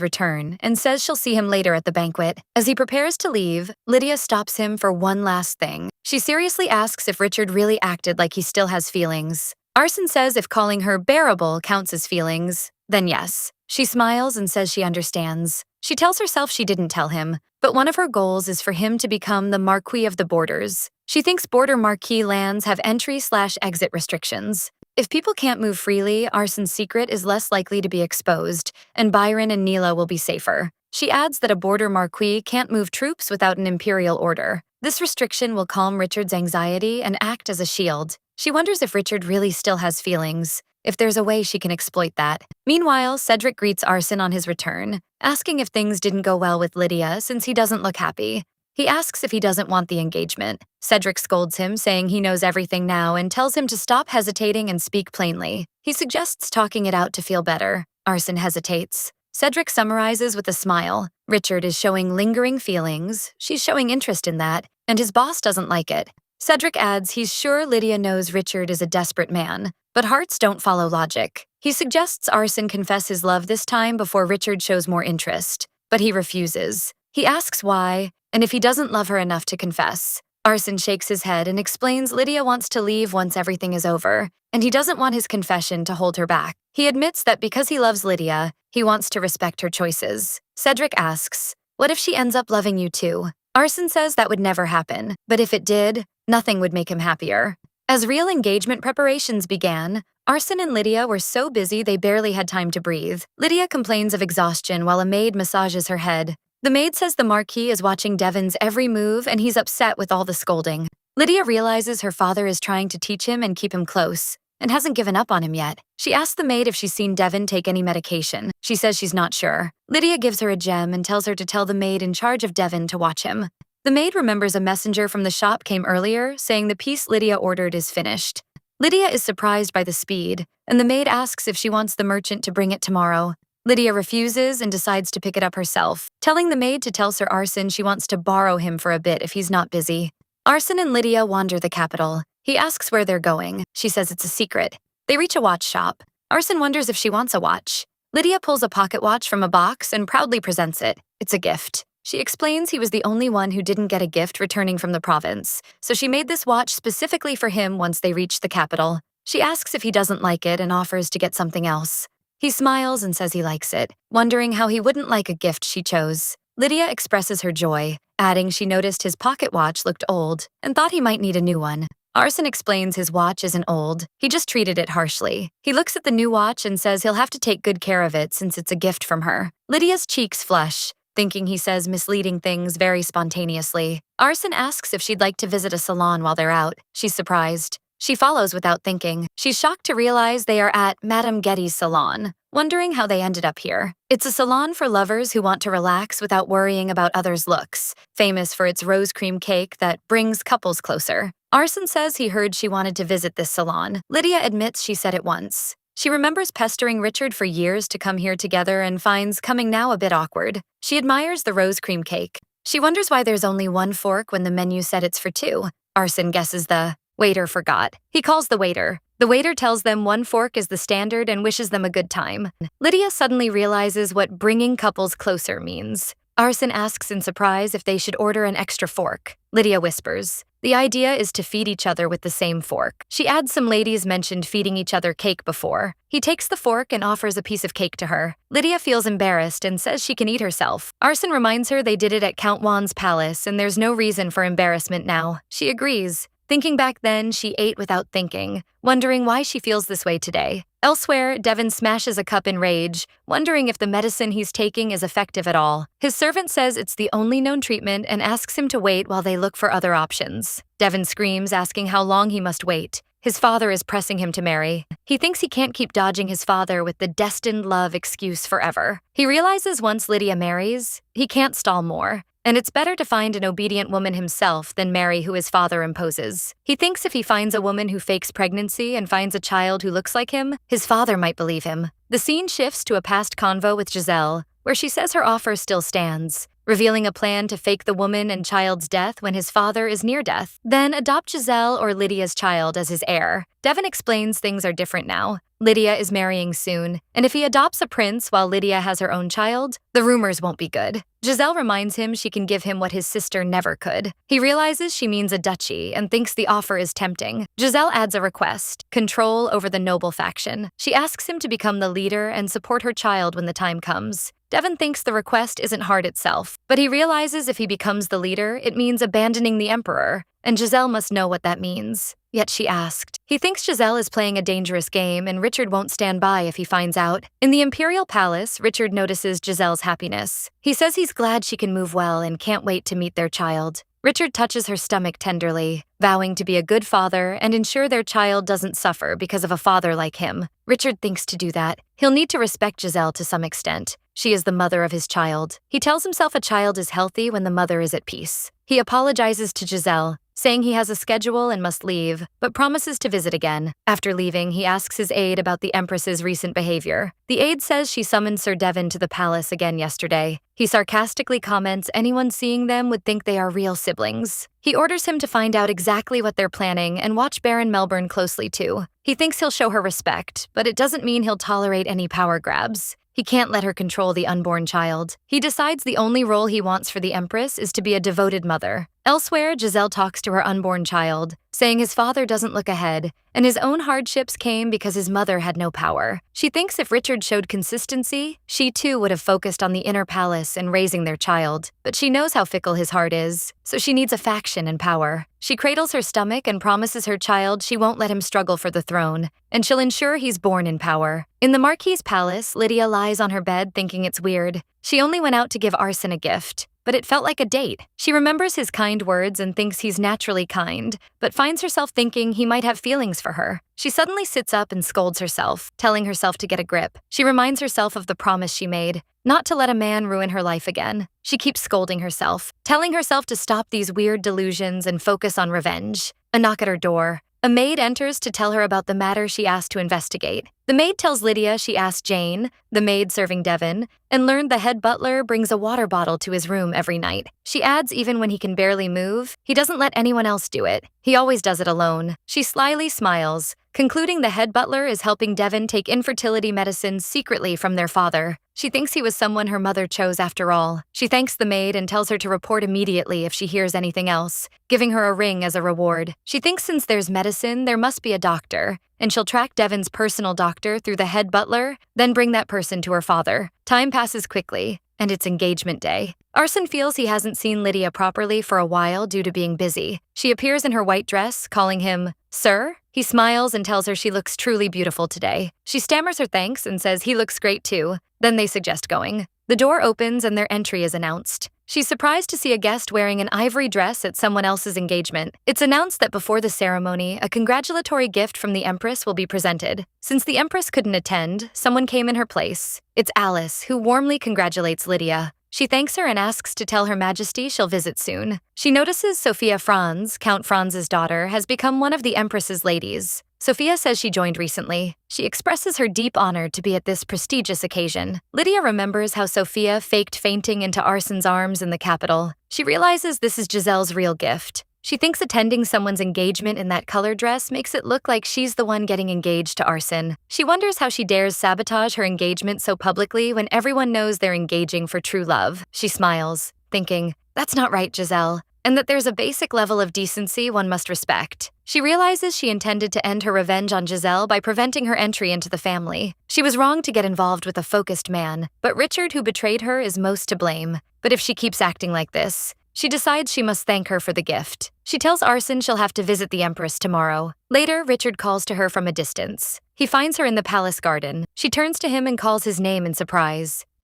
return and says she'll see him later at the banquet. As he prepares to leave, Lydia stops him for one last thing. She seriously asks if Richard really acted like he still has feelings. Arson says if calling her bearable counts as feelings, then yes. She smiles and says she understands. She tells herself she didn't tell him, but one of her goals is for him to become the Marquis of the Borders. She thinks border marquis lands have entry/exit restrictions. If people can't move freely, Arson's secret is less likely to be exposed, and Byron and Neela will be safer. She adds that a border marquis can't move troops without an imperial order. This restriction will calm Richard's anxiety and act as a shield. She wonders if Richard really still has feelings, if there's a way she can exploit that. Meanwhile, Cedric greets Arson on his return, asking if things didn't go well with Lydia since he doesn't look happy. He asks if he doesn't want the engagement. Cedric scolds him, saying he knows everything now and tells him to stop hesitating and speak plainly. He suggests talking it out to feel better. Arson hesitates. Cedric summarizes with a smile. Richard is showing lingering feelings, she's showing interest in that, and his boss doesn't like it. Cedric adds he's sure Lydia knows Richard is a desperate man, but hearts don't follow logic. He suggests Arson confess his love this time before Richard shows more interest, but he refuses. He asks why, and if he doesn't love her enough to confess. Arson shakes his head and explains Lydia wants to leave once everything is over, and he doesn't want his confession to hold her back. He admits that because he loves Lydia, he wants to respect her choices. Cedric asks, "What if she ends up loving you too?" Arson says that would never happen, but if it did, nothing would make him happier. As real engagement preparations began, Arson and Lydia were so busy they barely had time to breathe. Lydia complains of exhaustion while a maid massages her head. The maid says the Marquis is watching Devon's every move and he's upset with all the scolding. Lydia realizes her father is trying to teach him and keep him close, and hasn't given up on him yet. She asks the maid if she's seen Devon take any medication. She says she's not sure. Lydia gives her a gem and tells her to tell the maid in charge of Devon to watch him. The maid remembers a messenger from the shop came earlier, saying the piece Lydia ordered is finished. Lydia is surprised by the speed, and the maid asks if she wants the merchant to bring it tomorrow. Lydia refuses and decides to pick it up herself, telling the maid to tell Sir Arson she wants to borrow him for a bit if he's not busy. Arson and Lydia wander the capital. He asks where they're going. She says it's a secret. They reach a watch shop. Arson wonders if she wants a watch. Lydia pulls a pocket watch from a box and proudly presents it. It's a gift. She explains he was the only one who didn't get a gift returning from the province, so she made this watch specifically for him once they reached the capital. She asks if he doesn't like it and offers to get something else. He smiles and says he likes it, wondering how he wouldn't like a gift she chose. Lydia expresses her joy, adding she noticed his pocket watch looked old and thought he might need a new one. Arson explains his watch isn't old, he just treated it harshly. He looks at the new watch and says he'll have to take good care of it since it's a gift from her. Lydia's cheeks flush, thinking he says misleading things very spontaneously. Arson asks if she'd like to visit a salon while they're out. She's surprised. She follows without thinking. She's shocked to realize they are at Madame Getty's salon, wondering how they ended up here. It's a salon for lovers who want to relax without worrying about others' looks, famous for its rose cream cake that brings couples closer. Arson says he heard she wanted to visit this salon. Lydia admits she said it once. She remembers pestering Richard for years to come here together and finds coming now a bit awkward. She admires the rose cream cake. She wonders why there's only one fork when the menu said it's for two. Arson guesses the waiter forgot. He calls the waiter. The waiter tells them one fork is the standard and wishes them a good time. Lydia suddenly realizes what bringing couples closer means. Arson asks in surprise if they should order an extra fork. Lydia whispers, the idea is to feed each other with the same fork. She adds some ladies mentioned feeding each other cake before. He takes the fork and offers a piece of cake to her. Lydia feels embarrassed and says she can eat herself. Arson reminds her they did it at Count Juan's palace and there's no reason for embarrassment now. She agrees. Thinking back then, she ate without thinking, wondering why she feels this way today. Elsewhere, Devin smashes a cup in rage, wondering if the medicine he's taking is effective at all. His servant says it's the only known treatment and asks him to wait while they look for other options. Devin screams, asking how long he must wait. His father is pressing him to marry. He thinks he can't keep dodging his father with the destined love excuse forever. He realizes once Lydia marries, he can't stall more. And it's better to find an obedient woman himself than marry who his father imposes. He thinks if he finds a woman who fakes pregnancy and finds a child who looks like him, his father might believe him. The scene shifts to a past convo with Giselle, where she says her offer still stands, revealing a plan to fake the woman and child's death when his father is near death, then adopt Giselle or Lydia's child as his heir. Devin explains things are different now. Lydia is marrying soon, and if he adopts a prince while Lydia has her own child, the rumors won't be good. Giselle reminds him she can give him what his sister never could. He realizes she means a duchy and thinks the offer is tempting. Giselle adds a request, control over the noble faction. She asks him to become the leader and support her child when the time comes. Devin thinks the request isn't hard itself, but he realizes if he becomes the leader, it means abandoning the emperor, and Giselle must know what that means. Yet she asked. He thinks Giselle is playing a dangerous game and Richard won't stand by if he finds out. In the imperial palace, Richard notices Giselle's happiness. He says he's glad she can move well and can't wait to meet their child. Richard touches her stomach tenderly, vowing to be a good father and ensure their child doesn't suffer because of a father like him. Richard thinks to do that, he'll need to respect Giselle to some extent. She is the mother of his child. He tells himself a child is healthy when the mother is at peace. He apologizes to Giselle, saying he has a schedule and must leave, but promises to visit again. After leaving, he asks his aide about the Empress's recent behavior. The aide says she summoned Sir Devon to the palace again yesterday. He sarcastically comments anyone seeing them would think they are real siblings. He orders him to find out exactly what they're planning and watch Baron Melbourne closely too. He thinks he'll show her respect, but it doesn't mean he'll tolerate any power grabs. He can't let her control the unborn child. He decides the only role he wants for the Empress is to be a devoted mother. Elsewhere, Giselle talks to her unborn child, saying his father doesn't look ahead, and his own hardships came because his mother had no power. She thinks if Richard showed consistency, she too would have focused on the inner palace and raising their child. But she knows how fickle his heart is, so she needs a faction and power. She cradles her stomach and promises her child she won't let him struggle for the throne, and she'll ensure he's born in power. In the Marquis's palace, Lydia lies on her bed thinking it's weird. She only went out to give Arson a gift, but it felt like a date. She remembers his kind words and thinks he's naturally kind, but finds herself thinking he might have feelings for her. She suddenly sits up and scolds herself, telling herself to get a grip. She reminds herself of the promise she made, not to let a man ruin her life again. She keeps scolding herself, telling herself to stop these weird delusions and focus on revenge. A knock at her door. A maid enters to tell her about the matter she asked to investigate. The maid tells Lydia she asked Jane, the maid serving Devon, and learned the head butler brings a water bottle to his room every night. She adds even when he can barely move, he doesn't let anyone else do it. He always does it alone. She slyly smiles, concluding the head butler is helping Devon take infertility medicines secretly from their father. She thinks he was someone her mother chose after all. She thanks the maid and tells her to report immediately if she hears anything else, giving her a ring as a reward. She thinks since there's medicine, there must be a doctor, and she'll track Devon's personal doctor through the head butler, then bring that person to her father. Time passes quickly, and it's engagement day. Arson feels he hasn't seen Lydia properly for a while due to being busy. She appears in her white dress, calling him, "Sir?" He smiles and tells her she looks truly beautiful today. She stammers her thanks and says he looks great too. Then they suggest going. The door opens and their entry is announced. She's surprised to see a guest wearing an ivory dress at someone else's engagement. It's announced that before the ceremony, a congratulatory gift from the Empress will be presented. Since the Empress couldn't attend, someone came in her place. It's Alice, who warmly congratulates Lydia. She thanks her and asks to tell Her Majesty she'll visit soon. She notices Sophia Franz, Count Franz's daughter, has become one of the Empress's ladies. Sophia says she joined recently. She expresses her deep honor to be at this prestigious occasion. Lydia remembers how Sophia faked fainting into Arsen's arms in the capital. She realizes this is Giselle's real gift. She thinks attending someone's engagement in that color dress makes it look like she's the one getting engaged to Arsen. She wonders how she dares sabotage her engagement so publicly when everyone knows they're engaging for true love. She smiles, thinking, "That's not right, Giselle," and that there's a basic level of decency one must respect. She realizes she intended to end her revenge on Giselle by preventing her entry into the family. She was wrong to get involved with a focused man, but Richard, who betrayed her, is most to blame. But if she keeps acting like this, she decides she must thank her for the gift. She tells Arsen she'll have to visit the Empress tomorrow. Later, Richard calls to her from a distance. He finds her in the palace garden. She turns to him and calls his name in surprise.